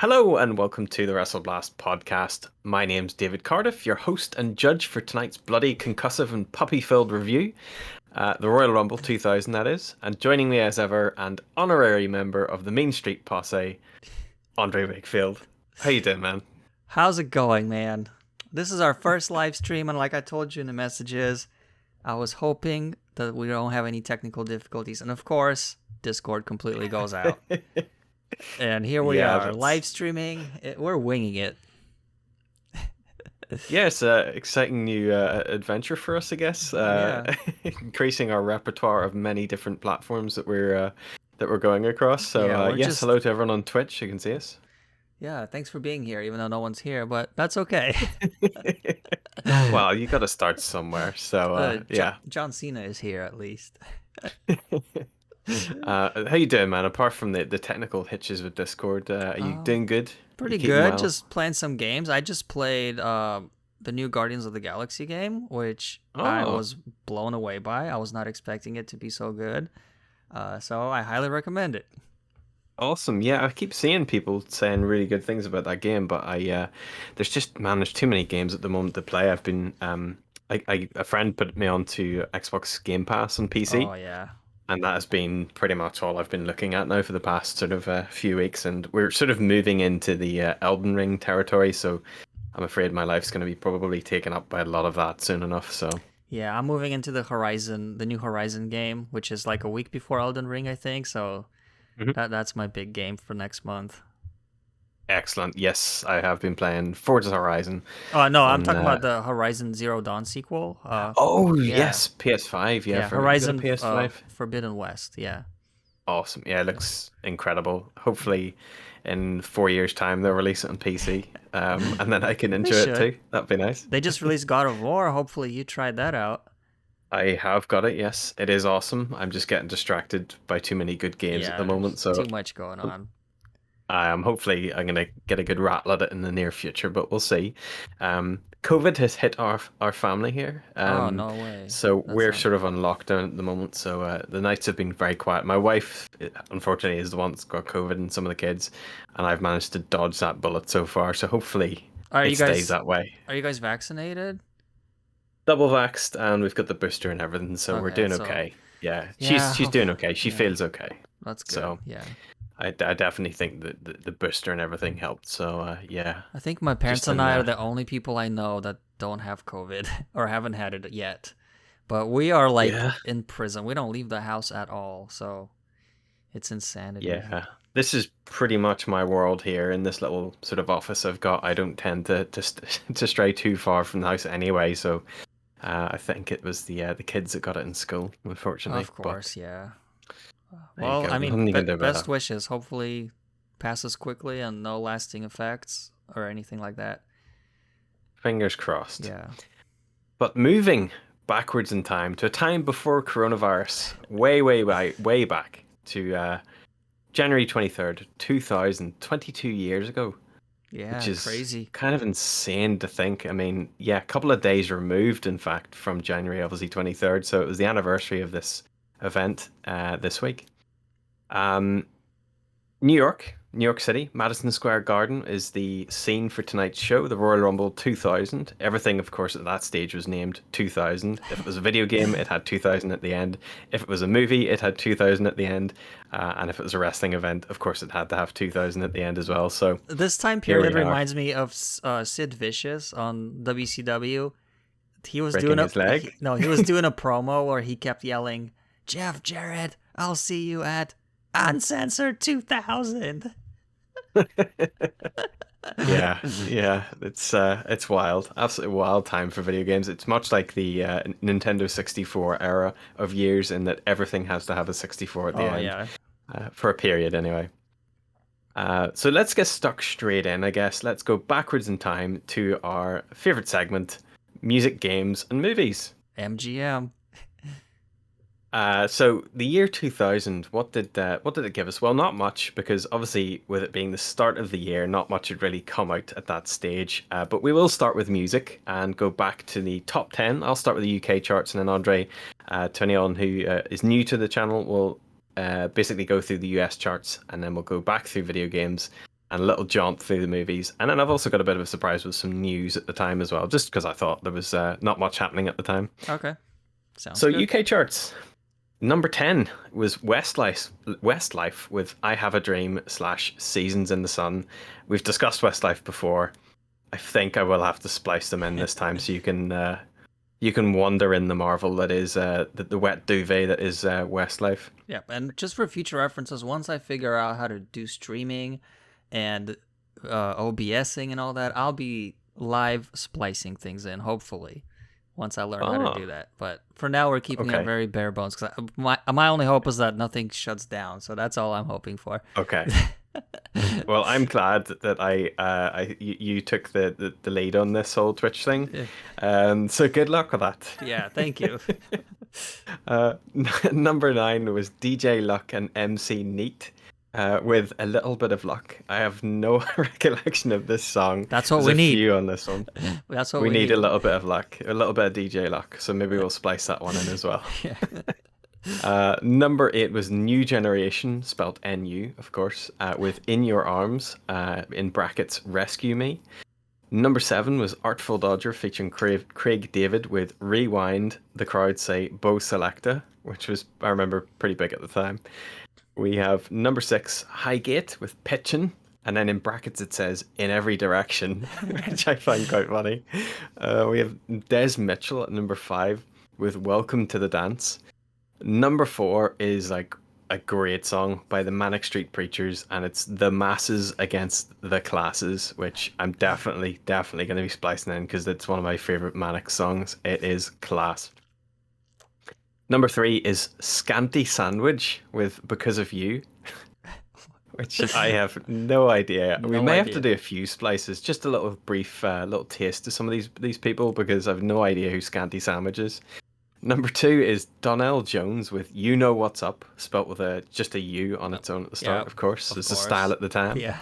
Hello and welcome to the WrestleBlast podcast. My name's David Cardiff, your host and judge for tonight's bloody concussive and puppy-filled review, the Royal Rumble 2000 that is, and joining me as ever and honorary member of the Main Street Posse, Andre Wakefield. How you doing, man? How's it going, man? This is our first live stream, and like I told you in the messages, I was hoping that we don't have any technical difficulties, and of course, Discord completely goes out. And here we are, live streaming. We're winging it. Yeah, it's an exciting new adventure for us, I guess. Increasing our repertoire of many different platforms that we're going across. So yes, hello to everyone on Twitch. You can see us. Yeah, thanks for being here, even though no one's here, but that's okay. Well, you got to start somewhere. So yeah, John Cena is here at least. How you doing, man? Apart from the technical hitches with Discord, are you doing good? Pretty good. Well? Just playing some games. I just played the new Guardians of the Galaxy game, which I was blown away by. I was not expecting it to be so good. So I highly recommend it. Awesome. Yeah, I keep seeing people saying really good things about that game, but there's too many games at the moment to play. I've been a friend put me onto Xbox Game Pass on PC. Oh yeah. And that has been pretty much all I've been looking at now for the past sort of few weeks. And we're sort of moving into the Elden Ring territory. So I'm afraid my life's going to be probably taken up by a lot of that soon enough. So yeah, I'm moving into the new Horizon game, which is like a week before Elden Ring, I think. So that's my big game for next month. Excellent. Yes, I have been playing Forza Horizon. Oh, no, I'm talking about the Horizon Zero Dawn sequel. Yes, PS5. Yeah, Horizon PS5. Forbidden West. Yeah. Awesome. Yeah, it looks incredible. Hopefully, in 4 years' time, they'll release it on PC, and then I can enjoy it too. That'd be nice. They just released God of War. Hopefully, you tried that out. I have got it. Yes, it is awesome. I'm just getting distracted by too many good games at the moment. So too much going on. Hopefully I'm going to get a good rattle at it in the near future, but we'll see. COVID has hit our family here. Oh, no way. So we're sort of on lockdown at the moment. So the nights have been very quiet. My wife, unfortunately, is the one that's got COVID and some of the kids, and I've managed to dodge that bullet so far. So hopefully it stays that way. Are you guys vaccinated? Double vaxxed, and we've got the booster and everything, so we're doing okay. Yeah, she's doing okay. She feels okay. That's good. So yeah. I definitely think that the booster and everything helped. So yeah. I think my parents and I are the only people I know that don't have COVID or haven't had it yet. But we are in prison. We don't leave the house at all. So it's insanity. Yeah. This is pretty much my world here in this little sort of office I've got. I don't tend to stray too far from the house anyway. So I think it was the kids that got it in school, unfortunately. Of course, yeah. Well, I mean, best wishes. Hopefully passes quickly and no lasting effects or anything like that. Fingers crossed. Yeah. But moving backwards in time to a time before coronavirus, way back to January 23rd, 2000, 22 years ago. Yeah, which is crazy. Kind of insane to think. I mean, yeah, a couple of days removed, in fact, from January, obviously 23rd. So it was the anniversary of this event this week. New York City, Madison Square Garden is the scene for tonight's show, the Royal Rumble 2000. Everything, of course, at that stage was named 2000. If it was a video game, it had 2000 at the end. If it was a movie, it had 2000 at the end. And if it was a wrestling event, of course, it had to have 2000 at the end as well. So this time period reminds me of Sid Vicious on WCW. He was doing his leg. He was doing a promo where he kept yelling, "Jeff Jarrett, I'll see you at Uncensored 2000." yeah, it's wild, absolutely wild time for video games. It's much like the Nintendo 64 era of years in that everything has to have a 64 at the end, for a period anyway. So let's get stuck straight in, I guess. Let's go backwards in time to our favorite segment, music, games, and movies. MGM. So the year 2000, what did it give us? Well, not much, because obviously with it being the start of the year, not much had really come out at that stage. But we will start with music and go back to the top 10. I'll start with the UK charts, and then Andre, to anyone who is new to the channel, will basically go through the US charts, and then we'll go back through video games, and a little jaunt through the movies. And then I've also got a bit of a surprise with some news at the time as well, just because I thought there was not much happening at the time. Okay. Sounds So good. UK charts. Number 10 was Westlife with I Have a Dream / Seasons in the Sun. We've discussed Westlife before. I think I will have to splice them in this time so you can wander in the marvel that is the wet duvet that is Westlife. Yeah, and just for future references, once I figure out how to do streaming and OBSing and all that, I'll be live splicing things in, hopefully, once I learn how to do that. But for now, we're keeping it very bare bones, because my only hope is that nothing shuts down, so that's all I'm hoping for. Okay. Well, I'm glad that you took the lead on this whole Twitch thing. So good luck with that. Yeah, thank you. Number 9 was DJ Luck and MC Neat with A Little Bit of Luck. I have no recollection of this song. That's what we need. There's a few on this one. That's what we need. A little bit of luck, a little bit of DJ Luck. So maybe we'll splice that one in as well. Yeah. Number 8 was New Generation, spelled N-U, of course, with In Your Arms, in brackets, Rescue Me. Number 7 was Artful Dodger featuring Craig David with Rewind, the crowd say Bo Selecta, which was, I remember, pretty big at the time. We have number 6, Highgate with Pitchin', and then in brackets it says In Every Direction, which I find quite funny. We have Des Mitchell at number 5 with Welcome to the Dance. Number 4 is like a great song by the Manic Street Preachers, and it's The Masses Against the Classes, which I'm definitely going to be splicing in because it's one of my favorite Manic songs. It is class. Number 3 is Scanty Sandwich with Because of You, which I have no idea. We may have to do a few splices, just a little brief little taste of some of these people, because I've no idea who Scanty Sandwich is. Number 2 is Donnell Jones with You Know What's Up, spelt with just a U on its own at the start, of course. It's a style at the time. Yeah.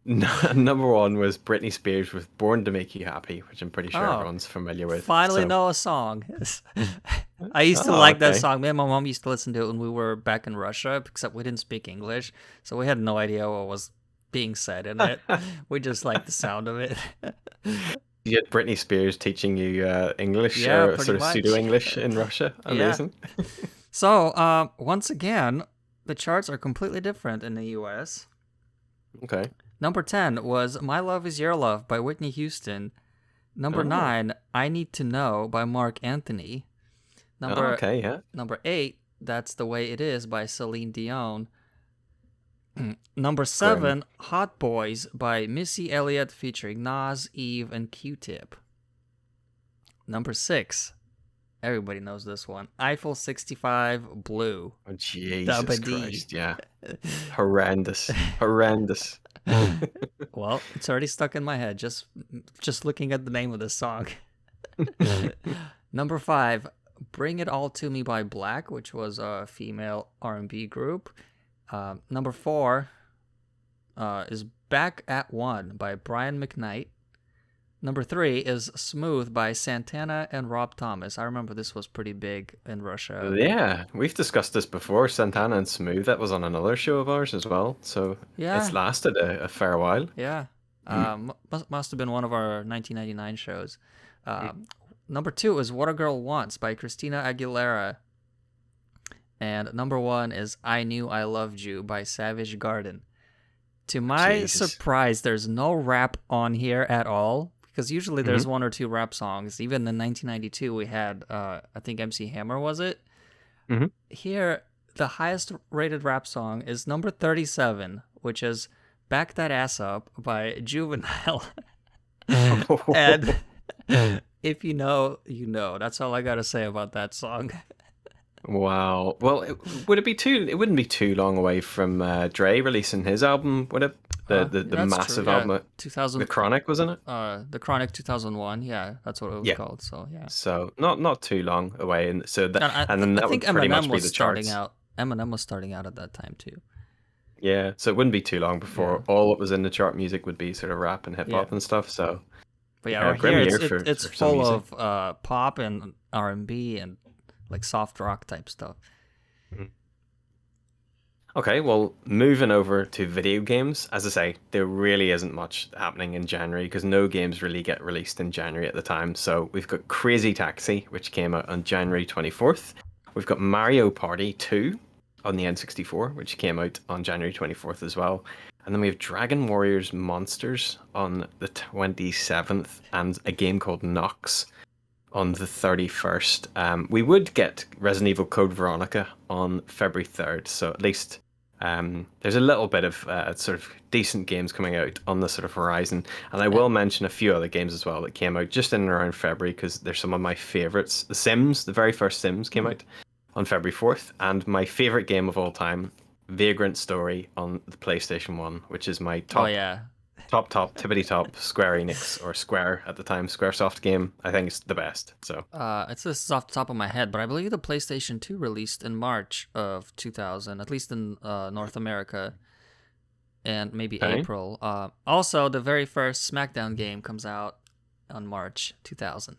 Number 1 was Britney Spears with Born to Make You Happy, which I'm pretty sure everyone's familiar with. Finally know a song. I used to like that song. Me and my mom used to listen to it when we were back in Russia, except we didn't speak English, so we had no idea what was being said in it. We just liked the sound of it. You had Britney Spears teaching you English, or sort of pseudo-English in Russia. Amazing. Yeah. So, once again, the charts are completely different in the US. Okay. Number 10 was My Love Is Your Love by Whitney Houston. Number 9, I Need to Know by Mark Anthony. Number 8, That's the Way It Is by Celine Dion. Number 7, Hot Boys by Missy Elliott featuring Nas, Eve, and Q-Tip. Number 6, everybody knows this one, Eiffel 65 Blue. Oh, Jesus Christ, yeah. Horrendous. Horrendous. Well, it's already stuck in my head, just looking at the name of this song. Number 5, Bring It All To Me by Black, which was a female R&B group. Number 4 is Back at One by Brian McKnight. Number 3 is Smooth by Santana and Rob Thomas. I remember this was pretty big in Russia. Yeah, we've discussed this before, Santana and Smooth. That was on another show of ours as well. So it's lasted a fair while. Yeah. Must have been one of our 1999 shows. Number 2 is What a Girl Wants by Christina Aguilera. And number 1 is I Knew I Loved You by Savage Garden. To my surprise, there's no rap on here at all, because usually there's one or two rap songs. Even in 1992, we had, I think MC Hammer, was it? Here, the highest rated rap song is number 37, which is Back That Ass Up by Juvenile. And if you know, you know. That's all I got to say about that song. Wow. Well, it wouldn't be too long away from Dre releasing his album, would it? The massive album. 2000. The Chronic, wasn't it? The Chronic 2001. Yeah, that's what it was called. So yeah. So not too long away, and so that I would pretty much be the charts. Eminem was starting out at that time too. Yeah, so it wouldn't be too long before all that was in the chart music would be sort of rap and hip hop and stuff. So, but yeah, here it's full of pop and R&B and like soft rock type stuff. Okay, well, moving over to video games, as I say, there really isn't much happening in January because no games really get released in January at the time. So we've got Crazy Taxi, which came out on January 24th. We've got Mario Party 2 on the N64, which came out on January 24th as well. And then we have Dragon Warriors Monsters on the 27th and a game called Nox on the 31st. We would get Resident Evil Code Veronica on February 3rd, so at least there's a little bit of sort of decent games coming out on the sort of horizon. And I will mention a few other games as well that came out just in and around February because they're some of my favorites. The Sims, the very first Sims came out on February 4th, and my favorite game of all time, Vagrant Story on the PlayStation 1, which is my top tippity top Square Enix, or Square at the time, Squaresoft game. I think it's the best. So it's just off the top of my head, but I believe the PlayStation 2 released in March of 2000, at least in North America, and maybe April. Also, the very first SmackDown game comes out on March 2000.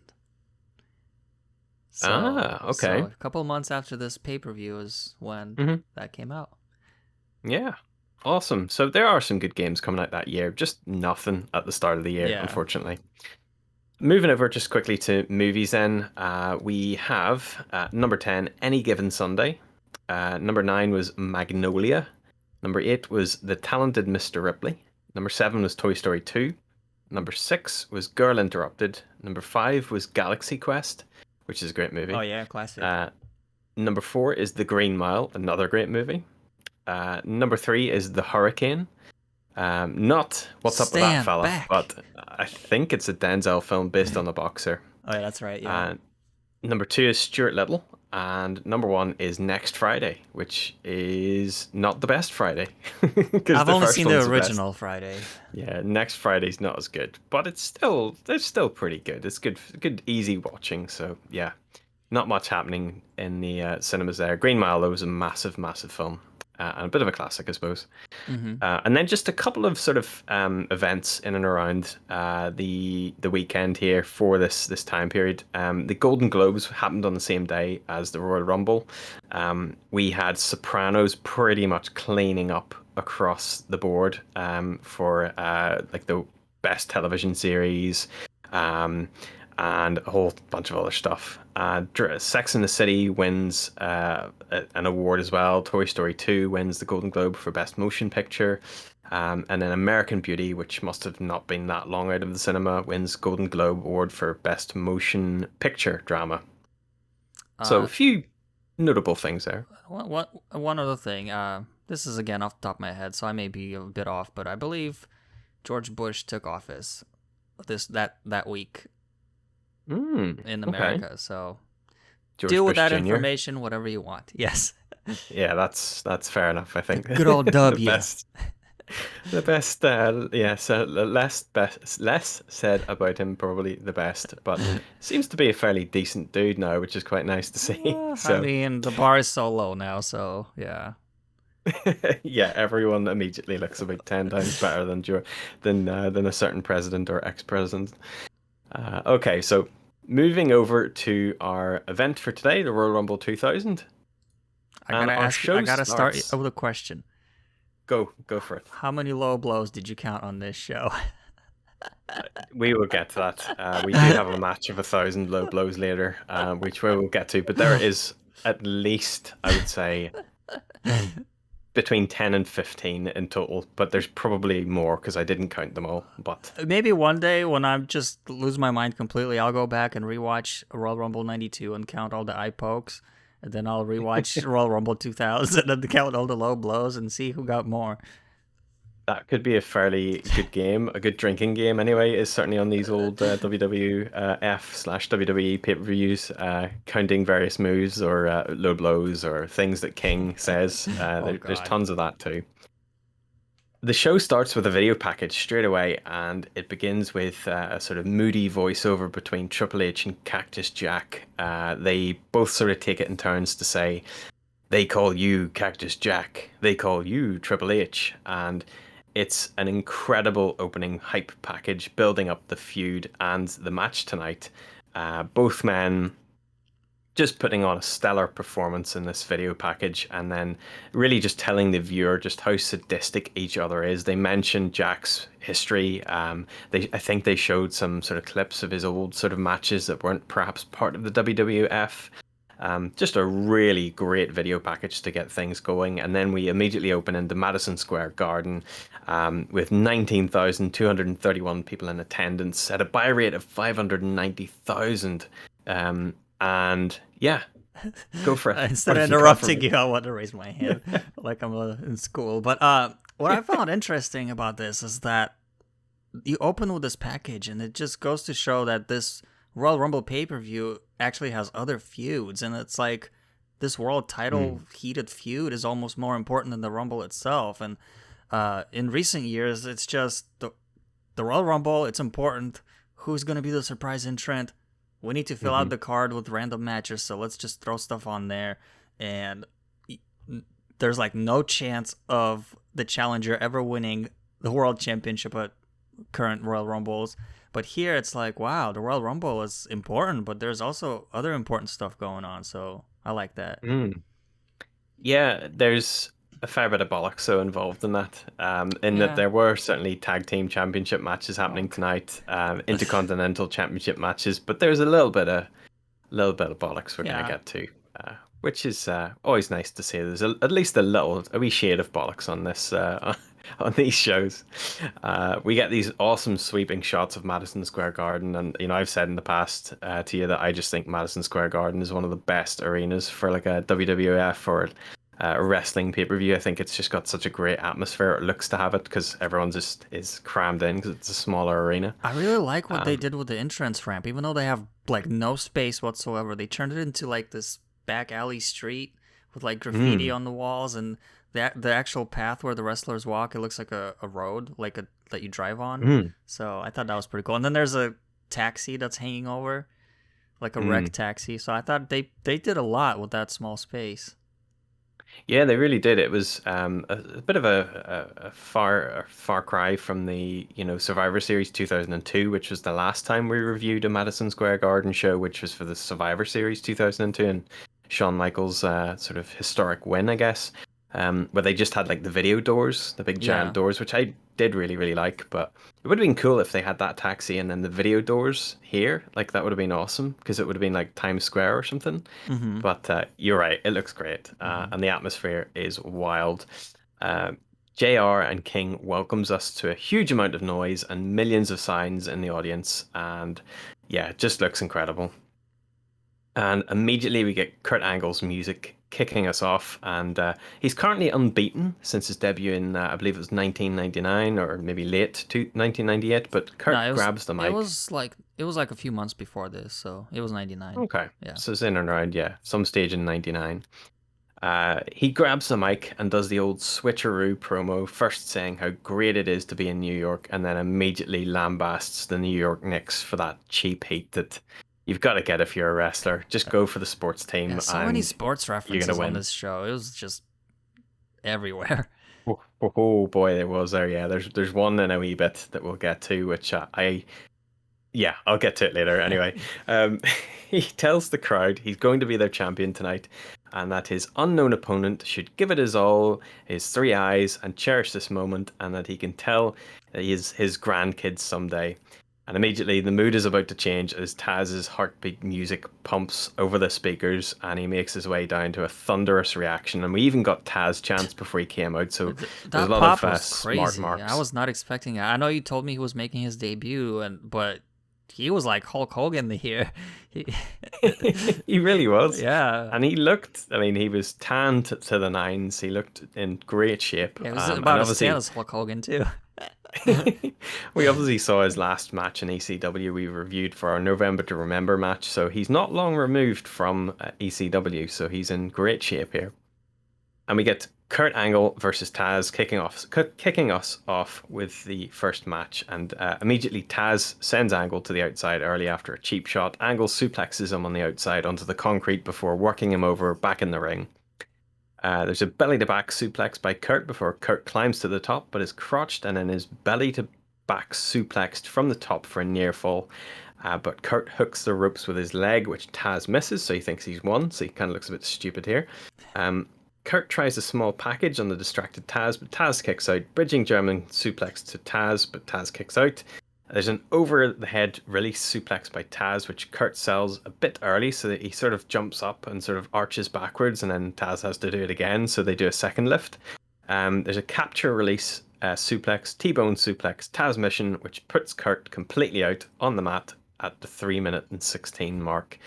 So, okay. So a couple of months after this pay-per-view is when that came out. Yeah. Awesome. So there are some good games coming out that year. Just nothing at the start of the year, unfortunately. Moving over just quickly to movies then. We have number 10, Any Given Sunday. Number 9 was Magnolia. Number 8 was The Talented Mr. Ripley. Number 7 was Toy Story 2. Number 6 was Girl Interrupted. Number 5 was Galaxy Quest, which is a great movie. Oh yeah, classic. Number 4 is The Green Mile, another great movie. Number 3 is The Hurricane. Not What's Up With That Fella, but I think it's a Denzel film based on the boxer. Oh yeah, that's right. Yeah. Number 2 is Stuart Little, and number 1 is Next Friday, which is not the best Friday. I've only seen the original Friday. Yeah, Next Friday's not as good, but it's still pretty good. It's good easy watching. So yeah, not much happening in the cinemas there. Green Mile though was a massive film. And a bit of a classic, I suppose. And then just a couple of sort of events in and around the weekend here for this time period. The Golden Globes happened on the same day as the Royal Rumble. We had Sopranos pretty much cleaning up across the board for like the best television series. And a whole bunch of other stuff. Sex and the City wins an award as well. Toy Story 2 wins the Golden Globe for Best Motion Picture. And then American Beauty, which must have not been that long out of the cinema, wins Golden Globe Award for Best Motion Picture Drama. So a few notable things there. One other thing. This is, again, off the top of my head, so I may be a bit off, but I believe George Bush took office that week. In America, so George deal Bush with that Jr. information whatever you want. Yes. Yeah, that's fair enough. I think good old W. the best. So less said about him, probably the best, but seems to be a fairly decent dude now, which is quite nice to see. I mean, the bar is so low now, so yeah. Yeah, everyone immediately looks about 10 times better than a certain president or ex-president. Okay, so moving over to our event for today, the Royal Rumble 2000. I gotta start with a question. Go for it. How many low blows did you count on this show? We will get to that. We do have a match of 1,000 low blows later, which we will get to. But there is at least, I would say, between 10 and 15 in total, but there's probably more because I didn't count them all. But maybe one day when I just lose my mind completely, I'll go back and rewatch Royal Rumble 92 and count all the eye pokes, and then I'll rewatch Royal Rumble 2000 and count all the low blows and see who got more. That could be a fairly good game, a good drinking game anyway, is certainly on these old WWF/WWE pay-per-views, counting various moves or low blows or things that King says. There's tons of that too. The show starts with a video package straight away, and it begins with a sort of moody voiceover between Triple H and Cactus Jack. They both sort of take it in turns to say, "They call you Cactus Jack, they call you Triple H," and it's an incredible opening hype package building up the feud and the match tonight. Both men just putting on a stellar performance in this video package, and then really just telling the viewer just how sadistic each other is. They mentioned Jack's history. I think they showed some sort of clips of his old sort of matches that weren't perhaps part of the WWF. Just a really great video package to get things going. And then we immediately open into Madison Square Garden with 19,231 people in attendance at a buy rate of 590,000. And yeah, go for it. Instead of interrupting you, I want to raise my hand like I'm in school. But what I found interesting about this is that you open with this package, and it just goes to show that this Royal Rumble pay-per-view actually has other feuds, and it's like this world title heated feud is almost more important than the Rumble itself. And in recent years, it's just the Royal Rumble. It's important. Who's going to be the surprise entrant? We need to fill out the card with random matches, so let's just throw stuff on there. And there's like no chance of the challenger ever winning the World Championship at current Royal Rumbles. But here it's like, wow, the Royal Rumble is important, but there's also other important stuff going on, so I like that. Yeah, there's a fair bit of bollocks so involved in that. That there were certainly tag team championship matches happening tonight, Intercontinental championship matches, but there's a little bit of bollocks we're gonna get to, which is always nice to see. There's at least a wee shade of bollocks on this on these shows. We get these awesome sweeping shots of Madison Square Garden, and I've said in the past to you that I just think Madison Square Garden is one of the best arenas for like a WWF or a wrestling pay-per-view. I think it's just got such a great atmosphere. It looks to have it because everyone just is crammed in because it's a smaller arena. I really like what they did with the entrance ramp. Even though they have like no space whatsoever, they turned it into like this back alley street with like graffiti on the walls, and the actual path where the wrestlers walk, it looks like a road, like that you drive on. So I thought that was pretty cool. And then there's a taxi that's hanging over, like a wrecked taxi. So I thought they did a lot with that small space. Yeah, they really did. It was a bit of a far cry from the Survivor Series 2002, which was the last time we reviewed a Madison Square Garden show, which was for the Survivor Series 2002 and Shawn Michaels' sort of historic win, I guess. Where they just had like the video doors, the big giant doors, which I did really, really like. But it would have been cool if they had that taxi and then the video doors here. Like that would have been awesome because it would have been like Times Square or something. But you're right, it looks great. And the atmosphere is wild. JR and King welcomes us to a huge amount of noise and millions of signs in the audience. And yeah, it just looks incredible. And immediately we get Kurt Angle's music kicking us off, and he's currently unbeaten since his debut in I believe it was 1999 or maybe late to 1998. But Kurt grabs the mic. It was like a few months before this, so it was 99. Okay, yeah. So it's in and around some stage in 99. He grabs the mic and does the old switcheroo promo, first saying how great it is to be in New York, and then immediately lambasts the New York Knicks for that cheap heat that you've got to get if you're a wrestler. Just go for the sports team. Yeah, so many sports references on this show. It was just everywhere. Oh boy, there was there. Yeah, there's one in a wee bit that we'll get to, which I'll get to it later. Anyway, he tells the crowd he's going to be their champion tonight, and that his unknown opponent should give it his all, his three eyes, and cherish this moment, and that he can tell that he is his grandkids someday. And immediately the mood is about to change as Tazz's heartbeat music pumps over the speakers, and he makes his way down to a thunderous reaction. And we even got Tazz chants before he came out, so there's a lot of smart marks. I was not expecting it. I know you told me he was making his debut, but he was like Hulk Hogan here. He really was. Yeah. And he looked, he was tanned to the nines. He looked in great shape. Yeah, it was about as tan as Hulk Hogan too. We obviously saw his last match in ECW we reviewed for our November to Remember match, so he's not long removed from ECW, so he's in great shape here. And we get Kurt Angle versus Tazz kicking us off with the first match, and immediately Tazz sends Angle to the outside early after a cheap shot. Angle suplexes him on the outside onto the concrete before working him over back in the ring. There's a belly-to-back suplex by Kurt before Kurt climbs to the top, but is crotched and then is belly-to-back suplexed from the top for a near fall. But Kurt hooks the ropes with his leg, which Tazz misses, so he thinks he's won. So he kind of looks a bit stupid here. Kurt tries a small package on the distracted Tazz, but Tazz kicks out, bridging German suplex to Tazz, but Tazz kicks out. There's an over-the-head release suplex by Tazz, which Kurt sells a bit early, so that he sort of jumps up and sort of arches backwards, and then Tazz has to do it again, so they do a second lift. There's a capture release suplex, T-bone suplex, Tazz mission, which puts Kurt completely out on the mat at the 3 minute and 16 mark.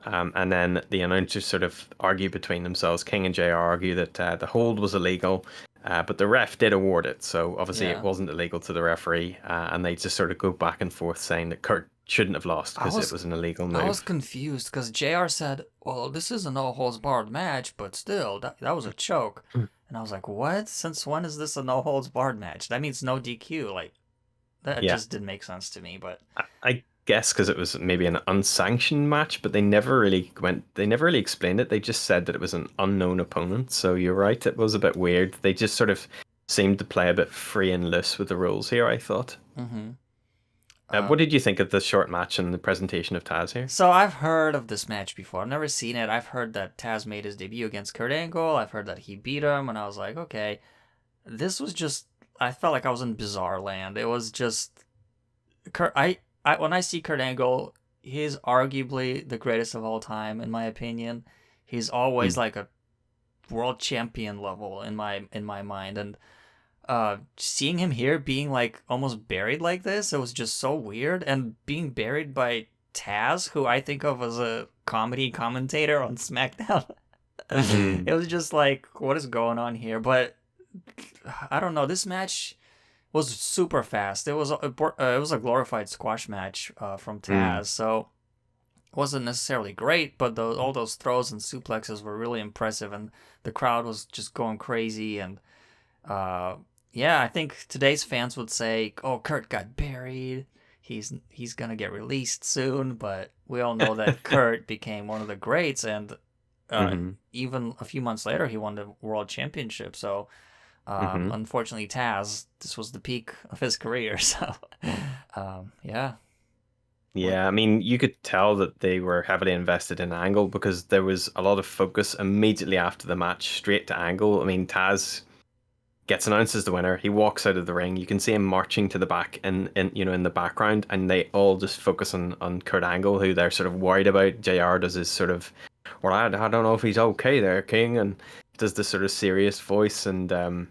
And then the announcers sort of argue between themselves. King and JR argue that the hold was illegal, but the ref did award it. So obviously it wasn't illegal to the referee. And they just sort of go back and forth saying that Kurt shouldn't have lost because it was an illegal move. I was confused because JR said, well, this is a no-holds-barred match, but still, that was a choke. And I was like, what? Since when is this a no-holds-barred match? That means no DQ. Like, that just didn't make sense to me. But I guess because it was maybe an unsanctioned match, but they never really explained it. They just said that it was an unknown opponent. So you're right, it was a bit weird. They just sort of seemed to play a bit free and loose with the rules here, I thought. What did you think of the short match and the presentation of Tazz here? So I've heard of this match before. I've never seen it. I've heard that Tazz made his debut against Kurt Angle. I've heard that he beat him, and I was like, okay. This was just, I felt like I was in bizarre land. It was just when I see Kurt Angle, he's arguably the greatest of all time, in my opinion. He's always like a world champion level in my mind, and seeing him here being like almost buried like this, it was just so weird. And being buried by Tazz, who I think of as a comedy commentator on SmackDown, it was just like, what is going on here? But I don't know. This match was super fast. It was a glorified squash match from Tazz, so it wasn't necessarily great, but all those throws and suplexes were really impressive, and the crowd was just going crazy. And I think today's fans would say, "Oh, Kurt got buried. He's gonna get released soon." But we all know that Kurt became one of the greats, and even a few months later, he won the world championship. So. Unfortunately, Tazz, this was the peak of his career, so yeah. I mean, you could tell that they were heavily invested in Angle because there was a lot of focus immediately after the match straight to Angle. I mean, Tazz gets announced as the winner. He walks out of the ring. You can see him marching to the back in the background, and they all just focus on Kurt Angle, who they're sort of worried about. JR does his sort of, well, I don't know if he's okay there, King, and does this sort of serious voice, and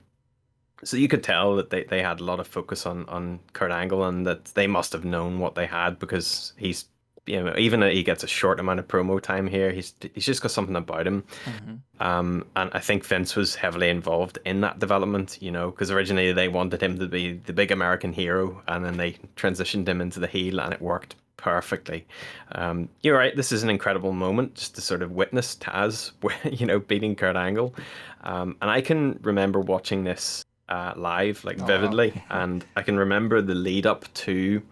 so you could tell that they had a lot of focus on Kurt Angle, and that they must have known what they had, because he's, even though he gets a short amount of promo time here, he's just got something about him. And I think Vince was heavily involved in that development, because originally they wanted him to be the big American hero, and then they transitioned him into the heel, and it worked perfectly. You're right, this is an incredible moment just to sort of witness Tazz, beating Kurt Angle. And I can remember watching this live, vividly, and I can remember the lead up to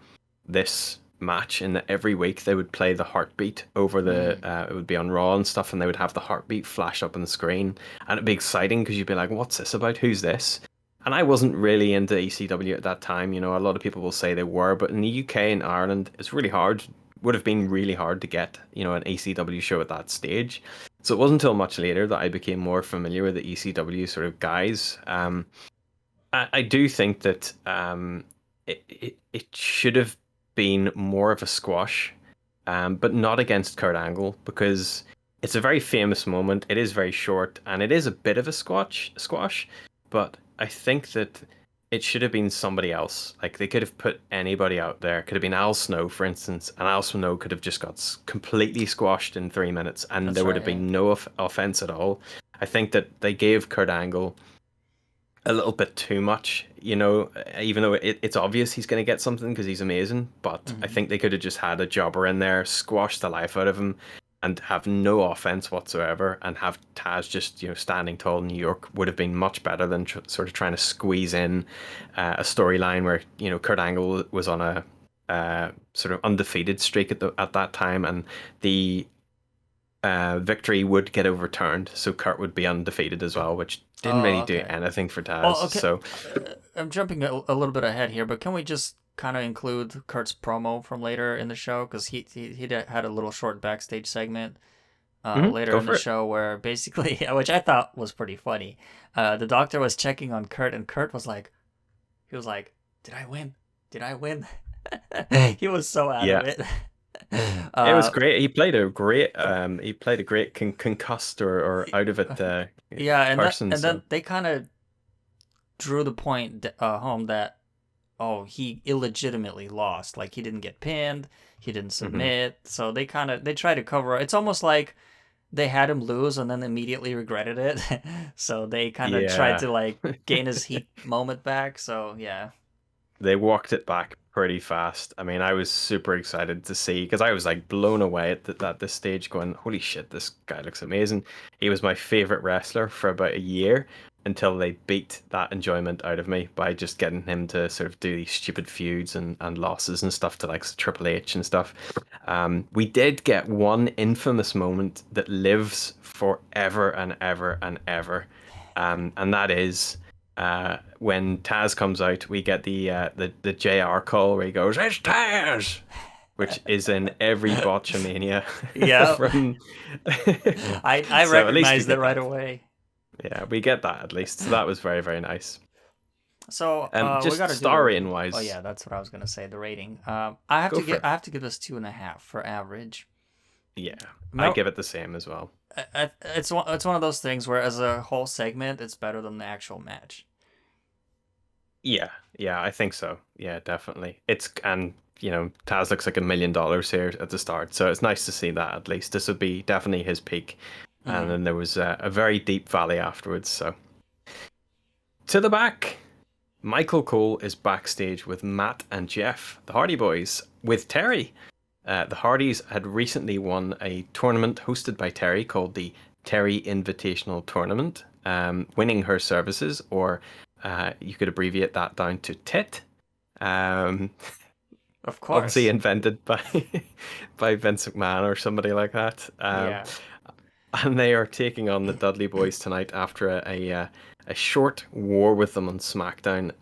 this match, in that every week they would play the heartbeat over the it would be on Raw and stuff, and they would have the heartbeat flash up on the screen, and it'd be exciting because you'd be like, what's this about, who's this? And I wasn't really into ECW at that time. A lot of people will say they were, but in the UK and Ireland, it's really hard, would have been really hard to get an ECW show at that stage. So it wasn't until much later that I became more familiar with the ECW sort of guys. I do think that it should have been more of a squash, but not against Kurt Angle, because it's a very famous moment. It is very short, and it is a bit of a squash, but I think that it should have been somebody else. Like, they could have put anybody out there. It could have been Al Snow, for instance, and Al Snow could have just got completely squashed in 3 minutes, and there would have been no offense at all. I think that they gave Kurt Angle a little bit too much, even though it's obvious he's going to get something because he's amazing. But I think they could have just had a jobber in there, squash the life out of him, and have no offense whatsoever, and have Tazz just standing tall in New York would have been much better than sort of trying to squeeze in a storyline where Kurt Angle was on a sort of undefeated streak at that time, and the victory would get overturned, so Kurt would be undefeated as well, which didn't really do anything for Tazz. Well, okay. So I'm jumping a little bit ahead here, but can we just kind of include Kurt's promo from later in the show because he had a little short backstage segment later Go in the for it. show where basically, which I thought was pretty funny, the doctor was checking on Kurt and Kurt was like, "Did I win? Did I win?" He was so out of Yeah. it. It was great. He played a great concussed or out of it yeah, person. and So then they kind of drew the point home that he illegitimately lost. Like he didn't get pinned, he didn't submit. So they try to cover. It's almost like they had him lose and then immediately regretted it. So they kind of tried yeah, to like gain his heat moment back. So yeah. they walked it back pretty fast. I mean, I was super excited to see because I was like blown away at this stage, going, "Holy shit, this guy looks amazing." He was my favorite wrestler for about a year until they beat that enjoyment out of me by just getting him to sort of do these stupid feuds and losses and stuff to like Triple H and stuff. We did get one infamous moment that lives forever and ever and ever, and that is when Tazz comes out, we get the JR call where he goes, "It's Tazz," which is in every Botchamania Yeah. from. I So at least we recognized it get right that. away. Yeah, we get that at least. So that was very, very nice. So we Just got to do the star rating rating. Oh wise, yeah, that's what I was gonna say. The rating. go for it. I have to give this 2.5 for average. Yeah, I No, give it the same as well. it's one of those things where as a whole segment, it's better than the actual match. Yeah, yeah, I think so. Yeah, definitely. And Taz looks like $1 million here at the start, so it's nice to see that at least. This would be definitely his peak, and Mm-hmm. then there was a very deep valley afterwards. So to the back, Michael Cole is backstage with Matt and Jeff, the Hardy Boys, with Terry. The Hardys had recently won a tournament hosted by Terry called the Terry Invitational Tournament, winning her services, or you could abbreviate that down to TIT. Um, Of Obviously course. invented by by Vince McMahon or somebody like that. Yeah. And they are taking on the Dudley Boys tonight after a short war with them on SmackDown.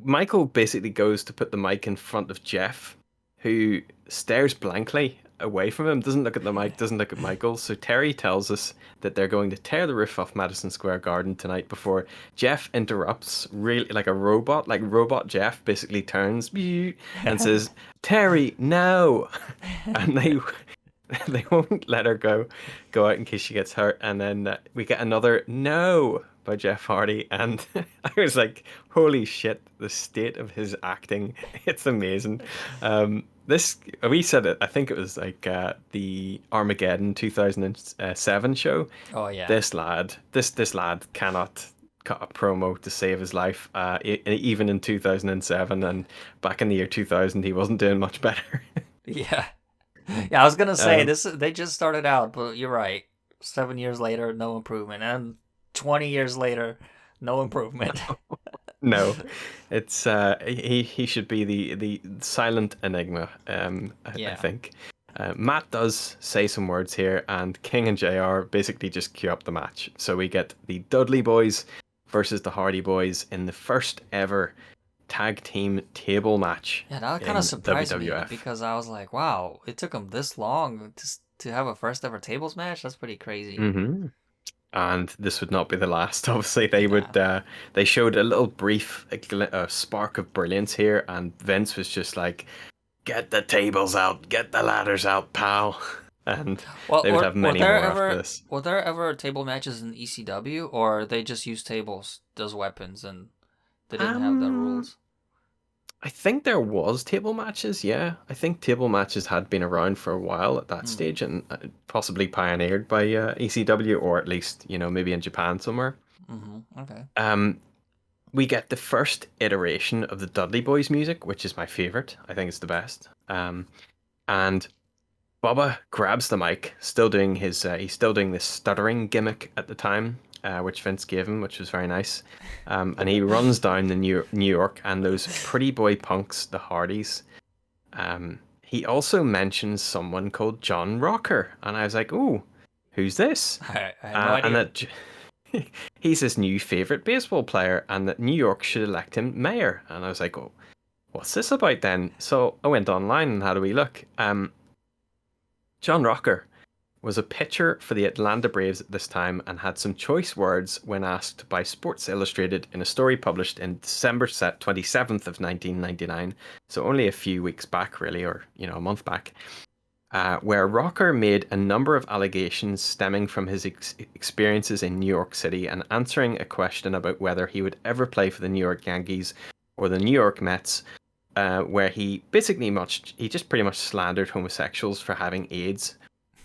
Michael basically goes to put the mic in front of Jeff, who stares blankly away from him, doesn't look at the mic, doesn't look at Michael. So Terry tells us that they're going to tear the roof off Madison Square Garden tonight before Jeff interrupts, really like a robot, like robot Jeff basically turns and says, "Terry, no!" And they won't let her go out in case she gets hurt. And then we get another no by Jeff Hardy, and I was like, "Holy shit!" The state of his acting, it's amazing. This we said it. I think it was like the Armageddon 2007 show. Oh yeah. This lad cannot cut a promo to save his life. Even in 2007 and back in the year 2000, he wasn't doing much better. Yeah. Yeah, I was gonna say um, this. They just started out, but you're right. 7 years later, no improvement, and 20 years later, no improvement. No, it's he should be the silent enigma. I Yeah. think. Matt does say some words here, and King and JR basically just cue up the match. So we get the Dudley Boys versus the Hardy Boys in the first ever tag team table match Yeah, that kind of in surprised me WWF. because I was like, wow, it took them this long to have a first ever tables match. That's pretty crazy. hmm And this would not be the last. Obviously, Yeah. they showed a little brief a spark of brilliance here, and Vince was just like, "Get the tables out, get the ladders out, pal." And Well, they would have many more after this. were there ever table matches in ECW, or they just used tables as weapons and they didn't have the Um, rules? I think there was table matches. Yeah, I think table matches had been around for a while at that Hmm. stage, and possibly pioneered by ECW, or at least maybe in Japan somewhere. Mm-hmm. Okay. Um, we get the first iteration of the Dudley Boys music, which is my favorite. I think it's the best. And Bubba grabs the mic, still doing he's still doing this stuttering gimmick at the time, which Vince gave him, which was very nice. And he runs down the New York and those pretty boy punks, the Hardys. He also mentions someone called John Rocker, and I was like, "Ooh, who's this?" I had no And idea. he's his new favorite baseball player, and that New York should elect him mayor. And I was like, oh, what's this about then? So I went online and had a wee look. John Rocker was a pitcher for the Atlanta Braves at this time and had some choice words when asked by Sports Illustrated in a story published in December 27th of 1999, so only a few weeks back really, or a month back, where Rocker made a number of allegations stemming from his experiences in New York City and answering a question about whether he would ever play for the New York Yankees or the New York Mets, where he just pretty much slandered homosexuals for having AIDS.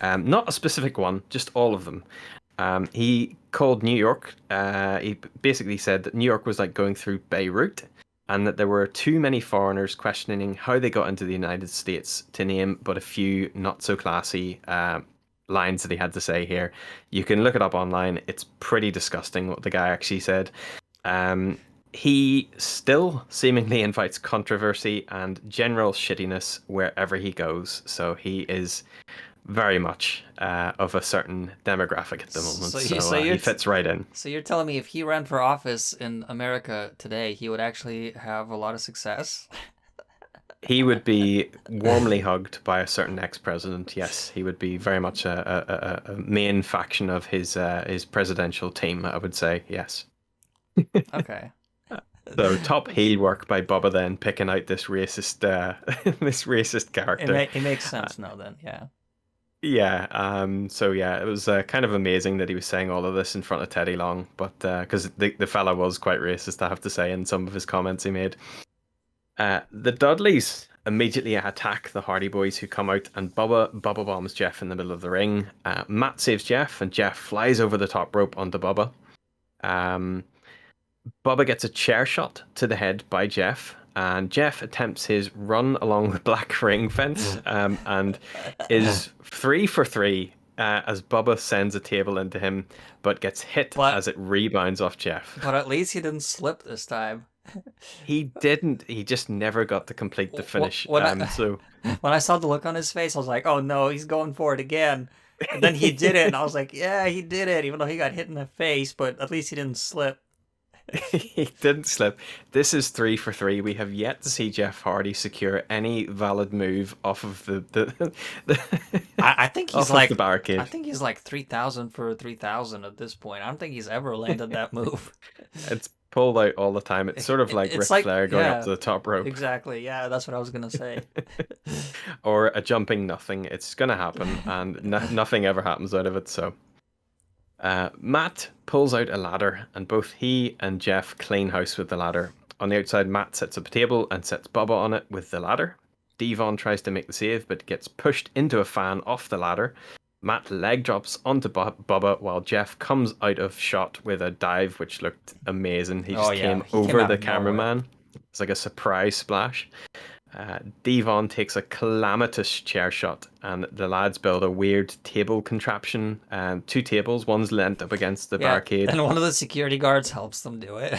Not a specific one, just all of them. He called New York, he basically said that New York was like going through Beirut, and that there were too many foreigners questioning how they got into the United States, to name but a few not so classy lines that he had to say here. You can look it up online. It's pretty disgusting what the guy actually said. He still seemingly invites controversy and general shittiness wherever he goes. So he is very much of a certain demographic at the moment. So he fits right in. So you're telling me if he ran for office in America today, he would actually have a lot of success? He would be warmly hugged by a certain ex-president. Yes, he would be very much a main faction of his presidential team, I would say. Yes. Okay. So top heel work by Bubba then, picking out this racist character. It makes sense now then, yeah. Yeah, so yeah, it was kind of amazing that he was saying all of this in front of Teddy Long, but because the fella was quite racist, I have to say, in some of his comments he made. The Dudleys immediately attack the Hardy Boys, who come out, and Bubba bombs Jeff in the middle of the ring. Matt saves Jeff, and Jeff flies over the top rope onto Bubba. Bubba gets a chair shot to the head by Jeff, and Jeff attempts his run along the black ring fence and is 3 for 3 as Bubba sends a table into him, but gets hit as it rebounds off Jeff. But at least he didn't slip this time. He didn't. He just never got to complete the finish. When I saw the look on his face, I was like, oh no, he's going for it again. And then he did it, and I was like, yeah, he did it, even though he got hit in the face, but at least he didn't slip. He didn't slip. This is 3 for 3. We have yet to see Jeff Hardy secure any valid move off of the I think he's like the barricade. I think he's like 3,000 for 3,000 at this point. I don't think he's ever landed that move. It's pulled out all the time. It's sort of like Ric Flair going up to the top rope. Exactly. Yeah, that's what I was gonna say. Or a jumping nothing. It's gonna happen, and nothing ever happens out of it. So. Matt pulls out a ladder, and both he and Jeff clean house with the ladder. On the outside, Matt sets up a table and sets Bubba on it with the ladder. Devon tries to make the save, but gets pushed into a fan off the ladder. Matt leg drops onto Bubba while Jeff comes out of shot with a dive, which looked amazing. He just came over the cameraman. It's like a surprise splash. Devon takes a calamitous chair shot, and the lads build a weird table contraption. 2 tables, one's leant up against the barricade. And one of the security guards helps them do it.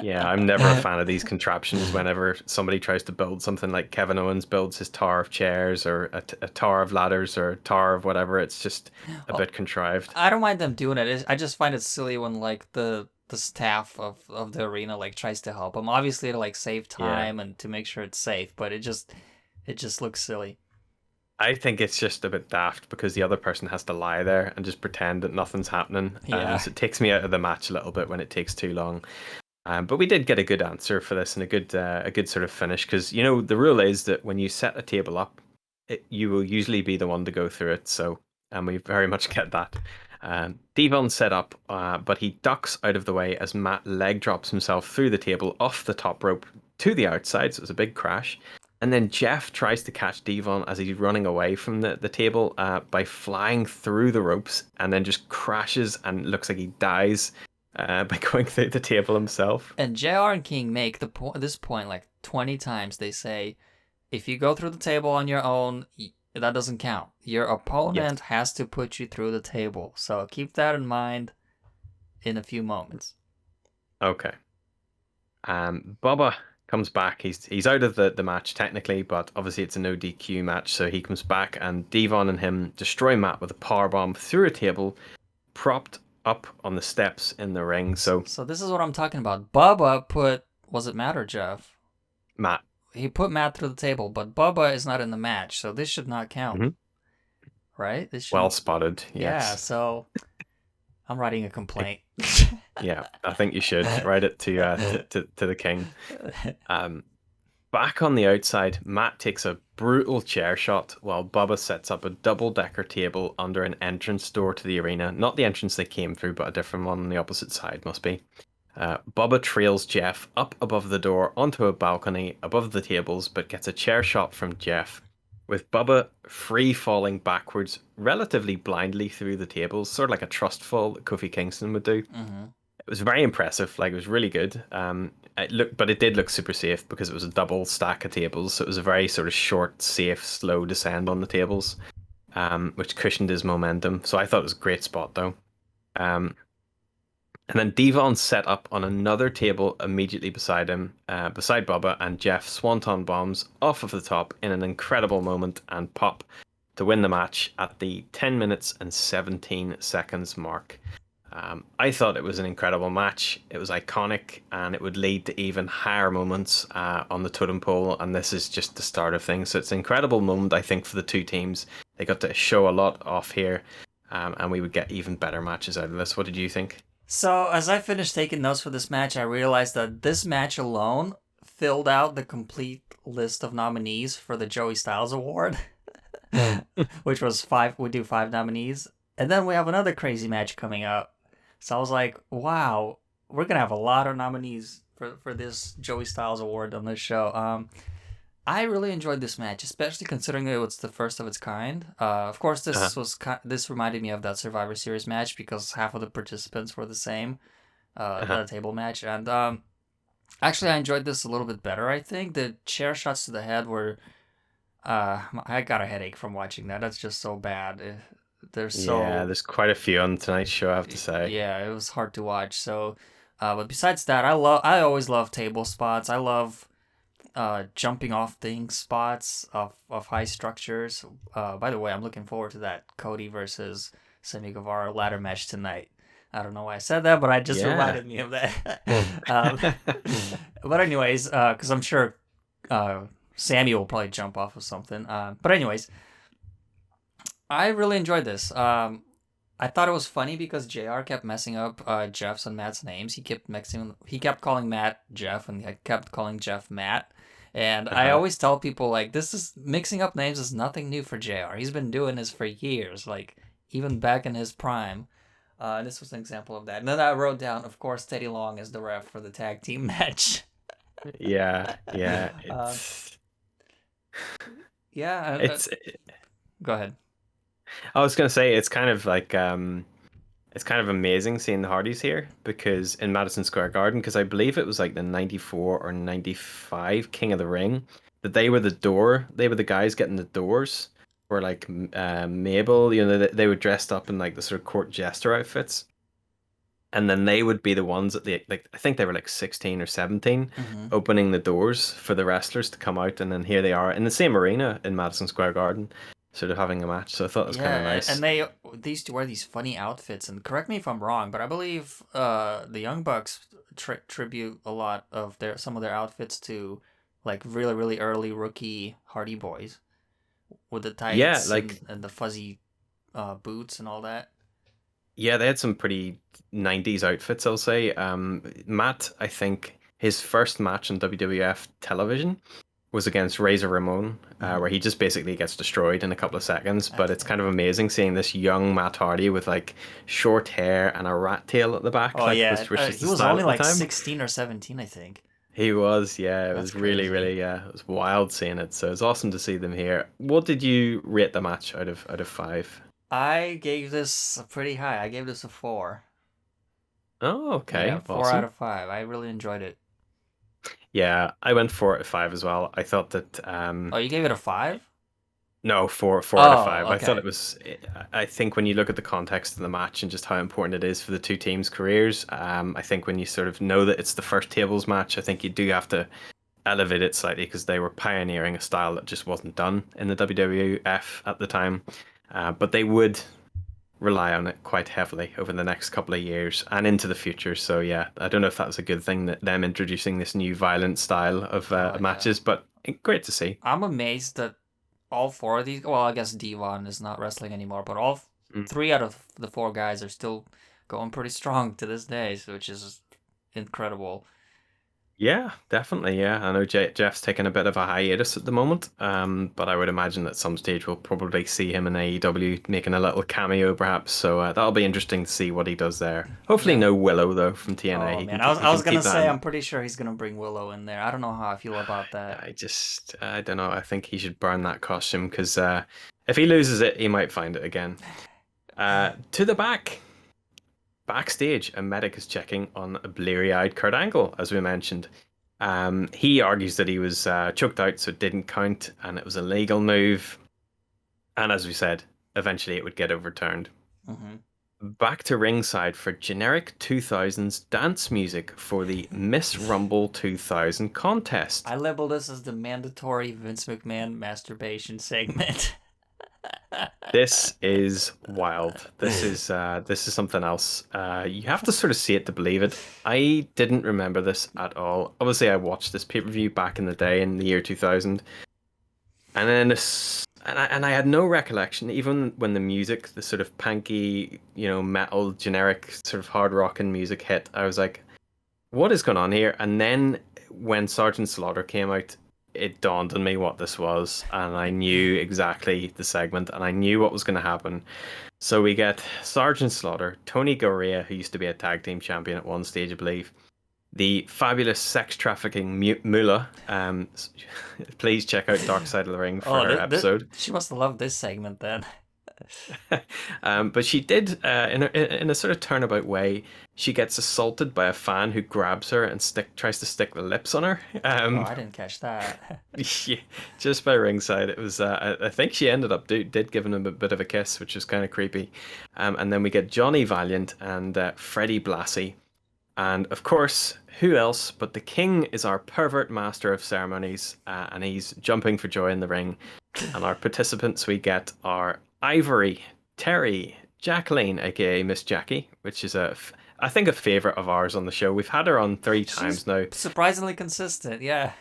Yeah, I'm never a fan of these contraptions whenever somebody tries to build something like Kevin Owens builds his tower of chairs or a tower of ladders or a tower of whatever. It's just a bit contrived. I don't mind them doing it. I just find it silly when like the staff of the arena like tries to help them, obviously to like save time and to make sure it's safe, but it just looks silly. I think it's just a bit daft because the other person has to lie there and just pretend that nothing's happening. So it takes me out of the match a little bit when it takes too long. But we did get a good answer for this and a good sort of finish, because the rule is that when you set a table up, you will usually be the one to go through it. So we very much get that. Devon set up, but he ducks out of the way as Matt leg drops himself through the table off the top rope to the outside, so it was a big crash. And then Jeff tries to catch Devon as he's running away from the table by flying through the ropes, and then just crashes and looks like he dies by going through the table himself. And JR and King make this point like 20 times. They say, if you go through the table on your own, that doesn't count. Your opponent has to put you through the table. So keep that in mind in a few moments. Okay. Bubba comes back. He's out of the match technically, but obviously it's a no DQ match, so he comes back, and Devon and him destroy Matt with a powerbomb through a table propped up on the steps in the ring. So this is what I'm talking about. Bubba put, was it Matt or Jeff? Matt. He put Matt through the table, but Bubba is not in the match, so this should not count. Mm-hmm. Right? This should... Well spotted. Yes. Yeah, so I'm writing a complaint. Yeah, I think you should write it to the king. Back on the outside, Matt takes a brutal chair shot while Bubba sets up a double-decker table under an entrance door to the arena. Not the entrance they came through, but a different one on the opposite side, must be. Bubba trails Jeff up above the door onto a balcony above the tables, but gets a chair shot from Jeff, with Bubba free-falling backwards relatively blindly through the tables, sort of like a trust fall that Kofi Kingston would do. Mm-hmm. It was very impressive. Like, it was really good. But it did look super safe because it was a double stack of tables. So it was a very sort of short, safe, slow descend on the tables, which cushioned his momentum. So I thought it was a great spot, though. And then Devon set up on another table immediately beside him, beside Bubba, and Jeff swanton bombs off of the top in an incredible moment and pop to win the match at the 10 minutes and 17 seconds mark. I thought it was an incredible match. It was iconic, and it would lead to even higher moments on the totem pole, and this is just the start of things. So it's an incredible moment, I think, for the two teams. They got to show a lot off here, and we would get even better matches out of this. What did you think? So, as I finished taking notes for this match, I realized that this match alone filled out the complete list of nominees for the Joey Styles Award, which was 5. We do 5 nominees, and then we have another crazy match coming up. So I was like, wow, we're going to have a lot of nominees for this Joey Styles Award on this show. I really enjoyed this match, especially considering it was the first of its kind. Of course, this reminded me of that Survivor Series match because half of the participants were the same, the table match. And actually, I enjoyed this a little bit better, I think. The chair shots to the head were... I got a headache from watching that. That's just so bad. There's quite a few on tonight's show, I have to say. Yeah, it was hard to watch. So, but besides that, I always love table spots. I love jumping off things spots of high structures. By the way, I'm looking forward to that Cody versus Sammy Guevara ladder match tonight. I don't know why I said that, but it just reminded me of that. But anyways, because I'm sure Sammy will probably jump off of something. But anyways, I really enjoyed this. I thought it was funny because JR kept messing up Jeff's and Matt's names. He kept calling Matt Jeff, and I kept calling Jeff Matt. And I always tell people, like, mixing up names is nothing new for JR. He's been doing this for years, like, even back in his prime. This was an example of that. And then I wrote down, of course, Teddy Long is the ref for the tag team match. Yeah. Go ahead. I was going to say, it's kind of like it's kind of amazing seeing the Hardys here, because in Madison Square Garden, because I believe it was like the 94 or 95 King of the Ring, that they were the guys getting the doors for like Mabel, they were dressed up in like the sort of court jester outfits, and then they would be the ones at the, like, I think they were like 16 or 17, opening the doors for the wrestlers to come out, and then here they are in the same arena in Madison Square Garden, sort of having a match. So I thought it was kind of nice. And they used to wear these funny outfits, and correct me if I'm wrong, but I believe the Young Bucks tribute a lot of some of their outfits to like really, really early rookie Hardy Boys with the tights and the fuzzy boots and all that. Yeah, they had some pretty 90s outfits, I'll say. Matt, I think his first match on WWF television was against Razor Ramon, where he just basically gets destroyed in a couple of seconds. But it's kind of amazing seeing this young Matt Hardy with like short hair and a rat tail at the back. Oh, yeah. He was only like 16 or 17, I think. He was, yeah. It was really, really, it was wild seeing it. So it's awesome to see them here. What did you rate the match out of 5? I gave this pretty high. I gave this a 4. Oh, okay. Yeah, 4 awesome. out of 5. I really enjoyed it. Yeah, I went 4 out of 5 as well. I thought that... Oh, you gave it a 5? No, 4 out of 5. Okay. I thought it was... I think when you look at the context of the match and just how important it is for the two teams' careers, I think when you sort of know that it's the first tables match, I think you do have to elevate it slightly, because they were pioneering a style that just wasn't done in the WWF at the time. But they would rely on it quite heavily over the next couple of years and into the future. So yeah, I don't know if that was a good thing, that them introducing this new violent style of matches, but great to see. I'm amazed that all four of these, well, I guess Devon is not wrestling anymore, but all three out of the four guys are still going pretty strong to this day, which is incredible. Yeah, definitely. Yeah, I know Jeff's taking a bit of a hiatus at the moment, but I would imagine at some stage we'll probably see him in AEW making a little cameo, perhaps. So that'll be interesting to see what he does there. Hopefully, no Willow though from TNA. Oh man, I was gonna say I'm pretty sure he's gonna bring Willow in there. I don't know how I feel about that. I don't know. I think he should burn that costume because if he loses it, he might find it again. To the back. Backstage, a medic is checking on a bleary-eyed Kurt Angle, as we mentioned. He argues that he was choked out, so it didn't count, and it was a legal move. And as we said, eventually it would get overturned. Back to ringside for generic 2000s dance music for the Miss Rumble 2000 contest. I label this as the mandatory Vince McMahon masturbation segment. This is wild. This is something else. You have to sort of see it to believe it. I didn't remember this at all. Obviously, I watched this pay-per-view back in the day in the year 2000, and then I had no recollection, even when the music, the sort of panky, metal, generic sort of hard rocking music hit. I was like, "What is going on here?" And then when Sergeant Slaughter came out, it dawned on me what this was, and I knew exactly the segment, and I knew what was going to happen. So we get Sergeant Slaughter, Tony Garea, who used to be a tag team champion at one stage, I believe, the fabulous sex trafficking Moolah. Please check out Dark Side of the Ring for her episode. She must have loved this segment then. But she did, in a sort of turnabout way, she gets assaulted by a fan who grabs her and tries to stick the lips on her. I didn't catch that. Yeah, just by ringside. It was, I think she ended up did giving him a bit of a kiss, which was kind of creepy. And then we get Johnny Valiant and Freddie Blassie. And of course, who else but the king is our pervert master of ceremonies, and he's jumping for joy in the ring. And our participants we get are Ivory, Terry, Jacqueline, aka Miss Jackie, which is I think a favorite of ours on the show. We've had her on 3 times now. Surprisingly consistent, yeah.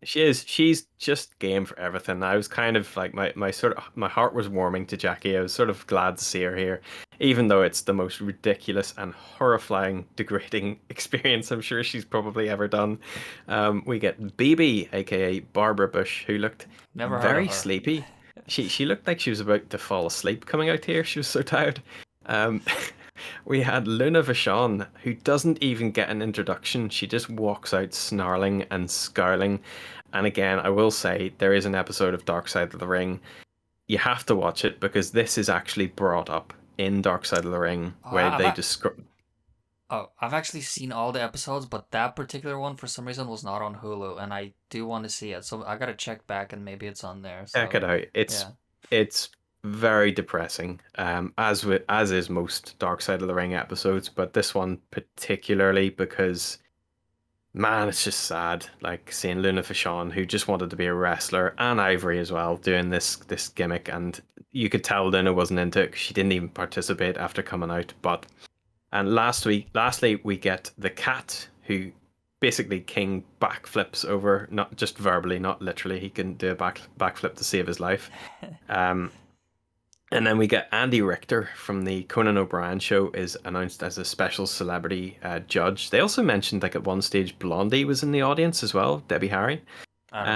She is. She's just game for everything. I was kind of like my heart was warming to Jackie. I was sort of glad to see her here, even though it's the most ridiculous and horrifying, degrading experience I'm sure she's probably ever done. We get BB, aka Barbara Bush, who looked very sleepy. She looked like she was about to fall asleep coming out here. She was so tired. We had Luna Vachon, who doesn't even get an introduction. She just walks out snarling and scowling. And again, I will say, there is an episode of Dark Side of the Ring. You have to watch it because this is actually brought up in Dark Side of the Ring, where they describe... Oh, I've actually seen all the episodes, but that particular one, for some reason, was not on Hulu, and I do want to see it. So I gotta check back, and maybe it's on there. So, check it out. It's very depressing, as is most Dark Side of the Ring episodes, but this one particularly because, man, it's just sad. Like seeing Luna Vachon, who just wanted to be a wrestler, and Ivory as well, doing this gimmick, and you could tell Luna wasn't into it because she didn't even participate after coming out. And lastly, we get the cat, who basically King backflips over, not just verbally, not literally. He can do a backflip to save his life. And then we get Andy Richter from the Conan O'Brien show is announced as a special celebrity judge. They also mentioned like at one stage Blondie was in the audience as well, Debbie Harry,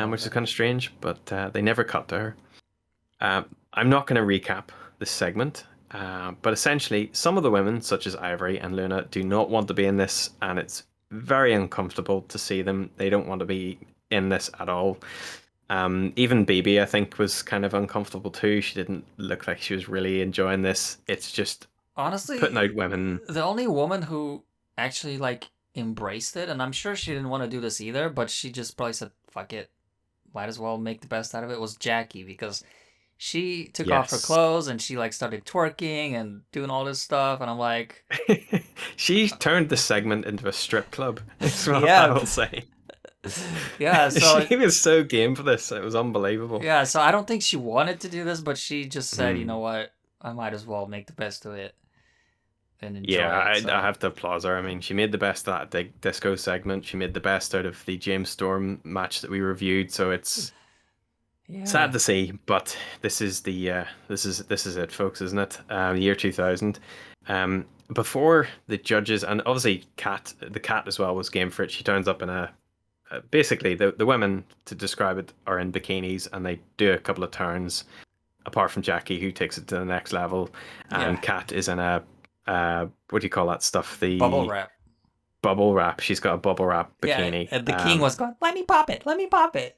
which is kind of strange, but they never cut to her. I'm not going to recap this segment. But essentially, some of the women, such as Ivory and Luna, do not want to be in this, and it's very uncomfortable to see them. They don't want to be in this at all. Even BB, I think, was kind of uncomfortable too. She didn't look like she was really enjoying this. It's just honestly putting out women. The only woman who actually like embraced it, and I'm sure she didn't want to do this either, but she just probably said, "Fuck it, might as well make the best out of it," was Jackie, because she took off her clothes and she like started twerking and doing all this stuff, and I'm like, she turned the segment into a strip club. That's what I will say. Yeah, so she was so game for this. It was unbelievable. Yeah, so I don't think she wanted to do this, but she just said, you know what, I might as well make the best of it and enjoy Yeah, it. So. I have to applaud her. I mean, she made the best of that disco segment. She made the best out of the James Storm match that we reviewed. So it's sad Yeah. to see, but this is the this is it, folks, isn't it? Year 2000. Before the judges, and obviously the cat as well was game for it. She turns up in a basically the women, to describe it, are in bikinis and they do a couple of turns. Apart from Jackie, who takes it to the next level, and Kat is in a what do you call that stuff? Bubble wrap. Bubble wrap. She's got a bubble wrap bikini. Yeah, and the king was going, "Let me pop it. Let me pop it."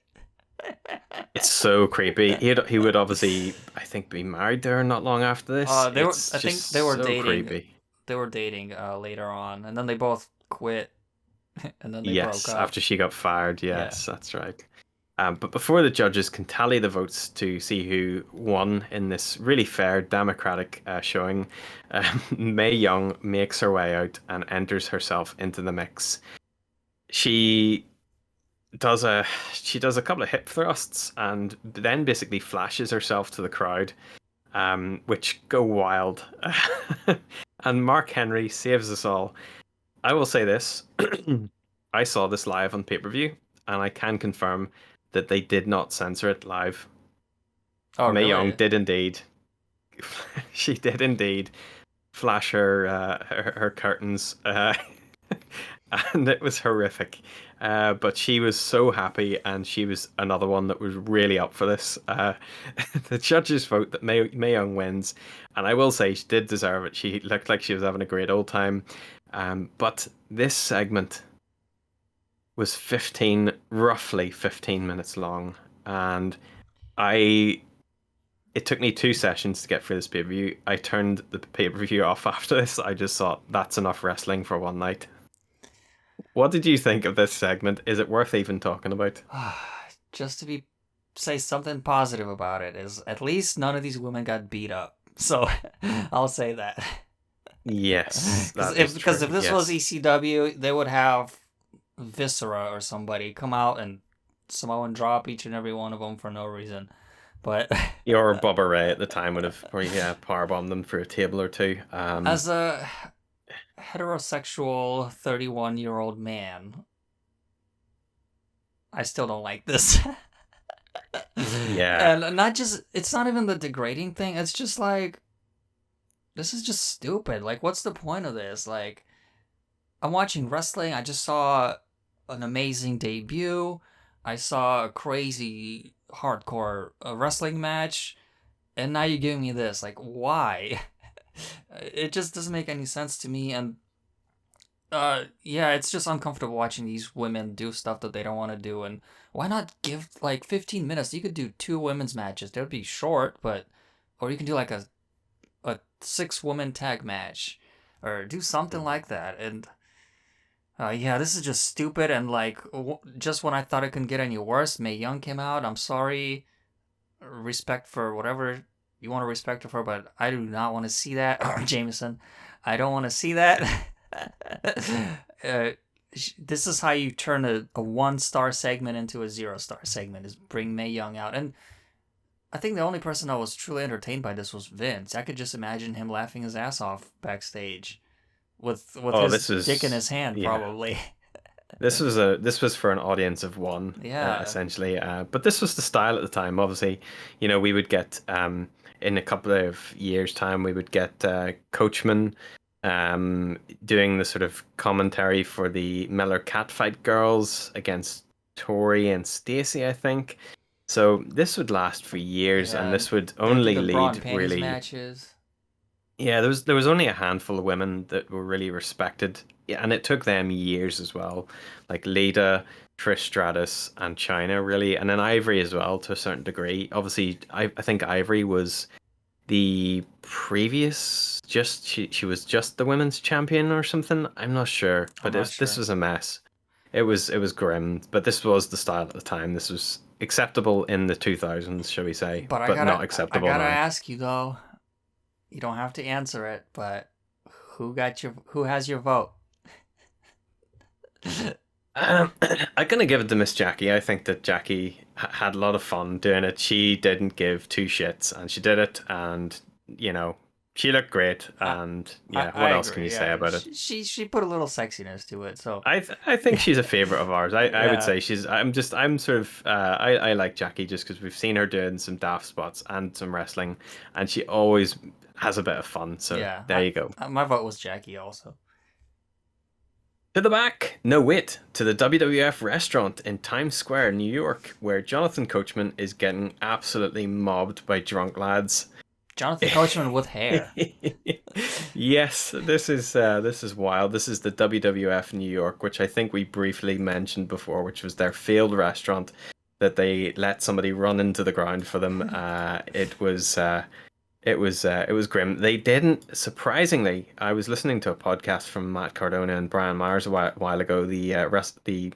It's so creepy. He would obviously, I think, be married to her not long after this. I think they were so dating. Creepy. They were dating later on, and then they both quit, and then they broke up. After she got fired. Yes, that's right. But before the judges can tally the votes to see who won in this really fair, democratic showing, Mae Young makes her way out and enters herself into the mix. She does a couple of hip thrusts and then basically flashes herself to the crowd, which go wild. And Mark Henry saves us all. I will say this: I saw this live on pay-per-view, and I can confirm that they did not censor it live. Oh, Mae really? Young did indeed. She did indeed flash her curtains, and it was horrific. But she was so happy, and she was another one that was really up for this. The judges vote that Mae Young wins, and I will say she did deserve it. She looked like she was having a great old time. But this segment was roughly 15 minutes long, and it took me 2 sessions to get through this pay-per-view. I turned the pay-per-view off after this. I just thought, that's enough wrestling for one night. What did you think of this segment? Is it worth even talking about? Just to say something positive about it is at least none of these women got beat up. So I'll say that. Yes, because if this was ECW, they would have Viscera or somebody come out and Samoan drop each and every one of them for no reason. But your Bubba Ray at the time would have probably powerbombed them through a table or two. As a heterosexual 31-year-old man, I still don't like this. Yeah. And it's not even the degrading thing. It's just like, this is just stupid. Like, what's the point of this? Like, I'm watching wrestling. I just saw an amazing debut. I saw a crazy hardcore wrestling match. And now you're giving me this. Like, why? It just doesn't make any sense to me. And it's just uncomfortable watching these women do stuff that they don't want to do. And why not give like 15 minutes? You could do 2 women's matches. They would be short, or you can do like a 6-woman tag match, or do something like that. And this is just stupid. And like, just when I thought it couldn't get any worse, Mae Young came out. I'm sorry, respect for whatever you want to respect her for, but I do not want to see that. Jameson, I don't want to see that. This is how you turn a 1-star segment into a 0-star segment, is bring Mae Young out. And I think the only person that was truly entertained by this was Vince. I could just imagine him laughing his ass off backstage with his dick in his hand, probably. This was for an audience of one, essentially. But this was the style at the time. Obviously, we would get in a couple of years' time, we would get Coachman doing the sort of commentary for the Miller Catfight girls against Tori and Stacy, I think. So this would last for years, and this would only lead really matches. Yeah, there was only a handful of women that were really respected, and it took them years as well, like Lita, Trish Stratus, and Chyna, really, and then Ivory as well to a certain degree. Obviously, I think Ivory was the previous, she was just the women's champion or something. I'm not sure, but this was a mess. It was grim, but this was the style at the time. This was acceptable in the 2000s, shall we say, but not acceptable now. I gotta ask you though. You don't have to answer it, but who has your vote? I'm gonna give it to Miss Jackie. I think that Jackie had a lot of fun doing it. She didn't give 2 shits, and she did it, and you know, she looked great, I, and I, yeah, I what else can you agree. say Yeah, about it? she put a little sexiness to it. So I think she's a favorite of ours. I would yeah, say she's. I'm sort of. I like Jackie just because we've seen her doing some daft spots and some wrestling, and she always has a bit of fun. So yeah. there you go. My vote was Jackie also. To the back, no wait, to the WWF restaurant in Times Square, New York, where Jonathan Coachman is getting absolutely mobbed by drunk lads. Jonathan Coachman with hair. Yes, this is wild. This is the WWF New York, which I think we briefly mentioned before, which was their failed restaurant that they let somebody run into the ground for them. It was grim. They didn't, surprisingly. I was listening to a podcast from Matt Cardona and Brian Myers a while ago, the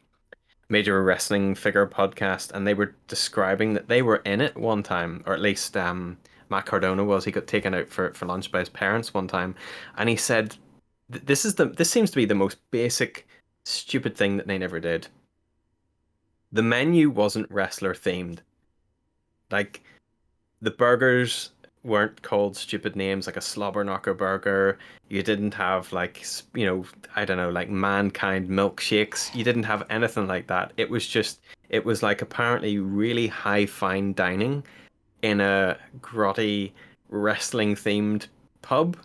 Major Wrestling Figure podcast, and they were describing that they were in it one time, or at least Matt Cardona was. He got taken out for lunch by his parents one time, and he said, This seems to be the most basic, stupid thing that they never did. The menu wasn't wrestler themed. Like the burgers weren't called stupid names like a slobber knocker burger. You didn't have like I don't know, like mankind milkshakes. You didn't have anything like that. It was like apparently really high fine dining in a grotty wrestling themed pub.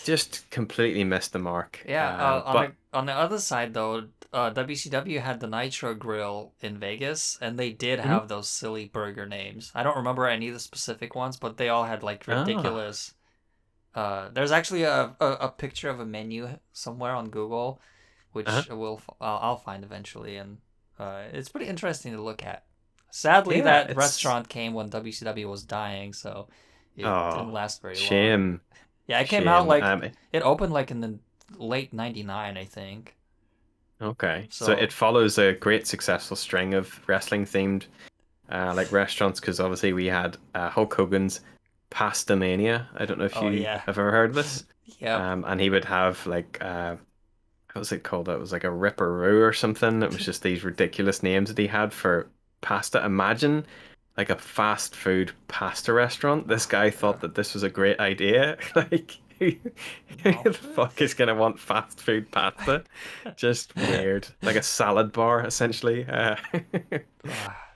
Just completely missed the mark. Yeah. But On the other side though, WCW had the Nitro Grill in Vegas, and they did Mhm. have those silly burger names. I don't remember any of the specific ones, but they all had like Ah, ridiculous. There's actually a picture of a menu somewhere on Google, uh-huh. which I'll find eventually, and it's pretty interesting to look at. Sadly, Yeah, that it's restaurant came when WCW was dying, so it didn't oh last very long. shame, Yeah, it came out shame. like it opened like in the late '99, I think. Okay, so it So follows a great successful string of wrestling themed like restaurants because obviously we had Hulk Hogan's Pasta Mania. I don't know if oh you yeah, have ever heard of this. yep. And he would have like what was it called? It was like a Ripperoo or something. It was just these ridiculous names that he had for pasta. Imagine like a fast food pasta restaurant. This Oh guy yeah. thought that this was a great idea. Like who No. the fuck is gonna want fast food pasta? Just weird. Like a salad bar, essentially. That's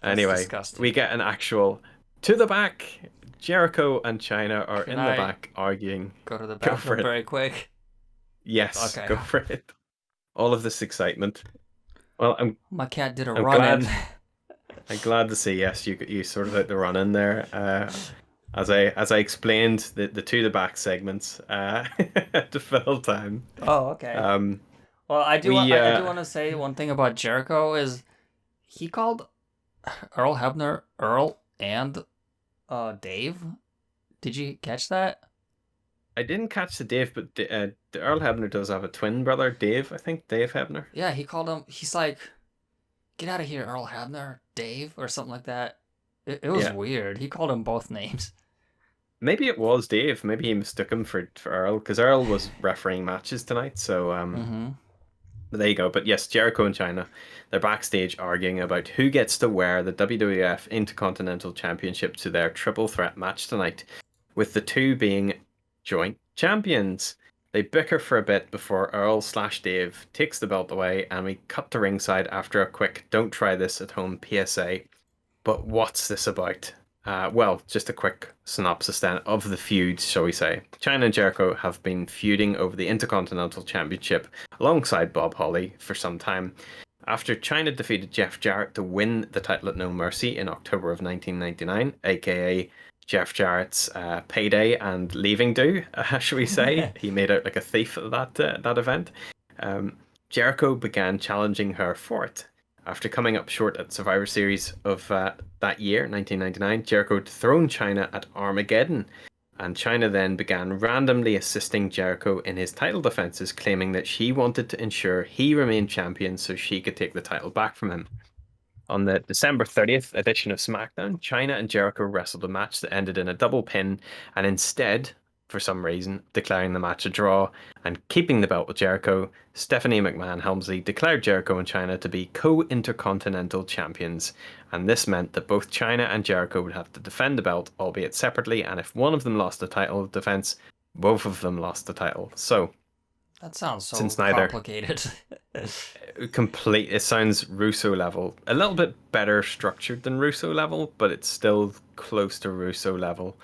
Anyway, we disgusting. get an actual to the back. Jericho and Chyna are Can in the I back arguing. go to the Go for bathroom it. very quick? Yes, Okay. go for it. All of this excitement. Well, My cat did a I'm run in. glad I'm glad to see. Yes, you sorted out the run in there. As I explained the to the back segments to fill time. Oh, okay. Um, Well, we I do want to say one thing about Jericho is he called Earl Hebner Earl and Dave. Did you catch that? I didn't catch the Dave, but the Earl Hebner does have a twin brother, Dave. I think Dave Hebner. Yeah, he called him. He's like, "Get out of here, Earl Hebner, Dave," or something like that. It was Yeah, weird. He called him both names. maybe it was Dave. Maybe he mistook him for Earl because Earl was refereeing matches tonight. So Mm-hmm. but there you go. But yes, Jericho and Chyna, they're backstage arguing about who gets to wear the WWF Intercontinental Championship to their triple threat match tonight, with the two being joint champions. They bicker for a bit before Earl/Dave takes the belt away, and we cut to ringside after a quick "Don't try this at home" PSA. But what's this about? Well, just a quick synopsis then of the feud, shall we say. Chyna and Jericho have been feuding over the Intercontinental Championship alongside Bob Holly for some time. After Chyna defeated Jeff Jarrett to win the title at No Mercy in October of 1999, aka Jeff Jarrett's payday and leaving do, shall we say? He made out like a thief at that event. Jericho began challenging her for it. After coming up short at Survivor Series of that year, 1999, Jericho dethroned Chyna at Armageddon, and Chyna then began randomly assisting Jericho in his title defenses, claiming that she wanted to ensure he remained champion so she could take the title back from him. On the December 30th edition of SmackDown, Chyna and Jericho wrestled a match that ended in a double pin, and instead for some reason, declaring the match a draw and keeping the belt with Jericho. Stephanie McMahon Helmsley declared Jericho and Chyna to be co-intercontinental champions, and this meant that both Chyna and Jericho would have to defend the belt, albeit separately, and if one of them lost the title defense, both of them lost the title. So that sounds so complicated. It sounds Russo level. A little bit better structured than Russo level, but it's still close to Russo level.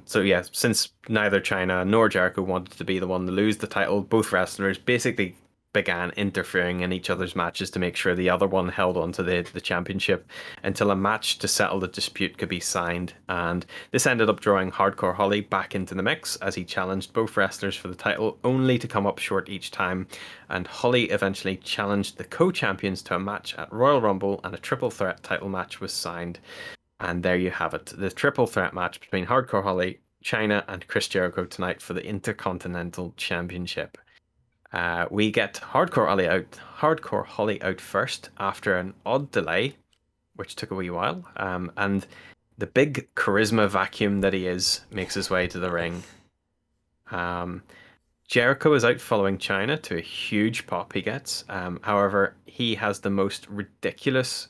So yeah, since neither Chyna nor Jericho wanted to be the one to lose the title, both wrestlers basically began interfering in each other's matches to make sure the other one held on to the championship until a match to settle the dispute could be signed. And this ended up drawing Hardcore Holly back into the mix as he challenged both wrestlers for the title, only to come up short each time. And Holly eventually challenged the co-champions to a match at Royal Rumble, and a triple threat title match was signed. And there you have it, the triple threat match between Hardcore Holly, Chyna, and Chris Jericho tonight for the Intercontinental Championship. We get Hardcore Holly out first after an odd delay, which took a wee while. And the big charisma vacuum that he is makes his way to the ring. Jericho is out following Chyna to a huge pop he gets. However, he has the most ridiculous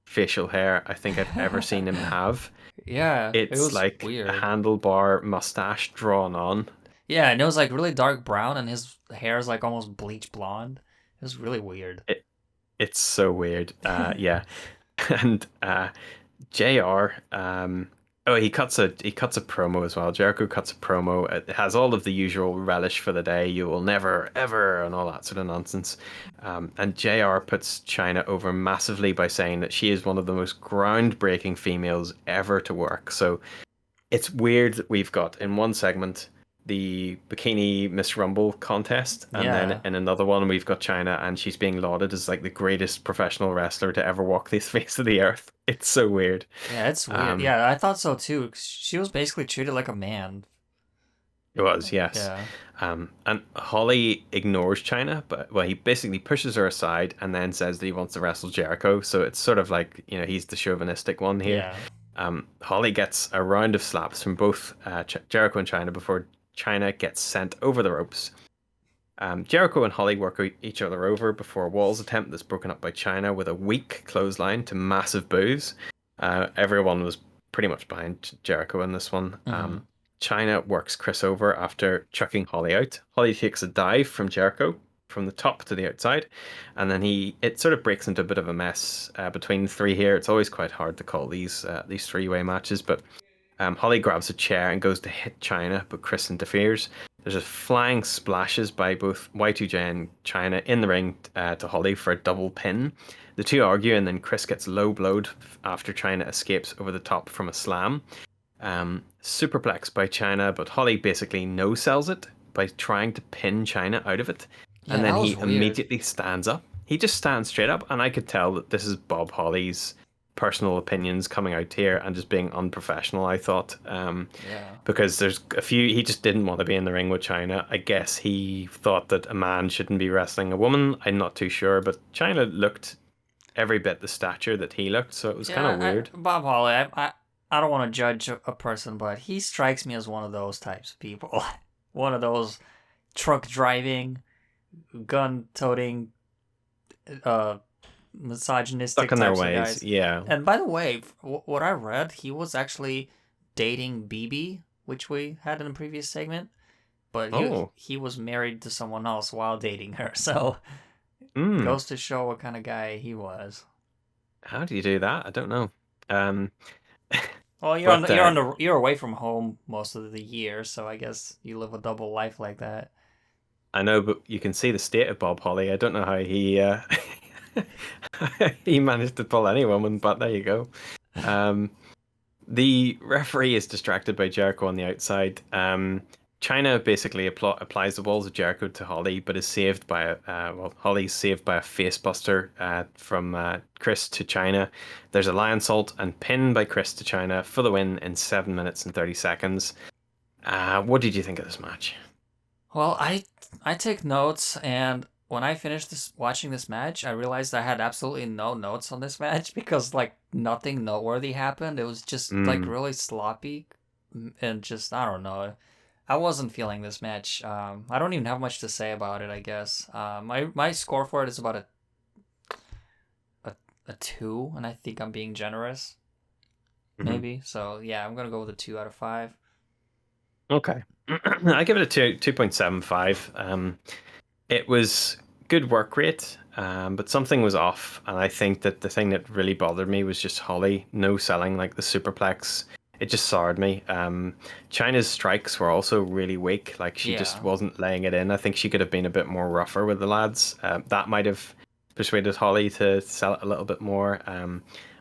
facial hair I think I've ever seen him have. Yeah, it's like weird. A handlebar mustache drawn on. Yeah, and it was like really dark brown, and his hair is like almost bleach blonde. It was really weird. It's so weird. Yeah, and JR. He cuts a promo as well. Jericho cuts a promo. It has all of the usual relish for the day. You will never ever and all that sort of nonsense. And JR puts Chyna over massively by saying that she is one of the most groundbreaking females ever to work. So it's weird that we've got in one segment the Bikini Miss Rumble contest, and then in another one we've got Chyna, and she's being lauded as like the greatest professional wrestler to ever walk the face of the earth. It's so weird. Yeah, it's weird. Yeah, I thought so too. She was basically treated like a man. It was, yes. Yeah. And Holly ignores Chyna, but he basically pushes her aside and then says that he wants to wrestle Jericho. So it's sort of like, he's the chauvinistic one here. Yeah. Holly gets a round of slaps from both Jericho and Chyna before Chyna gets sent over the ropes. Jericho and Holly work each other over before a walls attempt that's broken up by Chyna with a weak clothesline to massive boos. Everyone was pretty much behind Jericho in this one. Mm-hmm. Chyna works Chris over after chucking Holly out. Holly takes a dive from Jericho from the top to the outside, and then it sort of breaks into a bit of a mess between the three here. It's always quite hard to call these three-way matches, but Holly grabs a chair and goes to hit Chyna, but Chris interferes. There's a flying splashes by both Y2J and Chyna in the ring to Holly for a double pin. The two argue, and then Chris gets low blowed after Chyna escapes over the top from a slam. Superplex by Chyna, but Holly basically no-sells it by trying to pin Chyna out of it. Yeah, and then he immediately stands up. He just stands straight up, and I could tell that this is Bob Holly's personal opinions coming out here and just being unprofessional, I thought. Because there's a few, he just didn't want to be in the ring with Chyna. I guess he thought that a man shouldn't be wrestling a woman. I'm not too sure, but Chyna looked every bit the stature that he looked, so it was kind of weird. Bob Holly, I don't want to judge a person, but he strikes me as one of those types of people. One of those truck driving, gun toting, misogynistic stuck in their types ways, of guys. Yeah. And by the way, what I read, he was actually dating BB, which we had in a previous segment, but he was married to someone else while dating her. So goes to show what kind of guy he was. How do you do that? I don't know. Well, you're away from home most of the year, so I guess you live a double life like that. I know, but you can see the state of Bob Holly. I don't know how he he managed to pull any woman, but there you go. The referee is distracted by Jericho on the outside. Chyna basically applies the walls of Jericho to Holly, but is saved by Holly's saved by a facebuster from Chris to Chyna. There's a lion salt and pin by Chris to Chyna for the win in 7 minutes and 30 seconds. What did you think of this match? Well, I take notes, and when I finished watching this match, I realized I had absolutely no notes on this match because like nothing noteworthy happened. It was just like really sloppy and just, I don't know. I wasn't feeling this match. I don't even have much to say about it, I guess. My score for it is about a 2, and I think I'm being generous. Maybe. So yeah, I'm gonna go with a 2 out of 5. Okay. I give it a 2.75. It was good work rate, but something was off, and I think that the thing that really bothered me was just Holly no selling like the superplex. It just soured me. China's strikes were also really weak. Like she just wasn't laying it in. I think she could have been a bit more rougher with the lads. That might have persuaded Holly to sell it a little bit more.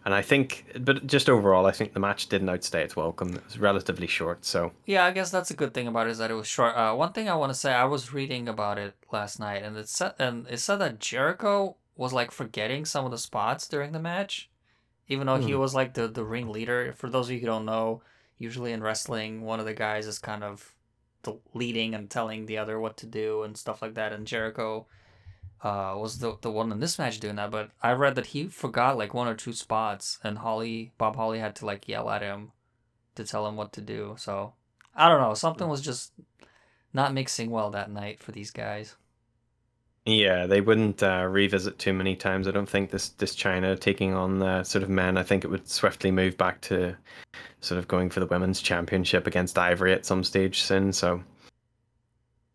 And I think, but just overall, I think the match didn't outstay its welcome. It was relatively short, so. Yeah, I guess that's a good thing about it is that it was short. One thing I want to say, I was reading about it last night, and it said that Jericho was like forgetting some of the spots during the match, even though he was like the ringleader. For those of you who don't know, usually in wrestling, one of the guys is kind of the leading and telling the other what to do and stuff like that. And Jericho was the one in this match doing that, but I read that he forgot like 1 or 2 spots, and Bob Holly had to like yell at him to tell him what to do. So I don't know, something was just not mixing well that night for these guys. Yeah, they wouldn't revisit too many times. I don't think this China taking on sort of men. I think it would swiftly move back to sort of going for the women's championship against Ivory at some stage soon. So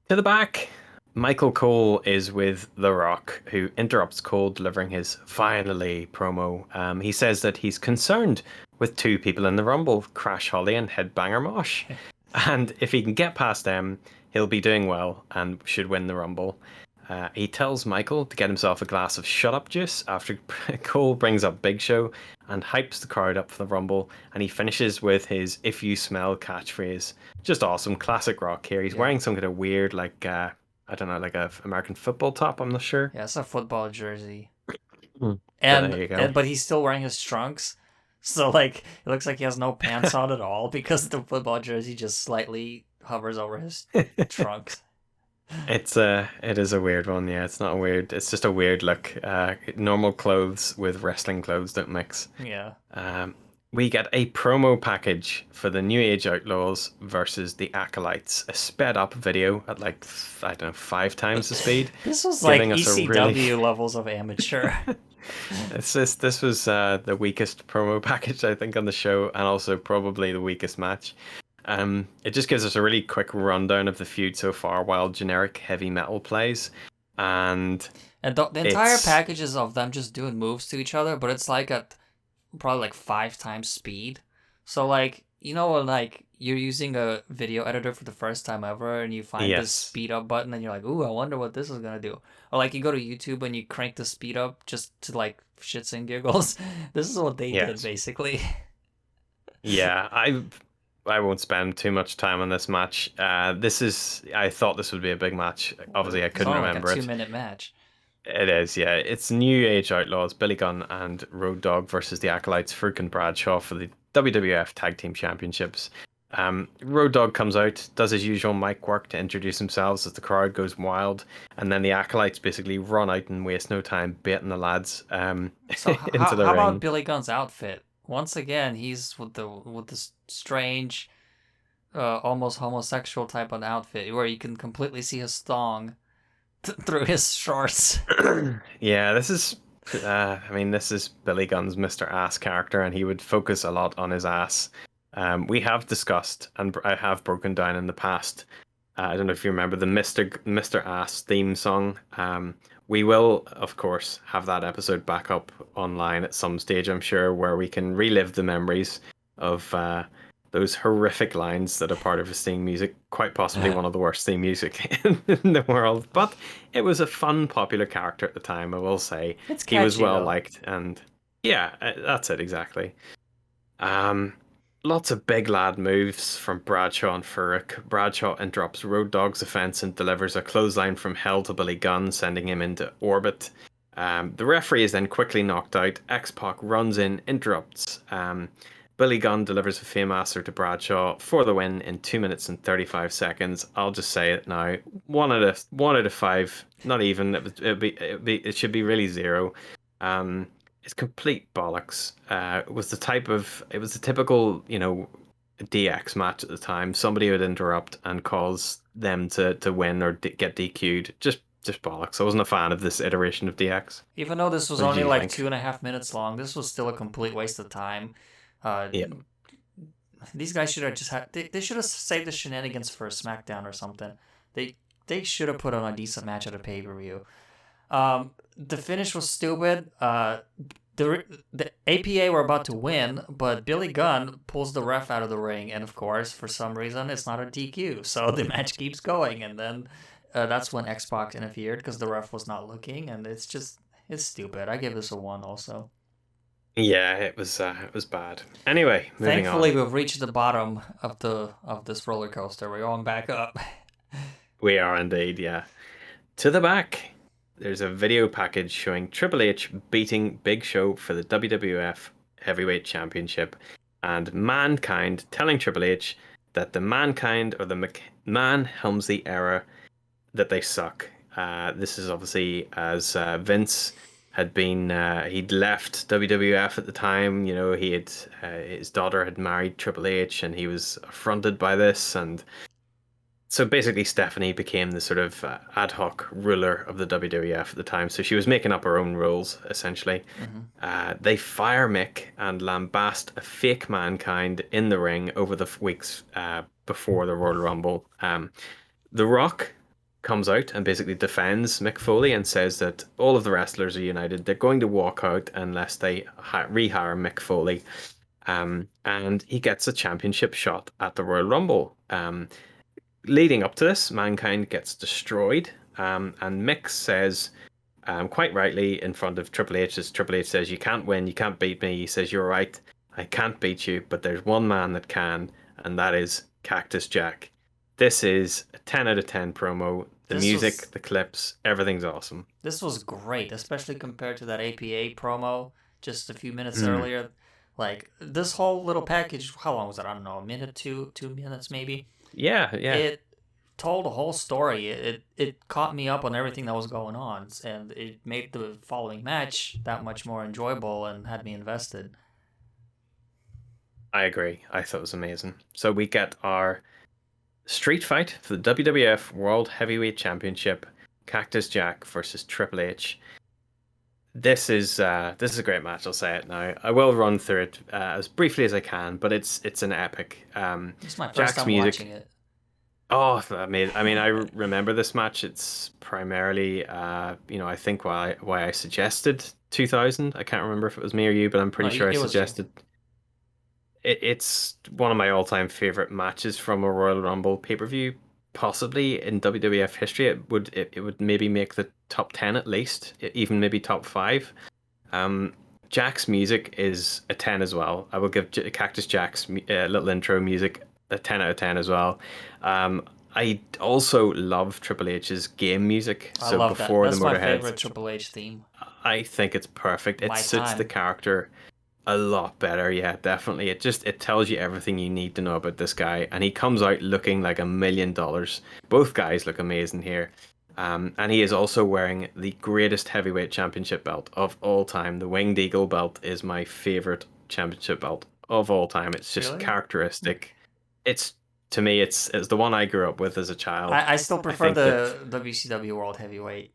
to the back, Michael Cole is with The Rock, who interrupts Cole delivering his finally promo. He says that he's concerned with 2 people in the Rumble, Crash Holly and Headbanger Mosh. And if he can get past them, he'll be doing well and should win the Rumble. He tells Michael to get himself a glass of shut up juice after Cole brings up Big Show and hypes the crowd up for the Rumble, and he finishes with his "if you smell" catchphrase. Just awesome, classic Rock here. He's wearing some kind of weird, like, I don't know, like a American football top, I'm not sure. Yeah, it's a football jersey. There you go. But he's still wearing his trunks. So like it looks like he has no pants on at all because the football jersey just slightly hovers over his trunks. It is a weird one, yeah. It's just a weird look. Normal clothes with wrestling clothes don't mix. Yeah. We get a promo package for the New Age Outlaws versus the Acolytes. A sped up video at like, I don't know, 5 times the speed. This was like ECW levels of amateur. This was the weakest promo package, I think, on the show, and also probably the weakest match. It just gives us a really quick rundown of the feud so far while generic heavy metal plays. And the entire package is of them just doing moves to each other, but it's like at probably like 5 times speed. So like, you know, like you're using a video editor for the first time ever and you find this speed up button and you're like, ooh, I wonder what this is gonna do. Or like you go to YouTube and you crank the speed up just to like shits and giggles. This is what they did basically. Yeah, I won't spend too much time on this match. I thought this would be a big match. Obviously, I couldn't remember like a 2-minute match. It is, yeah. It's New Age Outlaws, Billy Gunn and Road Dogg versus the Acolytes, Farouk and Bradshaw for the WWF Tag Team Championships. Road Dogg comes out, does his usual mic work to introduce themselves as the crowd goes wild, and then the Acolytes basically run out and waste no time baiting the lads into the ring. How about Billy Gunn's outfit? Once again, he's with this strange, almost homosexual type of outfit where you can completely see his thong through his shorts. Yeah, this is Billy Gunn's Mr. Ass character, and he would focus a lot on his ass. We have discussed, and I have broken down in the past. I don't know if you remember the Mr. Ass theme song. We will, of course, have that episode back up online at some stage, I'm sure, where we can relive the memories of those horrific lines that are part of his theme music. Quite possibly one of the worst theme music in the world. But it was a fun, popular character at the time, I will say. It's catchy, he was well liked, and yeah, that's it, exactly. Lots of big lad moves from Bradshaw and Farouk. Bradshaw interrupts Road Dogg's offense and delivers a clothesline from hell to Billy Gunn, sending him into orbit. The referee is then quickly knocked out. X-Pac runs in, interrupts. Billy Gunn delivers a Fairmaster to Bradshaw for the win in 2 minutes and 35 seconds. I'll just say it now. 1 out of 5. Not even. It should be really 0. It's complete bollocks. It was the typical, DX match at the time, somebody would interrupt and cause them to win or get DQ'd. Just bollocks. I wasn't a fan of this iteration of DX. Even though this was What did only you like think? 2.5 minutes long, this was still a complete waste of time. Uh, Yeah. these guys should have just had. They should have saved the shenanigans for a SmackDown or something. They should have put on a decent match at a pay-per-view. The finish was stupid. The APA were about to win, but Billy Gunn pulls the ref out of the ring, and of course, for some reason, it's not a DQ, so the match keeps going, and then that's when X-Pac interfered because the ref was not looking, and it's stupid. I give this a 1 also. Yeah, it was bad. Anyway, moving Thankfully, on. we've reached the bottom of this roller coaster. We're going back up. We are indeed, yeah. To the back, there's a video package showing Triple H beating Big Show for the WWF Heavyweight Championship, and Mankind telling Triple H that the Mankind or the McMahon Helmsley era that they suck. This is obviously as Vince had been he'd left WWF at the time. You know, he had his daughter had married Triple H, and he was affronted by this, and so basically Stephanie became the sort of ad hoc ruler of the WWF at the time. So she was making up her own rules essentially. They fire Mick and lambast a fake Mankind in the ring over the weeks before the Royal Rumble. The Rock comes out and basically defends Mick Foley and says that all of the wrestlers are united. They're going to walk out unless they rehire Mick Foley. And he gets a championship shot at the Royal Rumble. Leading up to this, Mankind gets destroyed. And Mick says, quite rightly, in front of Triple H, as Triple H says, "You can't win, you can't beat me." He says, "You're right, I can't beat you, but there's one man that can, and that is Cactus Jack." This is a 10 out of 10 promo. The music, the clips, everything's awesome. This was great, especially compared to that APA promo just a few minutes earlier. Like, this whole little package, how long was it? I don't know, a minute, 2 minutes maybe? Yeah. It told a whole story. It caught me up on everything that was going on, and it made the following match that much more enjoyable and had me invested. I agree. I thought it was amazing. So we get our street fight for the WWF World Heavyweight Championship, Cactus Jack versus Triple H. This is a great match. I'll say it now. I will run through it as briefly as I can, but it's an epic. It's my first Jack's time music. watching it. Oh, I mean, I remember this match. It's primarily, I think why I suggested 2000. I can't remember if it was me or you, but I'm pretty sure I suggested. It's one of my all-time favorite matches from a Royal Rumble pay-per-view. Possibly in WWF history, it would maybe make the top 10 at least, even maybe top 5. Jack's music is a 10 as well. I will give Cactus Jack's little intro music a 10 out of 10 as well. I also love Triple H's game music. I love that. That's my favorite Triple H theme. I think it's perfect. It suits the character a lot better. Yeah, definitely. It tells you everything you need to know about this guy, and he comes out looking like $1 million. Both guys look amazing here. And he is also wearing the greatest heavyweight championship belt of all time. The Winged Eagle belt is my favorite championship belt of all time. It's just characteristic. To me, it's the one I grew up with as a child. I still prefer the WCW World Heavyweight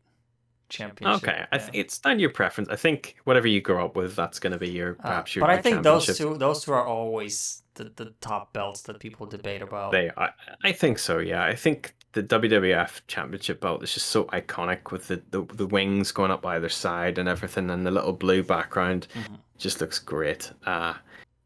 Championship. Okay, I think it's down to your preference. I think whatever you grow up with, that's going to be perhaps your. But I think those two are always the top belts that people debate about. I think so. Yeah, I think the WWF Championship belt is just so iconic with the wings going up either side and everything, and the little blue background just looks great.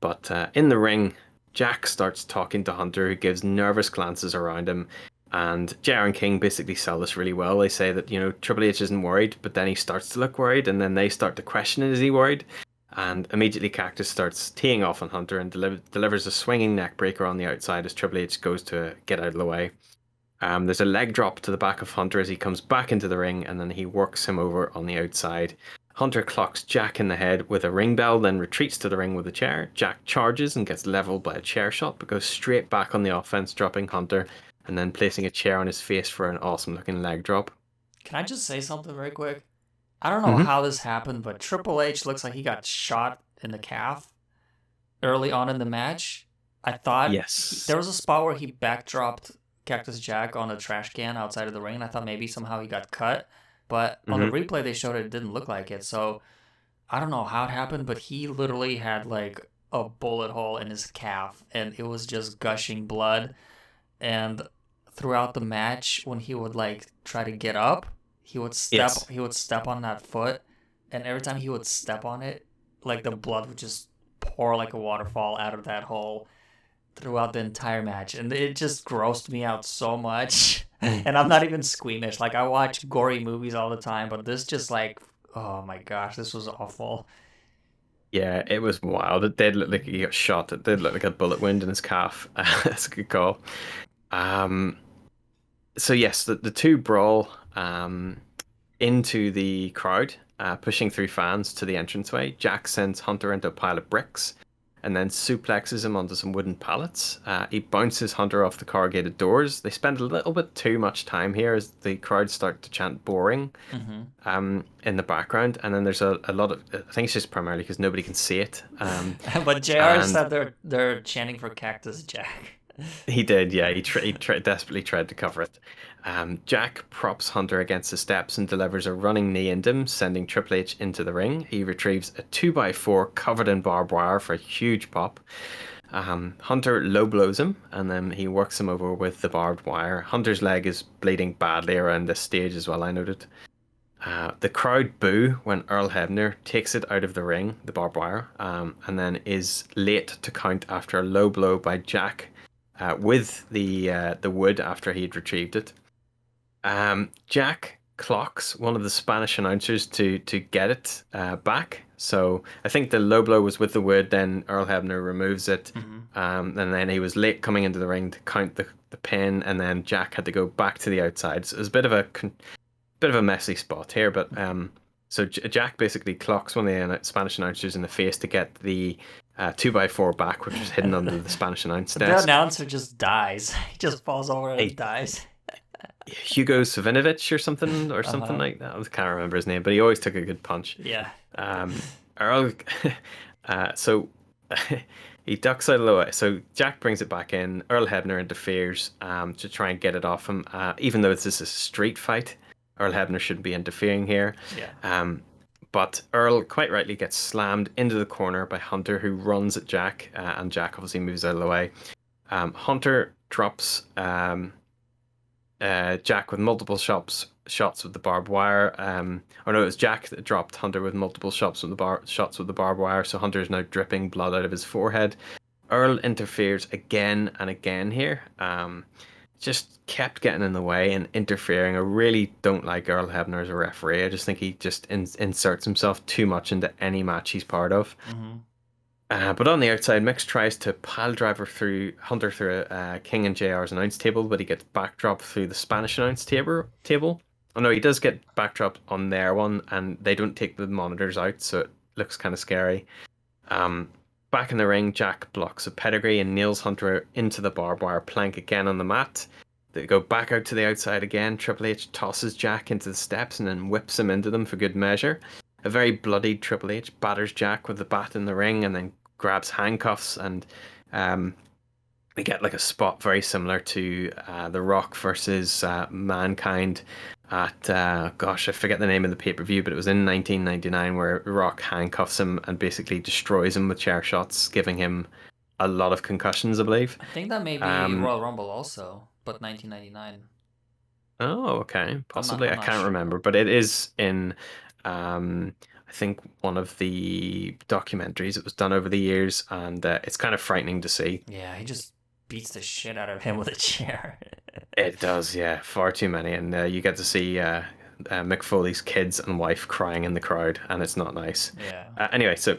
But in the ring, Jack starts talking to Hunter, who gives nervous glances around him. And JR and King basically sell this really well. They say that, Triple H isn't worried, but then he starts to look worried, and then they start to question, is he worried? And immediately Cactus starts teeing off on Hunter and delivers a swinging neck breaker on the outside as Triple H goes to get out of the way. There's a leg drop to the back of Hunter as he comes back into the ring, and then he works him over on the outside. Hunter clocks Jack in the head with a ring bell, then retreats to the ring with a chair. Jack charges and gets leveled by a chair shot, but goes straight back on the offense, dropping Hunter, and then placing a chair on his face for an awesome looking leg drop. Can I just say something very quick? I don't know how this happened, but Triple H looks like he got shot in the calf early on in the match. I thought Yes. there was a spot where he backdropped Cactus Jack on a trash can outside of the ring, and I thought maybe somehow he got cut. But on the replay they showed it didn't look like it. So I don't know how it happened, but he literally had like a bullet hole in his calf, and it was just gushing blood. And throughout the match, when he would like try to get up, he would step on that foot, and every time he would step on it, like the blood would just pour like a waterfall out of that hole throughout the entire match, and it just grossed me out so much. And I'm not even squeamish. Like, I watch gory movies all the time, but this just like, oh my gosh, this was awful. Yeah, it was wild. It did look like he got shot. It did look like a bullet wound in his calf. That's a good call. Um, so yes, the two brawl into the crowd, pushing through fans to the entranceway. Jack sends Hunter into a pile of bricks and then suplexes him onto some wooden pallets. He bounces Hunter off the corrugated doors. They spend a little bit too much time here as the crowd start to chant boring in the background. And then there's a lot of, I think it's just primarily because nobody can see it. But JR said they're chanting for Cactus Jack. He did, yeah. He desperately tried to cover it. Jack props Hunter against the steps and delivers a running knee into him, sending Triple H into the ring. He retrieves a 2x4 covered in barbed wire for a huge pop. Hunter low blows him, and then he works him over with the barbed wire. Hunter's leg is bleeding badly around this stage as well, I noted. The crowd boo when Earl Hebner takes it out of the ring, the barbed wire, and then is late to count after a low blow by Jack with the wood after he'd retrieved it. Jack clocks one of the Spanish announcers to get it back. So I think the low blow was with the wood, then Earl Hebner removes it, and then he was late coming into the ring to count the pin, and then Jack had to go back to the outside. So it was a bit of a messy spot here, but so Jack basically clocks one of the Spanish announcers in the face to get the 2x4 back, which was hidden under the Spanish announce desk. The announcer just dies. He just falls over and dies. Hugo Savinovich or something like that. I can't remember his name, but he always took a good punch. Yeah. Earl, so he ducks out of the way. So Jack brings it back in. Earl Hebner interferes to try and get it off him. Even though this is a street fight, Earl Hebner shouldn't be interfering here. Yeah. But Earl quite rightly gets slammed into the corner by Hunter, who runs at Jack, and Jack obviously moves out of the way. Hunter drops Jack with multiple shots with the barbed wire. Or no, it was Jack that dropped Hunter with multiple shots with the barbed wire. So Hunter is now dripping blood out of his forehead. Earl interferes again and again here. Just kept getting in the way and interfering. I really don't like Earl Hebner as a referee. I just think he just inserts himself too much into any match he's part of. But on the outside, Mix tries to pile driver Hunter through King and JR's announce table, but he gets backdropped through the Spanish announce table. Oh no, he does get backdropped on their one, and they don't take the monitors out, so it looks kind of scary. Back in the ring, Jack blocks a pedigree and nails Hunter into the barbed wire plank again on the mat. They go back out to the outside again. Triple H tosses Jack into the steps and then whips him into them for good measure. A very bloodied Triple H batters Jack with the bat in the ring and then grabs handcuffs, and we get like a spot very similar to The Rock versus Mankind at I forget the name of the pay-per-view, but it was in 1999 where Rock handcuffs him and basically destroys him with chair shots, giving him a lot of concussions, I believe. I think that may be Royal Rumble also, but 1999. Oh, okay, possibly. I can't remember, but it is in I think one of the documentaries that was done over the years, and it's kind of frightening to see. Yeah, he just beats the shit out of him with a chair. It does, yeah, far too many, and you get to see Mick Foley's kids and wife crying in the crowd, and it's not nice. Yeah. Anyway, so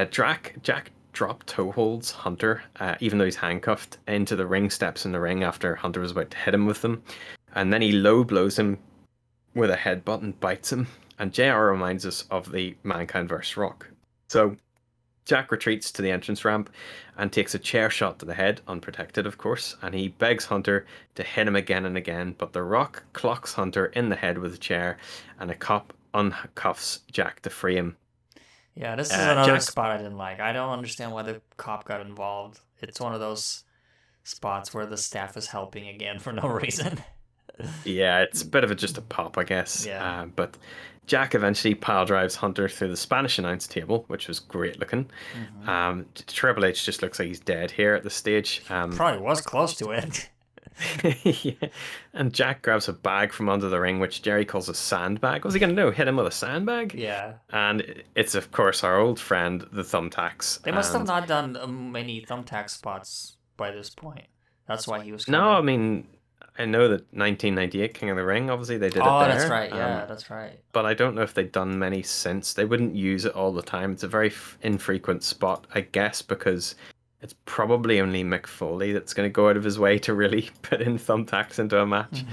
Jack drop toe holds Hunter, even though he's handcuffed, into the ring steps in the ring after Hunter was about to hit him with them, and then he low blows him with a headbutt and bites him. And JR reminds us of the Mankind vs. Rock. So Jack retreats to the entrance ramp and takes a chair shot to the head, unprotected of course, and he begs Hunter to hit him again and again, but The Rock clocks Hunter in the head with a chair, and a cop uncuffs Jack to free him. Yeah, this is another spot I didn't like. I don't understand why the cop got involved. it's one of those spots where the staff is helping again for no reason. Yeah, it's a bit of just a pop, I guess. Yeah. But Jack eventually pile drives Hunter through the Spanish announce table, which was great looking. Triple H just looks like he's dead here at this stage. Probably was close to it. Yeah. And Jack grabs a bag from under the ring, which Jerry calls a sandbag. What's he going to do? Hit him with a sandbag? Yeah. And it's, of course, our old friend, the Thumbtacks. They must have not done many Thumbtack spots by this point. That's why he was coming. No, I mean, I know that 1998 King of the Ring, obviously, they did it there. Oh, that's right. Yeah, that's right. But I don't know if they've done many since. They wouldn't use it all the time. It's a very infrequent spot, I guess, because it's probably only Mick Foley that's going to go out of his way to really put in Thumbtacks into a match.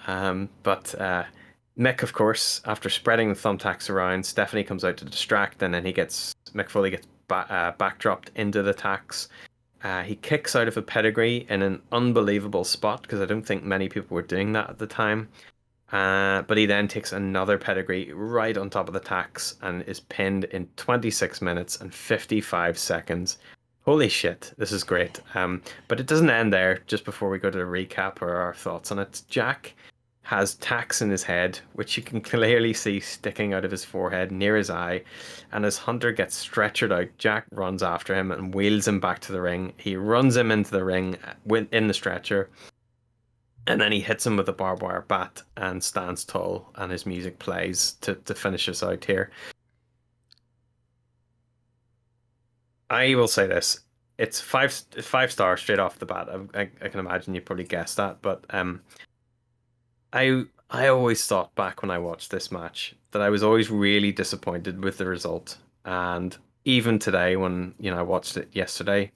But Mick, of course, after spreading the Thumbtacks around, Stephanie comes out to distract, and then Mick Foley gets backdropped into the tacks. He kicks out of a pedigree in an unbelievable spot, because I don't think many people were doing that at the time. But he then takes another pedigree right on top of the tacks and is pinned in 26 minutes and 55 seconds. Holy shit, this is great. But it doesn't end there. Just before we go to the recap or our thoughts on it, Jack has tacks in his head, which you can clearly see sticking out of his forehead near his eye. And as Hunter gets stretchered out, Jack runs after him and wheels him back to the ring. He runs him into the ring in the stretcher. And then he hits him with a barbed wire bat and stands tall, and his music plays to finish us out here. I will say this. It's five stars straight off the bat. I can imagine you probably guessed that, but I always thought back when I watched this match that I was always really disappointed with the result. And even today, when I watched it yesterday,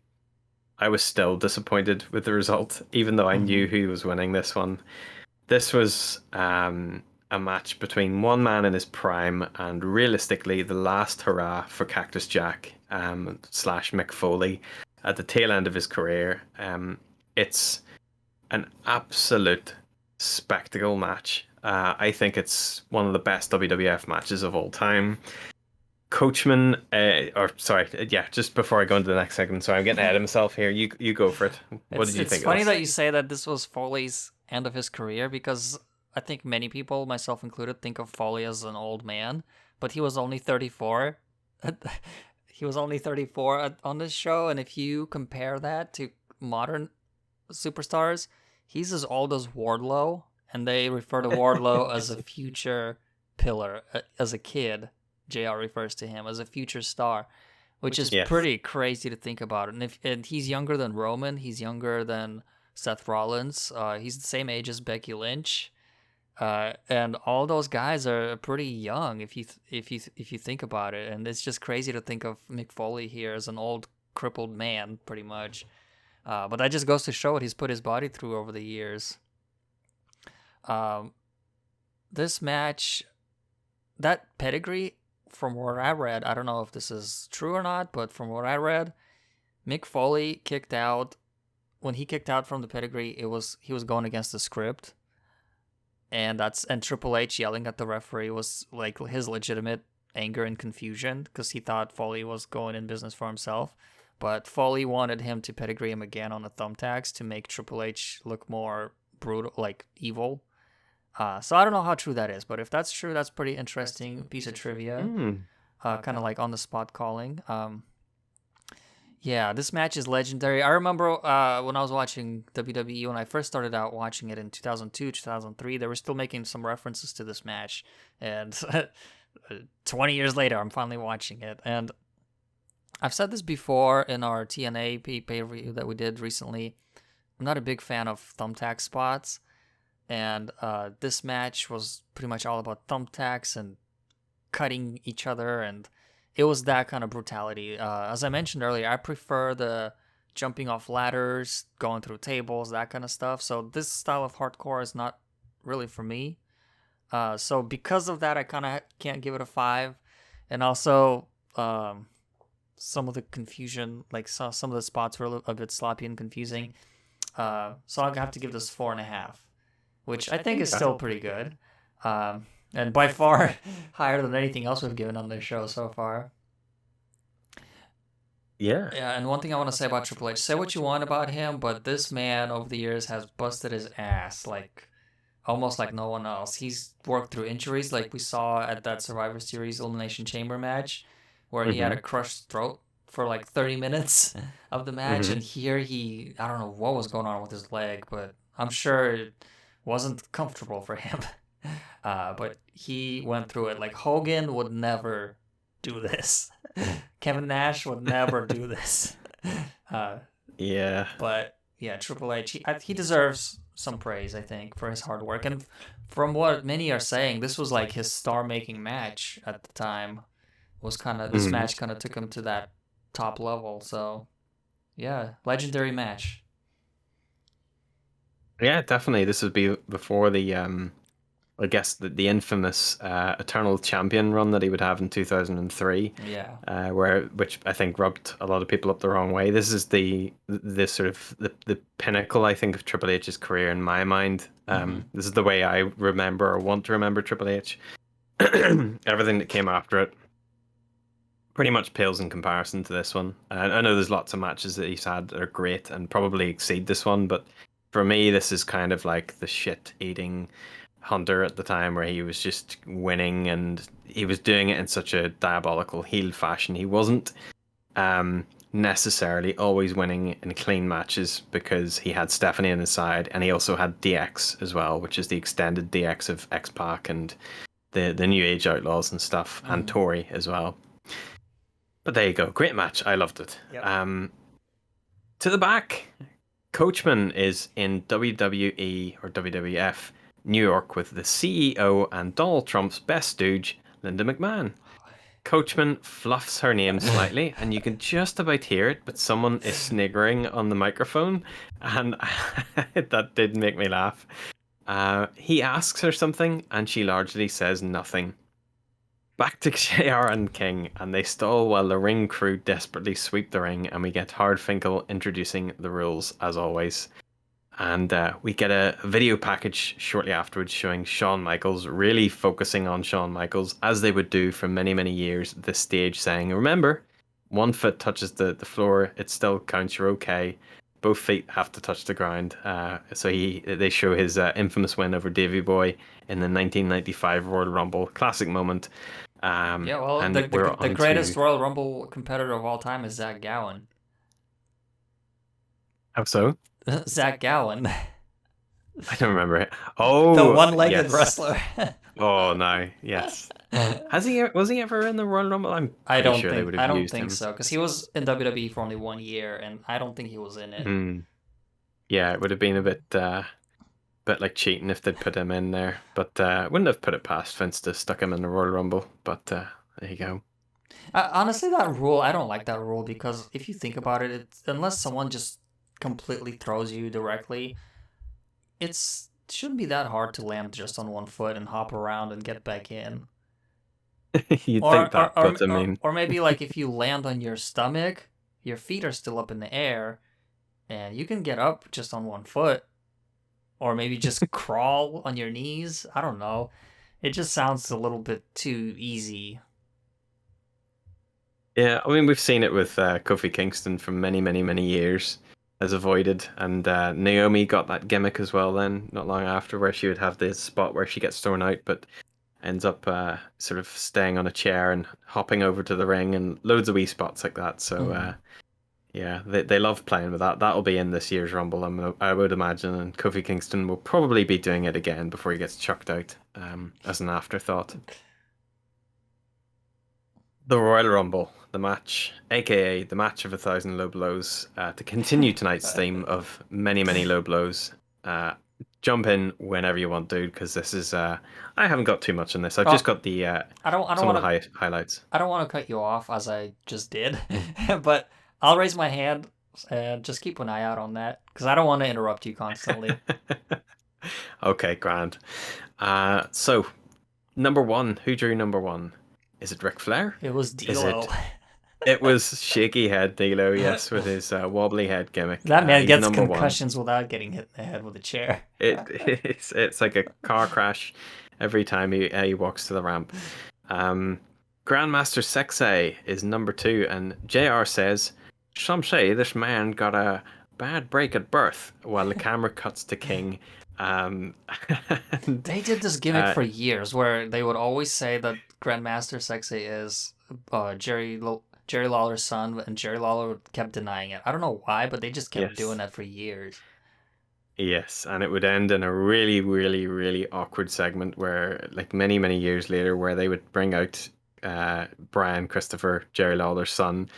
I was still disappointed with the result, even though I knew who was winning this one. This was a match between one man in his prime and realistically the last hurrah for Cactus Jack / Mick Foley at the tail end of his career. It's an absolute spectacle match. I think it's one of the best WWF matches of all time. Coachman, just before I go into the next segment, sorry, I'm getting ahead of myself here. You go for it. What did you think? It's funny that you say that this was Foley's end of his career, because I think many people, myself included, think of Foley as an old man, but he was only 34. He was only 34 on this show, and if you compare that to modern superstars, he's as old as Wardlow, and they refer to Wardlow as a future pillar. As a kid, JR refers to him as a future star, which is pretty crazy to think about. And he's younger than Roman, he's younger than Seth Rollins, he's the same age as Becky Lynch, and all those guys are pretty young if you think about it. And it's just crazy to think of Mick Foley here as an old crippled man, pretty much. But that just goes to show what he's put his body through over the years. This match, that pedigree, from what I read, I don't know if this is true or not, but from what I read, Mick Foley kicked out. When he kicked out from the pedigree, he was going against the script, and Triple H yelling at the referee was like his legitimate anger and confusion, because he thought Foley was going in business for himself. But Foley wanted him to pedigree him again on the thumbtacks to make Triple H look more brutal, like evil. So I don't know how true that is, but if that's true, that's pretty interesting piece of trivia. Kind of like on the spot calling. Yeah, this match is legendary. I remember when I was watching WWE, when I first started out watching it in 2002, 2003, they were still making some references to this match. And 20 years later, I'm finally watching it. And I've said this before in our TNA pay-per-view that we did recently. I'm not a big fan of thumbtack spots. And this match was pretty much all about thumbtacks and cutting each other, and it was that kind of brutality. As I mentioned earlier, I prefer the jumping off ladders, going through tables, that kind of stuff. So this style of hardcore is not really for me. So because of that, I kind of can't give it a 5. And also, some of the confusion, like some of the spots were a bit sloppy and confusing. So I'll have to give this 4.5. Which I think is still pretty good. And by far higher than anything else we've given on this show so far. Yeah. Yeah, and one thing I want to say about Triple H, say what you want about him, but this man over the years has busted his ass like almost like no one else. He's worked through injuries like we saw at that Survivor Series Elimination Chamber match where he had a crushed throat for like 30 minutes of the match, and here I don't know what was going on with his leg, but I'm sure it wasn't comfortable for him. But he went through it. Like Hogan would never do this. Kevin Nash would never do this. Yeah. But yeah, Triple H, he deserves some praise, I think, for his hard work. And from what many are saying, this was like his star-making match at the time. Was kind of this match kind of took him to that top level. So yeah, legendary match. Yeah, definitely. This would be before the I guess the infamous Eternal Champion run that he would have in 2003. Yeah. Which I think rubbed a lot of people up the wrong way. This is this sort of the pinnacle, I think, of Triple H's career in my mind. This is the way I remember or want to remember Triple H. Everything that came after it pretty much pales in comparison to this one. I know there's lots of matches that he's had that are great and probably exceed this one, but for me, this is kind of like the shit-eating Hunter at the time, where he was just winning, and he was doing it in such a diabolical heel fashion. He wasn't necessarily always winning in clean matches because he had Stephanie on his side, and he also had DX as well, which is the extended DX of X-Pac and the New Age Outlaws and stuff, and Tori as well. But there you go, great match. I loved it. Yep. To the back, Coachman is in WWE or WWF New York with the CEO and Donald Trump's best stooge, Linda McMahon. Coachman fluffs her name slightly, and you can just about hear it, but someone is sniggering on the microphone, and that did make me laugh. He asks her something, and she largely says nothing. Back to JR and King, and they stall while the ring crew desperately sweep the ring, and we get Hardfinkel introducing the rules, as always. And we get a video package shortly afterwards showing Shawn Michaels, really focusing on Shawn Michaels, as they would do for many, many years at this stage, saying, remember, one foot touches the floor, it still counts, you're okay. Both feet have to touch the ground. So they show his infamous win over Davey Boy in the 1995 Royal Rumble. Classic moment. The greatest Royal Rumble competitor of all time is Zach Gowen. How so? Zach Gowen. I don't remember it. Oh, the one-legged wrestler. Oh no, yes. Was he ever in the Royal Rumble? I don't think so, because he was in WWE for only 1 year, and I don't think he was in it. Yeah, it would have been a bit like cheating if they'd put him in there, but wouldn't have put it past Vince to stuck him in the Royal Rumble. But there you go. Honestly, that rule, I don't like that rule, because if you think about it, unless someone just completely throws you directly, it shouldn't be that hard to land just on one foot and hop around and get back in. You'd think that, but I mean, or maybe like if you land on your stomach, your feet are still up in the air, and you can get up just on one foot, or maybe just crawl on your knees. I don't know. It just sounds a little bit too easy. Yeah, I mean, we've seen it with Kofi Kingston for many, many, many years. Has avoided, and Naomi got that gimmick as well then, not long after, where she would have this spot where she gets thrown out but ends up sort of staying on a chair and hopping over to the ring, and loads of wee spots like that. So yeah, they love playing with that. That'll be in this year's Rumble, I would imagine, and Kofi Kingston will probably be doing it again before he gets chucked out as an afterthought. The Royal Rumble, the match, aka the match of 1,000 low blows, to continue tonight's theme of many, many low blows. Jump in whenever you want, dude, because this is I haven't got too much on this. I've just got the highlights. I don't want to cut you off, as I just did, but I'll raise my hand and just keep an eye out on that, because I don't want to interrupt you constantly. Okay, grand. So number one, who drew number one? Is it Ric Flair? It was D'Lo. It was shaky head D'Lo, yes, with his wobbly head gimmick. That man gets concussions without getting hit in the head with a chair. It's like a car crash every time he walks to the ramp. Grandmaster Sexay is number two, and JR says, Some say this man got a bad break at birth, while the camera cuts to King. Um, and, They did this gimmick for years where they would always say that Grandmaster Sexy is Jerry Lawler's son, and Jerry Lawler kept denying it. I don't know why, but they just kept doing that for years. Yes, and it would end in a really, really, really awkward segment where, like many, many years later, where they would bring out Brian Christopher, Jerry Lawler's son,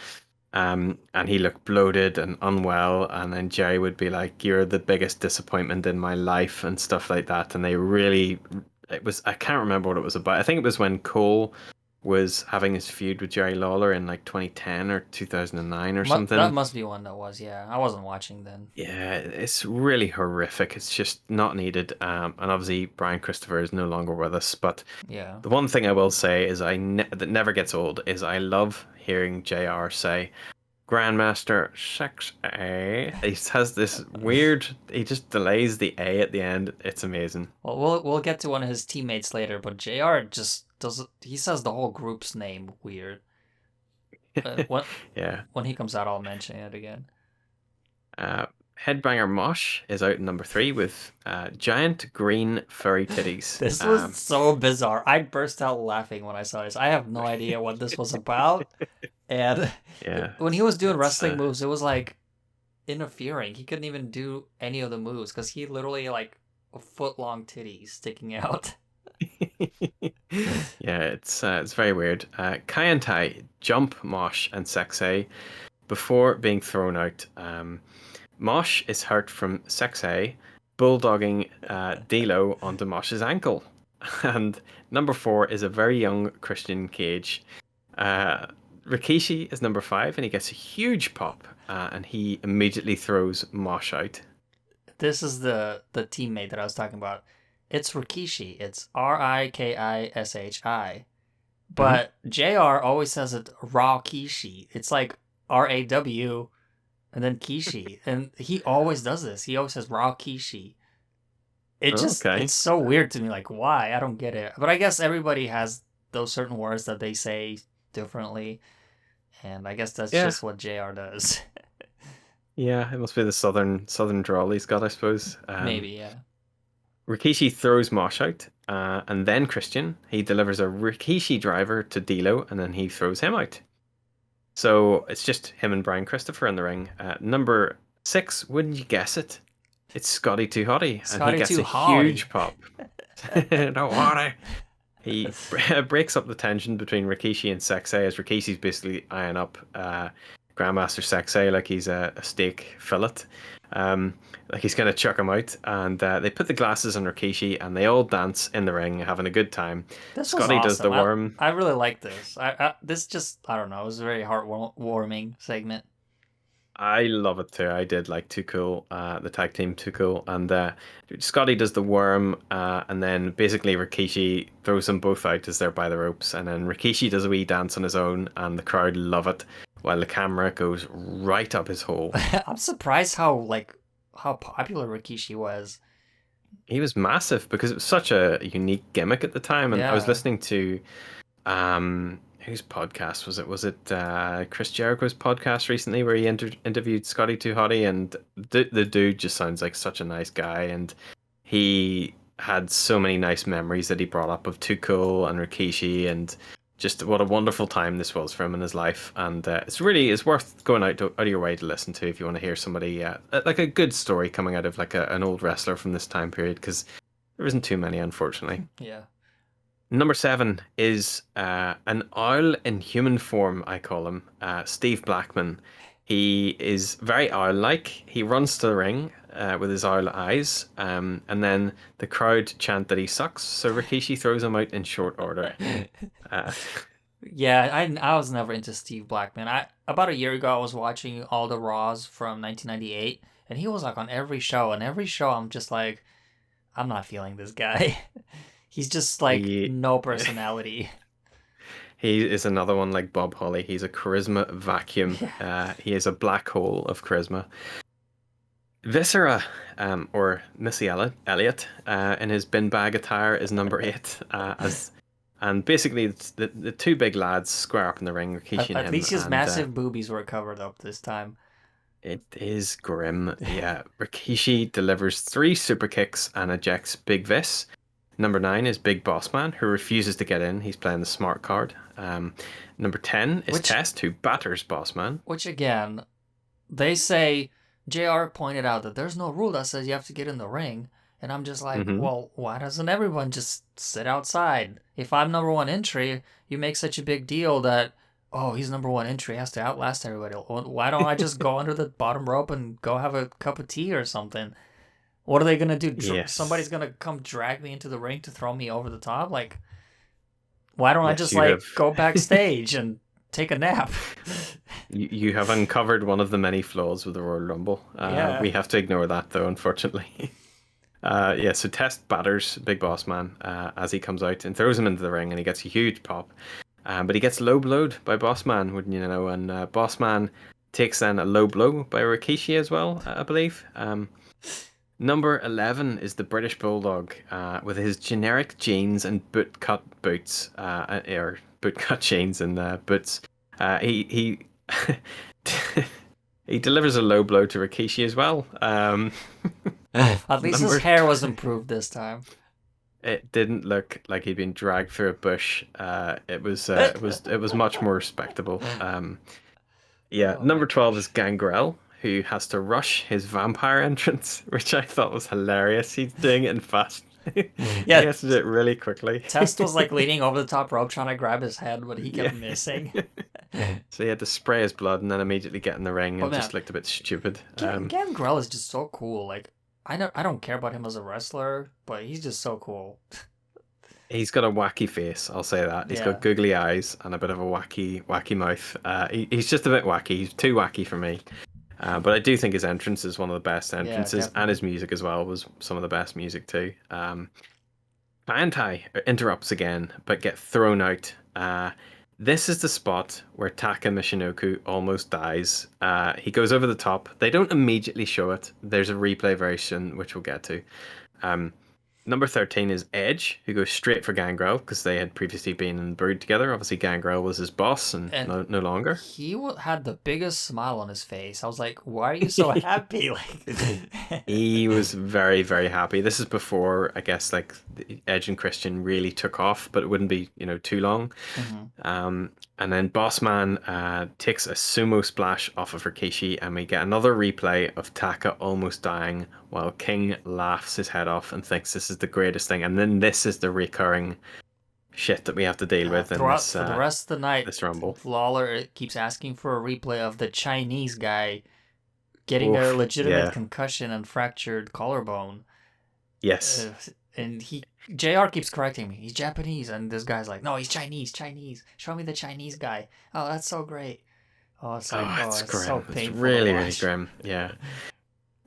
and he looked bloated and unwell, and then Jerry would be like, "You're the biggest disappointment in my life," and stuff like that. And they really, it was, I can't remember what it was about. I think it was when Cole was having his feud with Jerry Lawler in like 2010 or 2009 or something. That must be one that was, yeah. I wasn't watching then. Yeah, it's really horrific. It's just not needed. And obviously Brian Christopher is no longer with us. But yeah, the one thing I will say is that never gets old is I love hearing JR say, Grandmaster 6A. He has this weird, he just delays the A at the end. It's amazing. Well, we'll get to one of his teammates later, but JR just does, he says the whole group's name weird. When he comes out, I'll mention it again. Headbanger Mosh is out in number 3 with giant green furry titties. This was so bizarre. I burst out laughing when I saw this. I have no idea what this was about. And when he was doing wrestling moves, it was like interfering. He couldn't even do any of the moves because he literally like a foot-long titty sticking out. Yeah, it's very weird. Kai and Tai jump Mosh and Sexay before being thrown out. Mosh is hurt from Sexay bulldogging D'Lo onto Mosh's ankle. And number 4 is a very young Christian Cage. Rikishi is number 5 and he gets a huge pop and he immediately throws Mosh out. This is the teammate that I was talking about. It's Rikishi. It's Rikishi. But JR always says it Raw-Kishi. It's like RAW and then Kishi. And he always does this. He always says Raw-Kishi. It's so weird to me. Like, why? I don't get it. But I guess everybody has those certain words that they say differently. And I guess that's just what JR does. Yeah, it must be the southern drawl he's got, I suppose. Maybe, yeah. Rikishi throws Mosh out, and then Christian. He delivers a Rikishi driver to D'Lo, and then he throws him out. So it's just him and Brian Christopher in the ring. Number 6, wouldn't you guess it? It's Scotty 2 Hotty, and he gets a huge pop. No Hotty. He breaks up the tension between Rikishi and Sexay as Rikishi's basically eyeing up Grandmaster Sexay like he's a steak fillet. Like he's going to chuck him out. And they put the glasses on Rikishi and they all dance in the ring, having a good time. Scotty does the worm. I really like this. This just, I don't know, it was a very heartwarming segment. I love it too. I did like Too Cool, the tag team Too Cool, and Scotty does the worm, and then basically Rikishi throws them both out as they're by the ropes, and then Rikishi does a wee dance on his own, and the crowd love it, while the camera goes right up his hole. I'm surprised how popular Rikishi was. He was massive because it was such a unique gimmick at the time, and I was listening to whose podcast was it? Was it Chris Jericho's podcast recently where he interviewed Scotty 2 Hotty, and the dude just sounds like such a nice guy, and he had so many nice memories that he brought up of Too Cool and Rikishi, and just what a wonderful time this was for him in his life. And it's worth going out of your way to listen to if you want to hear somebody like a good story coming out of like an old wrestler from this time period, because there isn't too many, unfortunately. Yeah. Number 7 is an owl in human form, I call him, Steve Blackman. He is very owl-like. He runs to the ring with his owl eyes, and then the crowd chant that he sucks, so Rikishi throws him out in short order. Yeah, I was never into Steve Blackman. About a year ago, I was watching all the Raws from 1998, and he was like on every show, and every show I'm just like, I'm not feeling this guy. He's just like no personality. He is another one like Bob Holly. He's a charisma vacuum. Yeah. He is a black hole of charisma. Viscera, or Missy Elliott, in his bin bag attire is number 8, as And basically, it's the two big lads square up in the ring, Rikishi and him. At least his massive boobies were covered up this time. It is grim. Yeah, Rikishi delivers 3 super kicks and ejects Big Vis. Number 9 is Big Boss Man, who refuses to get in. He's playing the smart card. Number 10 is Test, who batters Boss Man. Which, again, they say, JR pointed out that there's no rule that says you have to get in the ring. And I'm just like, well, why doesn't everyone just sit outside? If I'm number 1 entry, you make such a big deal that, oh, he's number 1 entry, has to outlast everybody. Why don't I just go under the bottom rope and go have a cup of tea or something? What are they going to do? Yes. Somebody's going to come drag me into the ring to throw me over the top? Like, why don't I just, go backstage and take a nap? You have uncovered one of the many flaws with the Royal Rumble. We have to ignore that, though, unfortunately. So Test batters Big Boss Man as he comes out and throws him into the ring, and he gets a huge pop. But he gets low blowed by Boss Man, wouldn't you know? And Boss Man takes then a low blow by Rikishi as well, I believe. Number 11 is the British Bulldog with his generic jeans and bootcut boots, or bootcut jeans and boots. He he delivers a low blow to Rikishi as well. At least his hair was improved this time. It didn't look like he'd been dragged through a bush. It was much more respectable. Number 12 is Gangrel, who has to rush his vampire entrance, which I thought was hilarious. He's doing it in fast. He has to do it really quickly. Test was leaning over the top rope trying to grab his head, but he kept missing. So he had to spray his blood and then immediately get in the ring and just looked a bit stupid. Gangrel is just so cool. I don't care about him as a wrestler, but he's just so cool. He's got a wacky face, I'll say that. He's got googly eyes and a bit of a wacky mouth. He's just a bit wacky. He's too wacky for me. But I do think his entrance is one of the best entrances, and his music as well was some of the best music too. Antai interrupts again, but get thrown out. This is the spot where Taka Michinoku almost dies. He goes over the top. They don't immediately show it. There's a replay very soon, which we'll get to. Number 13 is Edge, who goes straight for Gangrel because they had previously been in the Brood together. Obviously, Gangrel was his boss and no longer. He had the biggest smile on his face. I was like, why are you so happy? He was very, very happy. This is before, I guess, Edge and Christian really took off, but it wouldn't be, too long. And then Bossman takes a sumo splash off of Rikishi, and we get another replay of Taka almost dying while King laughs his head off and thinks this is the greatest thing. And then this is the recurring shit that we have to deal with for the rest of the night. This Rumble. Lawler keeps asking for a replay of the Chinese guy getting a legitimate concussion and fractured collarbone. Yes. And JR keeps correcting me. He's Japanese. And this guy's like, no, he's Chinese. Show me the Chinese guy. Oh, that's so great. Oh, it's like, it's grim. So painful. It's really, really grim. Yeah.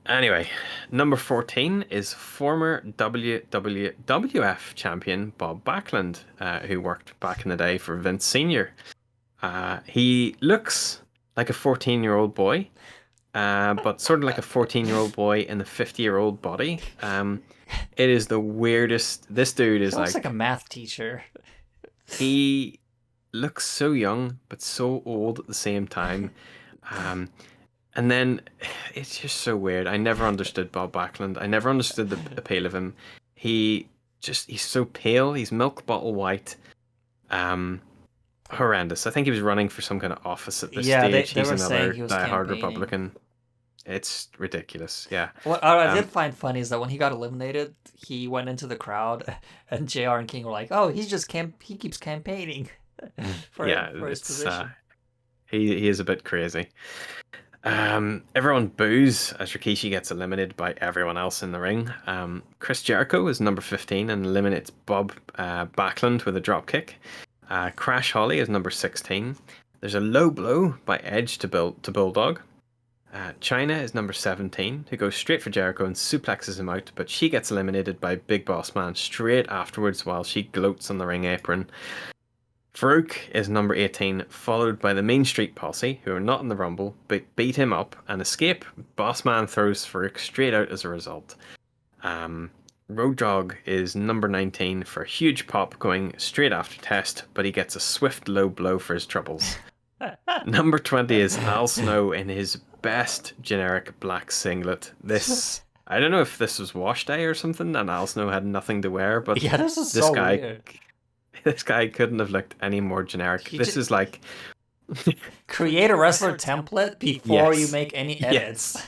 Anyway, number 14 is former WWF champion Bob Backlund, who worked back in the day for Vince Sr. He looks like a 14-year-old boy, but sort of like a 14-year-old boy in the 50-year-old body. It is the weirdest. This dude is looks like a math teacher. He looks so young, but so old at the same time. And then it's just so weird. I never understood Bob Backlund. I never understood the appeal of him. He's so pale. He's milk bottle white. Horrendous. I think he was running for some kind of office at this stage. He's another diehard Republican. It's ridiculous. Yeah. What I did find funny is that when he got eliminated, he went into the crowd, and JR and King were like, "Oh, he keeps campaigning for his position." He is a bit crazy. Everyone boos as Rikishi gets eliminated by everyone else in the ring. Chris Jericho is number 15 and eliminates Bob Backlund with a drop kick. Crash Holly is number 16. There's a low blow by Edge to Bulldog. Chyna is number 17, who goes straight for Jericho and suplexes him out, but she gets eliminated by Big Boss Man straight afterwards while she gloats on the ring apron. Farouk is number 18, followed by the Main Street Posse, who are not in the Rumble, but beat him up and escape. Boss Man throws Farouk straight out as a result. Road Dogg is number 19 for a huge pop going straight after Test, but he gets a swift low blow for his troubles. Number 20 is Al Snow in his best generic black singlet. This, I don't know if this was wash day or something and Al Snow had nothing to wear, but yeah, this is so weird. This guy couldn't have looked any more generic. This is like... create a wrestler template before you make any edits.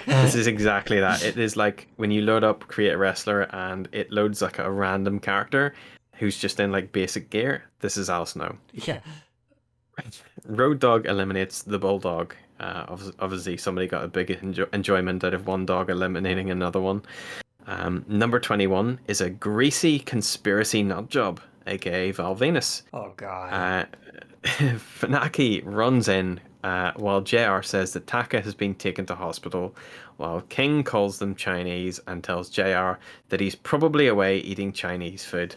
This is exactly that. It is like when you load up Create a Wrestler and it loads like a random character who's just in like basic gear. This is Al Snow. Yeah. Road Dogg eliminates the Bulldog. Obviously, somebody got a big enjoyment out of one dog eliminating another one. Number 21 is a greasy conspiracy nutjob, aka Val Venus. Oh, God. Funaki runs in while JR says that Taka has been taken to hospital, while King calls them Chinese and tells JR that he's probably away eating Chinese food.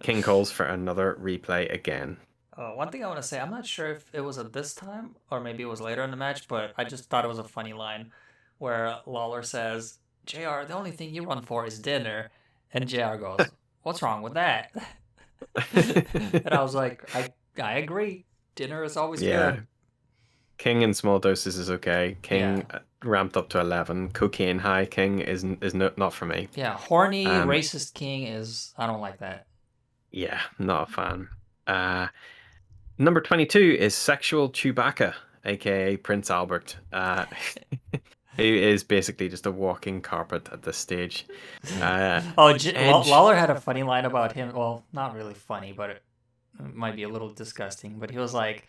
King calls for another replay again. One thing I want to say, I'm not sure if it was at this time or maybe it was later in the match, but I just thought it was a funny line where Lawler says, JR, the only thing you run for is dinner. And JR goes, what's wrong with that? And I was like, I agree. Dinner is always good. King in small doses is okay. King ramped up to 11. Cocaine high King is not for me. Yeah, horny, racist King is... I don't like that. Yeah, not a fan. Number 22 is Sexual Chewbacca, aka Prince Albert, who is basically just a walking carpet at this stage. Lawler had a funny line about him. Well, not really funny, but it might be a little disgusting. But he was like,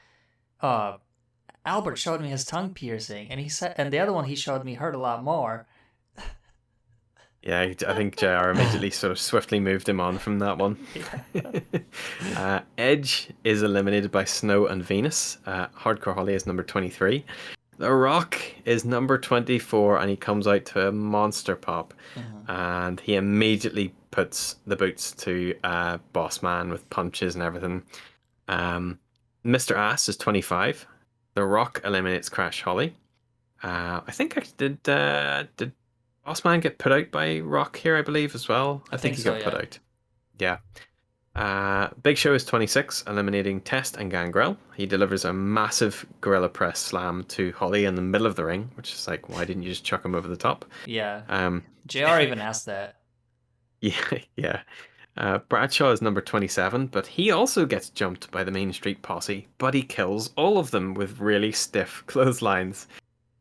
Albert showed me his tongue piercing, and he said, and the other one he showed me hurt a lot more. Yeah, I think JR immediately sort of swiftly moved him on from that one. Edge is eliminated by Snow and Venus. Hardcore Holly is number 23. The Rock is number 24, and he comes out to a monster pop. And he immediately puts the boots to Boss Man with punches and everything. Mr. Ass is 25. The Rock eliminates Crash Holly. I think I did Bossman get put out by Rock here, I believe, as well? I think he got put out. Yeah. Big Show is 26, eliminating Test and Gangrel. He delivers a massive gorilla press slam to Holly in the middle of the ring, which is like, why didn't you just chuck him over the top? Yeah. JR even asked that. Yeah. Bradshaw is number 27, but he also gets jumped by the Main Street Posse, but he kills all of them with really stiff clotheslines.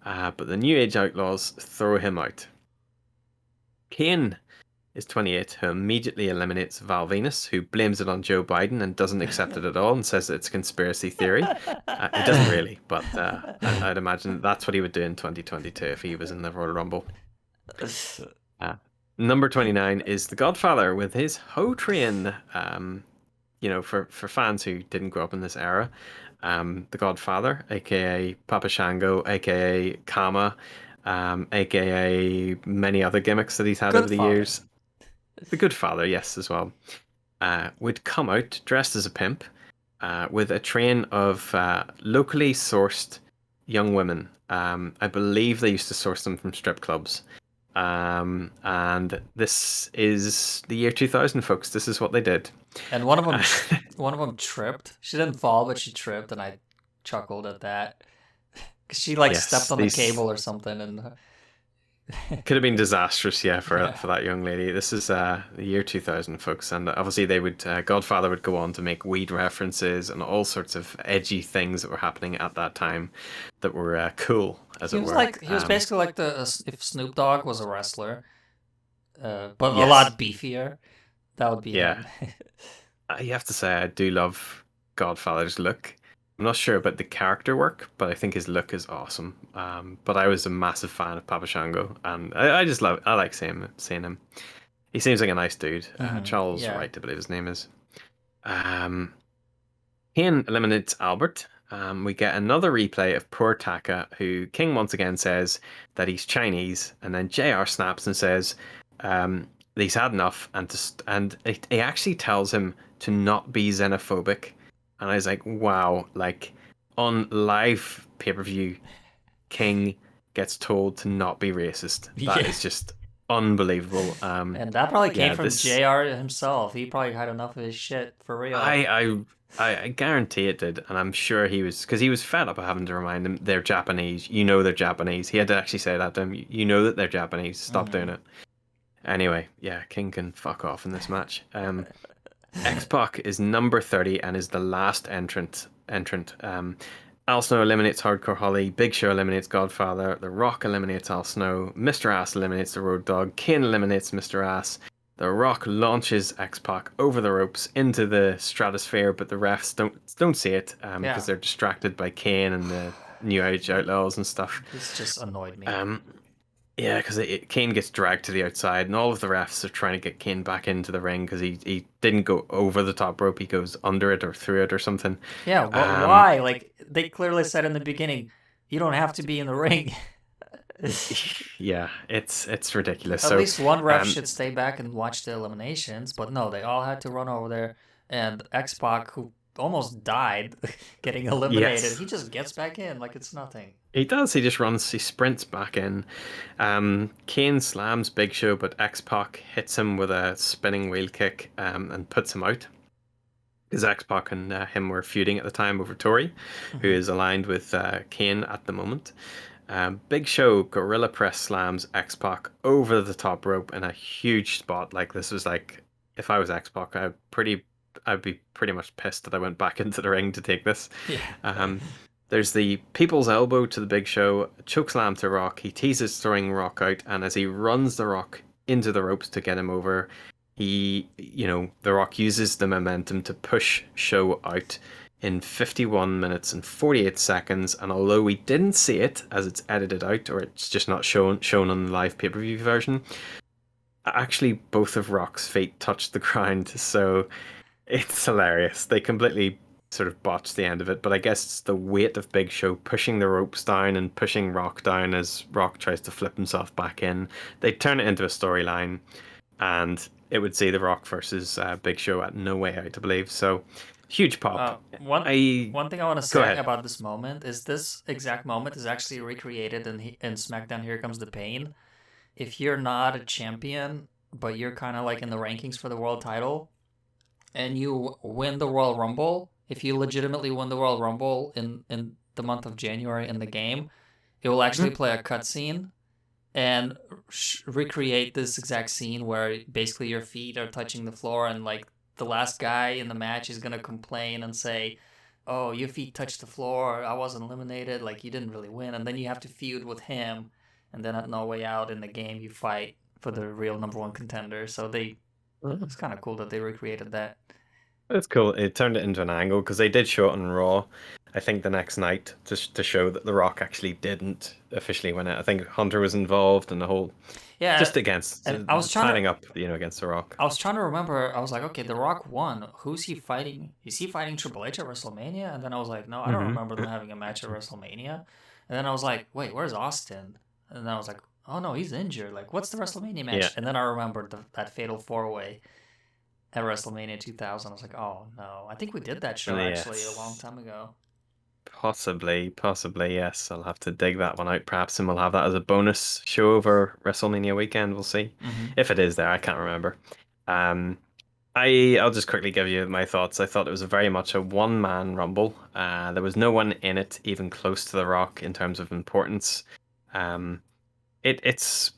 But the New Age Outlaws throw him out. Kane is 28, who immediately eliminates Val Venus, who blames it on Joe Biden and doesn't accept it at all and says that it's a conspiracy theory. It doesn't really, but I'd imagine that's what he would do in 2022 if he was in the Royal Rumble. Number 29 is The Godfather with his Ho Train. For fans who didn't grow up in this era, The Godfather, aka Papa Shango, aka Kama, aka many other gimmicks that he's had over the years. The Good Father, yes, as well. Would come out dressed as a pimp with a train of locally sourced young women. I believe they used to source them from strip clubs. And this is the year 2000, folks. This is what they did. And one of them tripped. She didn't fall, but she tripped, and I chuckled at that. Because she stepped on the cable or something, and could have been disastrous, for that young lady. This is the year 2000, folks, and obviously they would Godfather would go on to make weed references and all sorts of edgy things that were happening at that time that were cool, as it were. He was basically like if Snoop Dogg was a wrestler, but a lot beefier. That would be him. You have to say, I do love Godfather's look. I'm not sure about the character work, but I think his look is awesome. But I was a massive fan of Papa Shango, and I like seeing him. He seems like a nice dude. Charles Wright, I believe his name is. Kane eliminates Albert. We get another replay of poor Taka, who King once again says that he's Chinese, and then JR snaps and says that he's had enough, and he actually tells him to not be xenophobic. And I was like, wow, on live pay-per-view, King gets told to not be racist. That is just unbelievable. And that probably came yeah, from JR himself. He probably had enough of his shit for real. I guarantee it did, and I'm sure he was, because he was fed up of having to remind them they're Japanese. You know they're Japanese. He had to actually say that to them. You know that they're Japanese. Stop doing it. Anyway, yeah, King can fuck off in this match. X-Pac is number 30 and is the last entrant. Al Snow eliminates Hardcore Holly. Big Show eliminates Godfather. The Rock eliminates Al Snow. Mr. Ass eliminates the Road Dogg. Kane eliminates Mr. Ass. The Rock launches X-Pac over the ropes into the stratosphere, but the refs don't see it because they're distracted by Kane and the New Age Outlaws and stuff. This just annoyed me. Yeah, because Kane gets dragged to the outside, and all of the refs are trying to get Kane back into the ring because he didn't go over the top rope; he goes under it or through it or something. Yeah, why? Like they clearly said in the beginning, you don't have to be in the ring. Yeah, it's ridiculous. At least one ref should stay back and watch the eliminations, but no, they all had to run over there, and X-Pac, who almost died getting eliminated, he just gets back in like it's nothing. He does. He just runs. He sprints back in. Kane slams Big Show, but X-Pac hits him with a spinning wheel kick and puts him out. Because X-Pac and him were feuding at the time over Tori, who is aligned with Kane at the moment. Big Show gorilla press slams X-Pac over the top rope in a huge spot. Like, this was like, if I was X-Pac, I'd be pretty much pissed that I went back into the ring to take this. Yeah. There's the People's Elbow to the Big Show, chokeslam to Rock. He teases throwing Rock out, and as he runs the Rock into the ropes to get him over, the Rock uses the momentum to push Show out in 51 minutes and 48 seconds. And although we didn't see it as it's edited out, or it's just not shown on the live pay-per-view version, actually both of Rock's feet touched the ground, so it's hilarious. They completely sort of botched the end of it, but I guess it's the weight of Big Show pushing the ropes down and pushing Rock down as Rock tries to flip himself back in. They turn it into a storyline, and it would see The Rock versus Big Show at No Way Out, I believe. So, huge pop. One thing I want to say about this moment is this exact moment is actually recreated in SmackDown Here Comes the Pain. If you're not a champion, but you're kind of like in the rankings for the world title, and you win the Royal Rumble, if you legitimately win the Royal Rumble in the month of January in the game, it will actually play a cutscene and recreate this exact scene where basically your feet are touching the floor, and like the last guy in the match is going to complain and say, oh, your feet touched the floor, I wasn't eliminated, like you didn't really win, and then you have to feud with him, and then at No Way Out in the game you fight for the real number one contender. So it's kind of cool that they recreated that. That's cool. It turned it into an angle because they did show it on Raw, I think, the next night to show that The Rock actually didn't officially win it. I think Hunter was involved in the whole, just against, and I was signing up, against The Rock. I was trying to remember. I was like, okay, The Rock won. Who's he fighting? Is he fighting Triple H at WrestleMania? And then I was like, no, I don't remember them having a match at WrestleMania. And then I was like, wait, where's Austin? And then I was like, oh no, he's injured. Like, what's the WrestleMania match? Yeah. And then I remembered that Fatal 4-Way at WrestleMania 2000. I was like, oh no, I think we did that show actually a long time ago. Possibly, yes. I'll have to dig that one out perhaps, and we'll have that as a bonus show over WrestleMania weekend. We'll see if it is there. I can't remember. I'll just quickly give you my thoughts. I thought it was very much a one-man Rumble. There was no one in it even close to The Rock in terms of importance. It's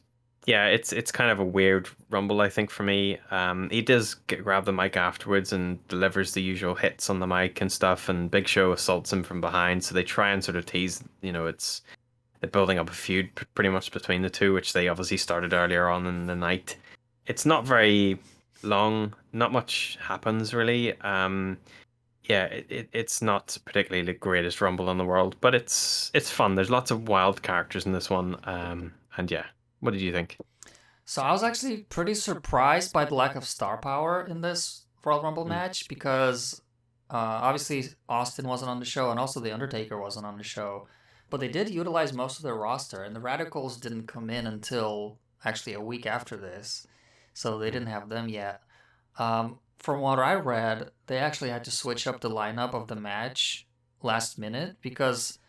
kind of a weird Rumble, I think, for me. He does grab the mic afterwards and delivers the usual hits on the mic and stuff, and Big Show assaults him from behind, so they try and sort of tease, it's building up a feud pretty much between the two, which they obviously started earlier on in the night. It's not very long, not much happens really. It's not particularly the greatest Rumble in the world, but it's fun. There's lots of wild characters in this one, and yeah. What did you think? So I was actually pretty surprised by the lack of star power in this Royal Rumble match because obviously Austin wasn't on the show and also The Undertaker wasn't on the show. But they did utilize most of their roster, and the Radicals didn't come in until actually a week after this. So they didn't have them yet. From what I read, they actually had to switch up the lineup of the match last minute because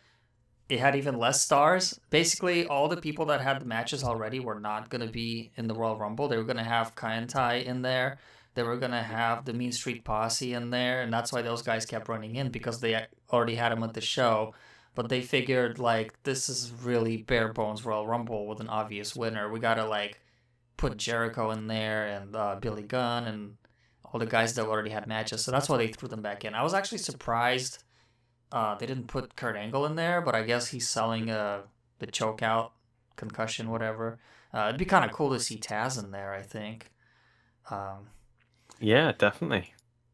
it had even less stars. Basically, all the people that had the matches already were not going to be in the Royal Rumble. They were going to have Kaientai in there. They were going to have the Mean Street Posse in there, and that's why those guys kept running in, because they already had them at the show. But they figured, like, this is really bare bones Royal Rumble with an obvious winner. We got to, like, put Jericho in there and Billy Gunn and all the guys that already had matches. So that's why they threw them back in. I was actually surprised they didn't put Kurt Angle in there, but I guess he's selling the choke out, concussion, whatever. It'd be kind of cool to see Tazz in there, I think. Yeah, definitely.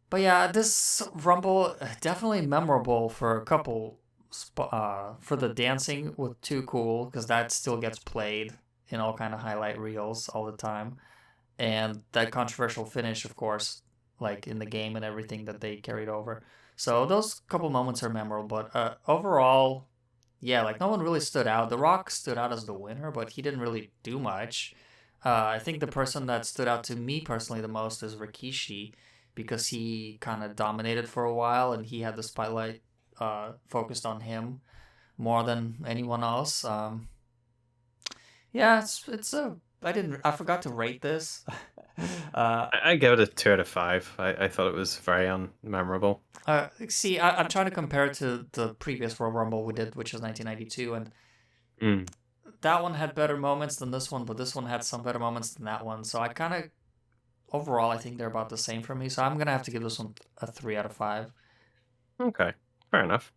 But yeah, this Rumble definitely memorable for a couple. For the dancing with Too Cool, because that still gets played in all kind of highlight reels all the time, and that controversial finish, of course, like in the game and everything that they carried over. So those couple moments are memorable, but overall, yeah, like no one really stood out. The Rock stood out as the winner, but he didn't really do much. I think the person that stood out to me personally the most is Rikishi, because he kind of dominated for a while and he had the spotlight focused on him more than anyone else. Yeah, I forgot to rate this. I give it a 2 out of 5. I thought it was very unmemorable. See, I'm trying to compare it to the previous Royal Rumble we did, which was 1992, and that one had better moments than this one, but this one had some better moments than that one. So I kind of, overall, I think they're about the same for me. So I'm gonna have to give this one a 3 out of 5. Okay. Fair enough.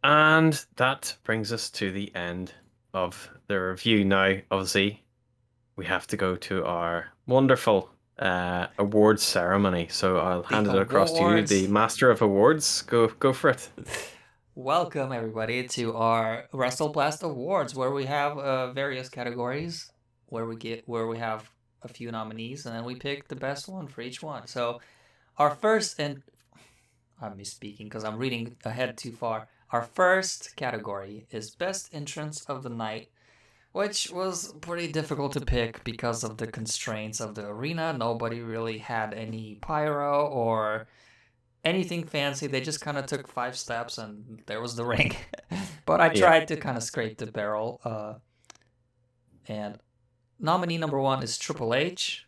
And that brings us to the end of the review. Now, obviously, we have to go to our wonderful awards ceremony. So I'll hand it across to you, the master of awards. Go for it. Welcome, everybody, to our WrestleBlast Awards, where we have various categories, where we have a few nominees, and then we pick the best one for each one. So our first, and I'm misspeaking because I'm reading ahead too far. Our first category is Best Entrance of the Night, which was pretty difficult to pick because of the constraints of the arena. Nobody really had any pyro or anything fancy. They just kind of took 5 steps and there was the ring. But I tried to kind of scrape the barrel. And nominee number 1 is Triple H,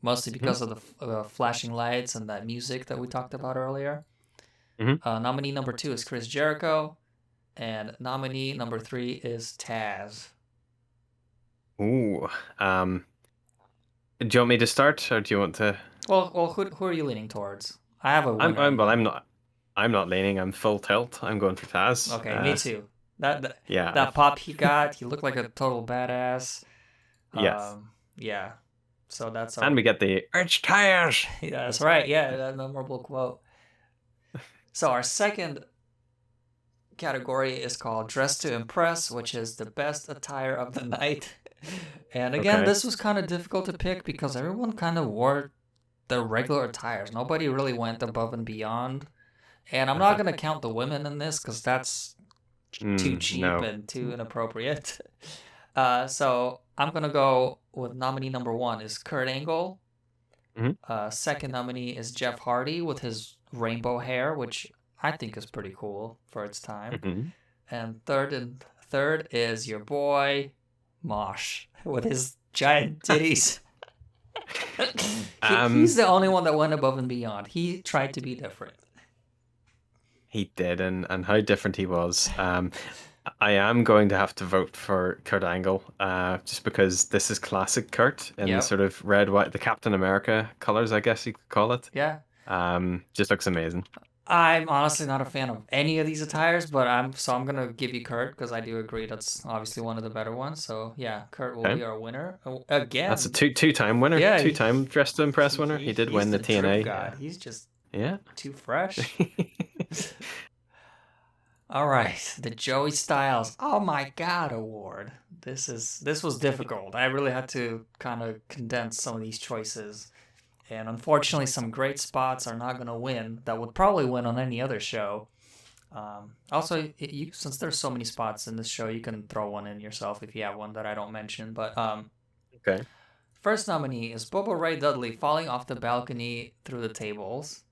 mostly because of the flashing lights and that music that we talked about earlier. Nominee number 2 is Chris Jericho, and nominee number 3 is Tazz. Ooh, do you want me to start, or do you want to? Well, who are you leaning towards? I have a winner. I'm not leaning. I'm full tilt. I'm going for Tazz. Okay, me too. That pop he got, he looked like a total badass. Yes. Yeah. So that's and we get the "It's tires." Yeah, that's right. Yeah, that memorable quote. So our second category is called Dress to Impress, which is the best attire of the night. And again, this was kind of difficult to pick because everyone kind of wore their regular attires. Nobody really went above and beyond. And I'm not going to count the women in this because that's too cheap and too inappropriate. So I'm going to go with nominee number 1 is Kurt Angle. Second nominee is Jeff Hardy with his rainbow hair, which I think is pretty cool for its time. And third is your boy Mosh with his giant titties. He's the only one that went above and beyond. He tried to be different. He did, and how different he was. I am going to have to vote for Kurt Angle, just because this is classic Kurt in the sort of red, white, the Captain America colors, I guess you could call it. Yeah. Just looks amazing. I'm honestly not a fan of any of these attires, but I'm gonna give you Kurt because I do agree that's obviously one of the better ones. So yeah, Kurt will be our winner again. That's a two-time winner. Yeah, two-time Dress to Impress winner. He did win the TNA. God, he's just too fresh. All right, the Joey Styles "Oh My God" award. This was difficult. I really had to kind of condense some of these choices. And unfortunately, some great spots are not going to win that would probably win on any other show. Also, since there's so many spots in this show, you can throw one in yourself if you have one that I don't mention. But okay. First nominee is Bubba Ray Dudley falling off the balcony through the tables.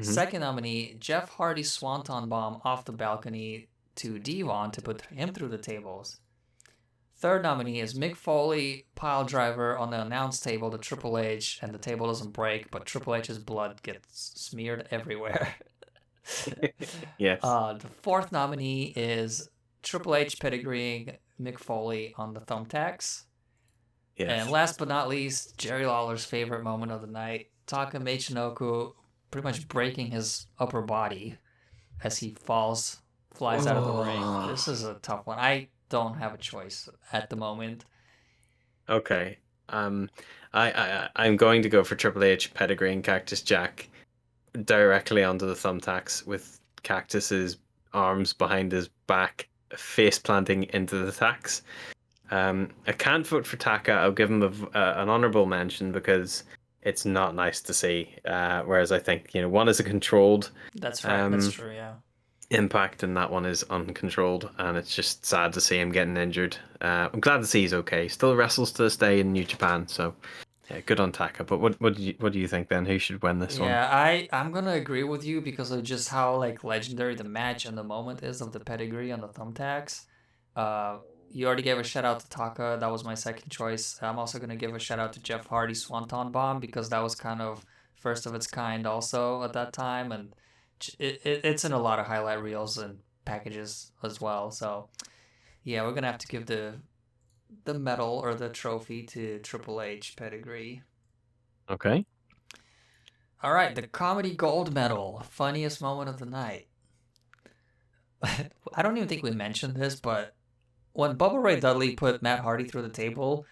Second nominee, Jeff Hardy's Swanton Bomb off the balcony to Devon to put him through the tables. Third nominee is Mick Foley, pile driver on the announce table to Triple H, and the table doesn't break, but Triple H's blood gets smeared everywhere. Yes. The fourth nominee is Triple H pedigreeing Mick Foley on the thumbtacks. Yes. And last but not least, Jerry Lawler's favorite moment of the night, Taka Michinoku pretty much breaking his upper body as he flies out of the ring. This is a tough one. I don't have a choice at the moment. Okay. I'm going to go for Triple H pedigreeing Cactus Jack directly onto the thumbtacks with Cactus's arms behind his back, face planting into the tacks. I can't vote for Taka. I'll give him an honorable mention because it's not nice to see. Whereas I think one is a controlled. That's right. That's true. Yeah. Impact, and that one is uncontrolled, and it's just sad to see him getting injured. I'm glad to see he's okay. Still wrestles to this day in New Japan, so yeah, good on Taka. But what do you think then? Who should win this one? Yeah, I'm gonna agree with you because of just how legendary the match and the moment is of the pedigree on the thumbtacks. You already gave a shout out to Taka. That was my second choice. I'm also gonna give a shout out to Jeff Hardy's Swanton Bomb because that was kind of first of its kind also at that time, and it's in a lot of highlight reels and packages as well. So yeah, we're gonna have to give the medal or the trophy to Triple H pedigree. Okay. All right, the comedy gold medal, funniest moment of the night. I don't even think we mentioned this, but when Bubba Ray Dudley put Matt Hardy through the table,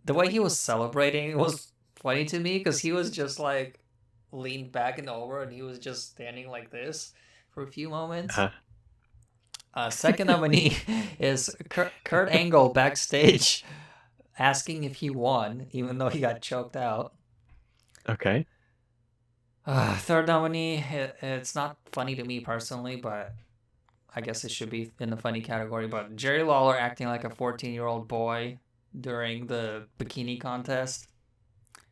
the way he was celebrating was funny to me because he was just leaned back and over, and he was just standing like this for a few moments. Second nominee is Kurt Angle backstage asking if he won, even though he got choked out. Okay. Third nominee, it's not funny to me personally, but I guess it should be in the funny category. But Jerry Lawler acting like a 14-year-old boy during the bikini contest.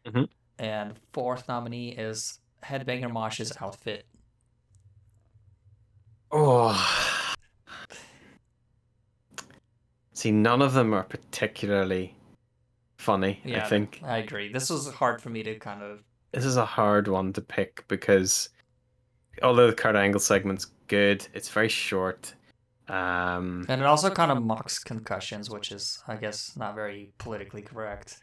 Mm-hmm. And fourth nominee is Headbanger Mosh's outfit. Oh. See, none of them are particularly funny, yeah, I think. I agree. This was hard for me to kind of... This is a hard one to pick because although the Kurt Angle segment's good, it's very short. And it also kind of mocks concussions, which is, I guess, not very politically correct.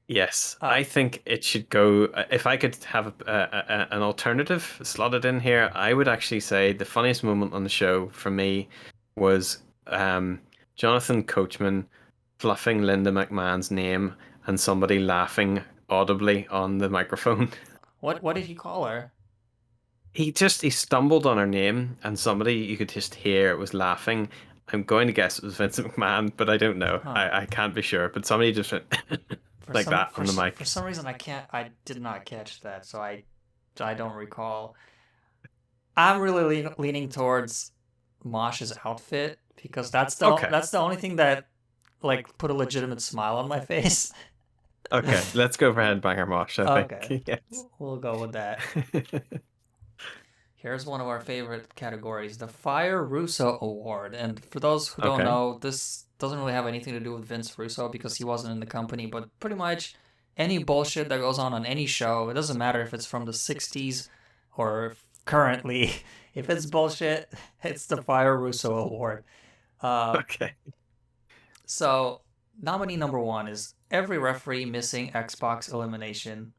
Yes, I think it should go. If I could have an alternative slotted in here, I would actually say the funniest moment on the show for me was Jonathan Coachman fluffing Linda McMahon's name and somebody laughing audibly on the microphone. What did he call her? He stumbled on her name, and somebody you could just hear was laughing. I'm going to guess it was Vincent McMahon, but I don't know. Huh. I can't be sure. But somebody just went that on the mic. For some reason, I did not catch that, so I don't recall. I'm really leaning towards Mosh's outfit because that's the only thing that put a legitimate smile on my face. Okay, let's go for Headbanger Mosh. I think. Yes. We'll go with that. Here's one of our favorite categories, the Fire Russo Award. And for those who don't know, this doesn't really have anything to do with Vince Russo because he wasn't in the company, but pretty much any bullshit that goes on any show, it doesn't matter if it's from the 60s or currently, if it's bullshit, it's the Fire Russo Award. Okay. So, nominee number 1 is every referee missing Xbox elimination.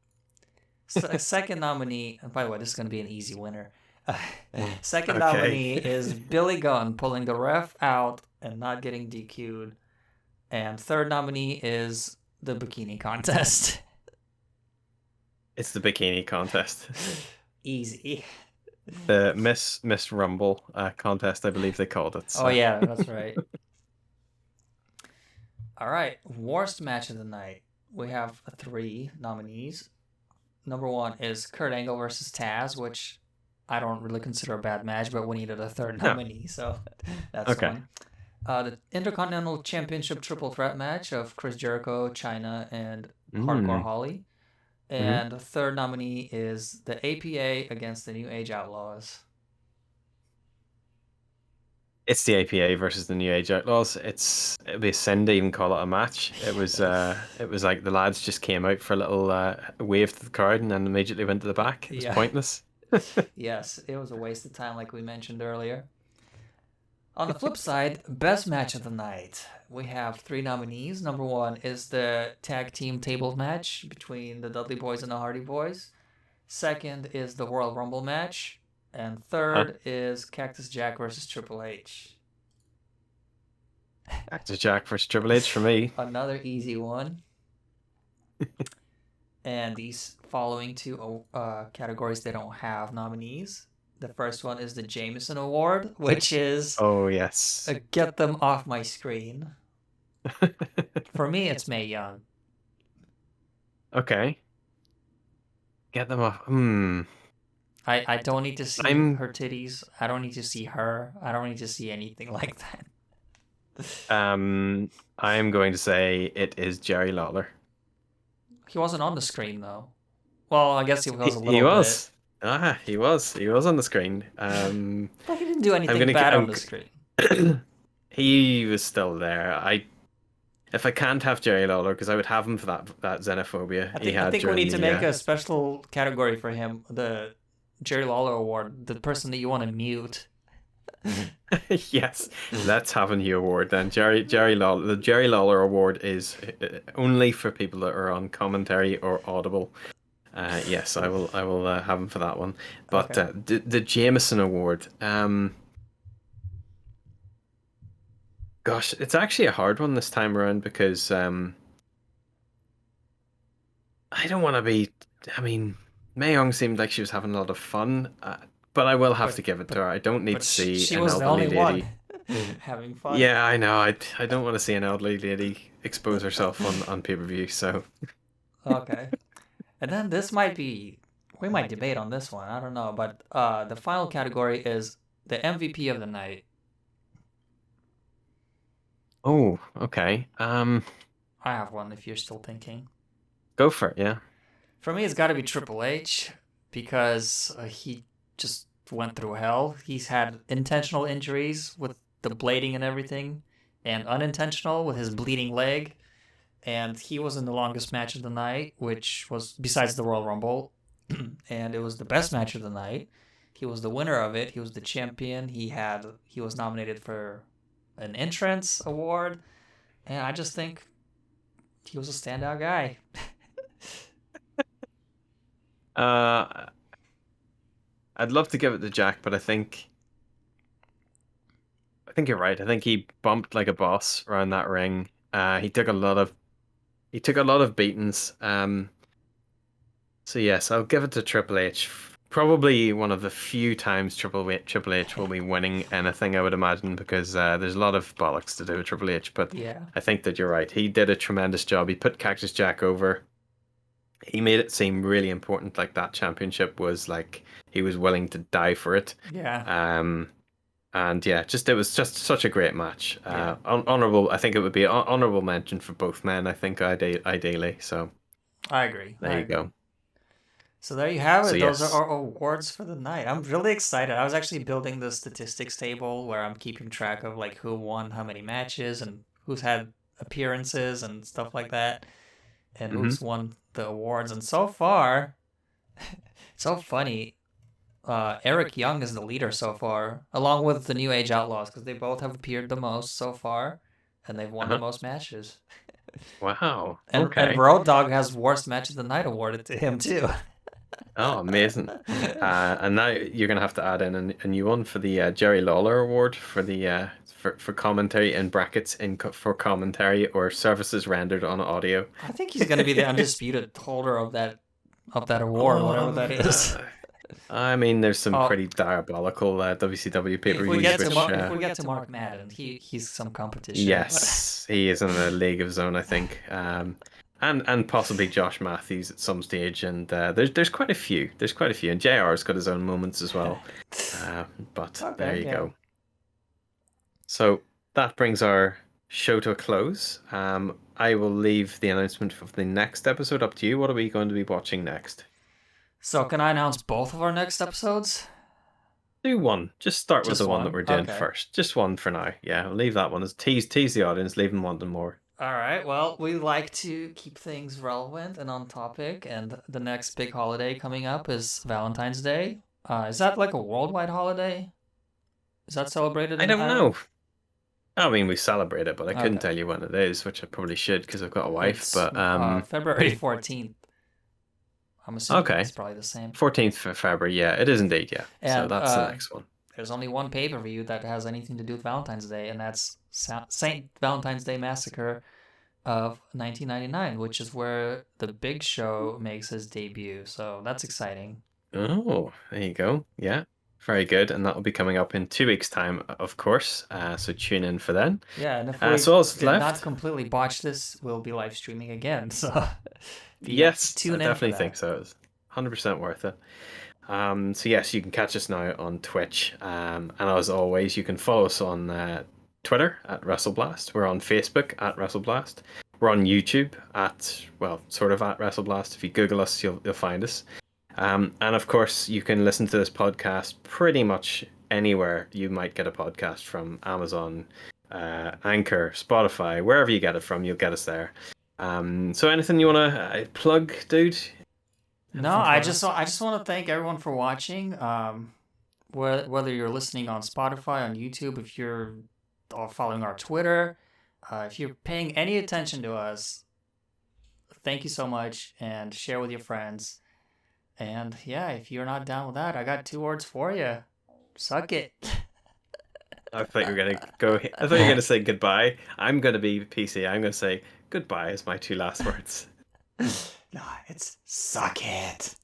Second nominee, and by the way, this is going to be an easy winner. Second nominee is Billy Gunn pulling the ref out and not getting DQ'd. And third nominee is the bikini contest. It's the bikini contest. Easy. The Miss Rumble contest, I believe they called it. So. Oh yeah, that's right. All right, worst match of the night. We have 3 nominees. Number 1 is Kurt Angle versus Tazz, which I don't really consider a bad match, but we needed a third nominee, so that's one. The Intercontinental Championship Triple Threat match of Chris Jericho, Chyna, and Hardcore Holly. And the third nominee is the A.P.A. against the New Age Outlaws. It's the APA versus the New Age Outlaws. It'd be a sin to even call it a match. It was like the lads just came out for a little wave to the crowd and then immediately went to the back. It was pointless. Yes, it was a waste of time, like we mentioned earlier. On the flip side, best match of the night. We have 3 nominees. Number 1 is the tag team table match between the Dudley Boyz and the Hardy Boyz. Second is the Royal Rumble match. And third is Cactus Jack versus Triple H. Cactus Jack versus Triple H for me. Another easy one. And these following 2 categories, they don't have nominees. The first one is the Jameson Award, which is... Oh, yes. Get them off my screen. For me, it's Mae Young. Okay. Get them off. I don't need to see her titties. I don't need to see her. I don't need to see anything like that. I'm going to say it is Jerry Lawler. He wasn't on the screen though. Well, I guess he was a little bit. He was. He was. He was on the screen. But he didn't do anything bad on the screen. He was still there. If I can't have Jerry Lawler, because I would have him for that xenophobia I think we need to make a special category for him. The Jerry Lawler Award, the person that you want to mute. Yes, let's have a new award then. Jerry Lawler. The Jerry Lawler Award is only for people that are on commentary or audible. Yes, I will have him for that one. But okay. The Jameson Award. Gosh, it's actually a hard one this time around because I don't want to be. I mean, Mae Young seemed like she was having a lot of fun, but I will have to give it to her. I don't need to see an elderly lady having fun. Yeah, I know. I don't want to see an elderly lady expose herself on pay-per-view. So okay, and then we might debate on this one. I don't know, but the final category is the MVP of the night. Oh, okay. I have one if you're still thinking. Go for it, yeah. For me, it's got to be Triple H because he just went through hell. He's had intentional injuries with the blading and everything, and unintentional with his bleeding leg. And he was in the longest match of the night, which was besides the Royal Rumble, and it was the best match of the night. He was the winner of it. He was the champion. He was nominated for an entrance award, and I just think he was a standout guy. I'd love to give it to Jack, but I think you're right. I think he bumped like a boss around that ring. He took a lot of beatings. So yes, I'll give it to Triple H. Probably one of the few times Triple H will be winning anything, I would imagine, because there's a lot of bollocks to do with Triple H. But yeah. I think that you're right. He did a tremendous job. He put Cactus Jack over. He made it seem really important. Like that championship was like he was willing to die for it. Yeah. And yeah, it was just such a great match. Honorable. I think it would be honorable mention for both men. I think ideally. So I agree. There you go. So there you have it. So those are our awards for the night. I'm really excited. I was actually building the statistics table where I'm keeping track of like who won how many matches and who's had appearances and stuff like that, and who's won the awards. And so far, so funny. Eric Young is the leader so far, along with the New Age Outlaws, because they both have appeared the most so far, and they've won the most matches. Wow. And Road Dogg has worst match of the night awarded to him too. Oh, amazing! And now you're gonna have to add in a new one for the Jerry Lawler Award for the for commentary in brackets for commentary or services rendered on audio. I think he's gonna be the undisputed holder of that award, whatever that is. I mean, there's some pretty diabolical WCW pay-per-views. If we get to Mark Madden, he's some competition. Yes, he is in a league of his own, I think. And possibly Josh Matthews at some stage, and there's quite a few. And JR's got his own moments as well. But okay, there you go. So that brings our show to a close. I will leave the announcement of the next episode up to you. What are we going to be watching next? So can I announce both of our next episodes? Do one. Just start with Just the one that one? we're doing Okay. first. Just one for now. Yeah, we'll leave that one as tease the audience, leave them wanting more. All right. Well, we like to keep things relevant and on topic, and the next big holiday coming up is Valentine's Day. Is that like a worldwide holiday? Is that celebrated I in don't Ireland? know. I mean, we celebrate it, but I couldn't Okay. tell you when it is, which I probably should because I've got a wife. It's But February 14th. I'm assuming okay, it's probably the same. 14th of February. Yeah, it is indeed. Yeah, so And that's the next one. there's only one pay-per-view that has anything to do with Valentine's Day, and that's Saint Valentine's Day Massacre of 1999, which is where the Big Show makes his debut. So that's exciting. Oh, there you go. Yeah, very good, and that will be coming up in 2 weeks' time, of course. So tune in for then. Yeah, and if we So all's did left. not completely botch this, we'll be live streaming again. So Yes, tune I in definitely for think that. so. It's 100% worth it. So yes, you can catch us now on Twitch, and as always, you can follow us on Twitter at WrestleBlast. We're on Facebook at WrestleBlast. We're on YouTube at, well, sort of at WrestleBlast. If you Google us, you'll find us. And of course, you can listen to this podcast pretty much anywhere you might get a podcast from: Amazon, Anchor, Spotify, wherever you get it from, you'll get us there. So anything you want to plug, dude? No, I just want to thank everyone for watching. Whether you're listening on Spotify, on YouTube, if you're following our Twitter, if you're paying any attention to us, thank you so much, and share with your friends. And yeah, if you're not down with that, I got 2 words for you. Suck it. I thought you were gonna go. I thought you were gonna say goodbye. I'm gonna be PC. I'm gonna say goodbye as my 2 last words. No, it's suck it.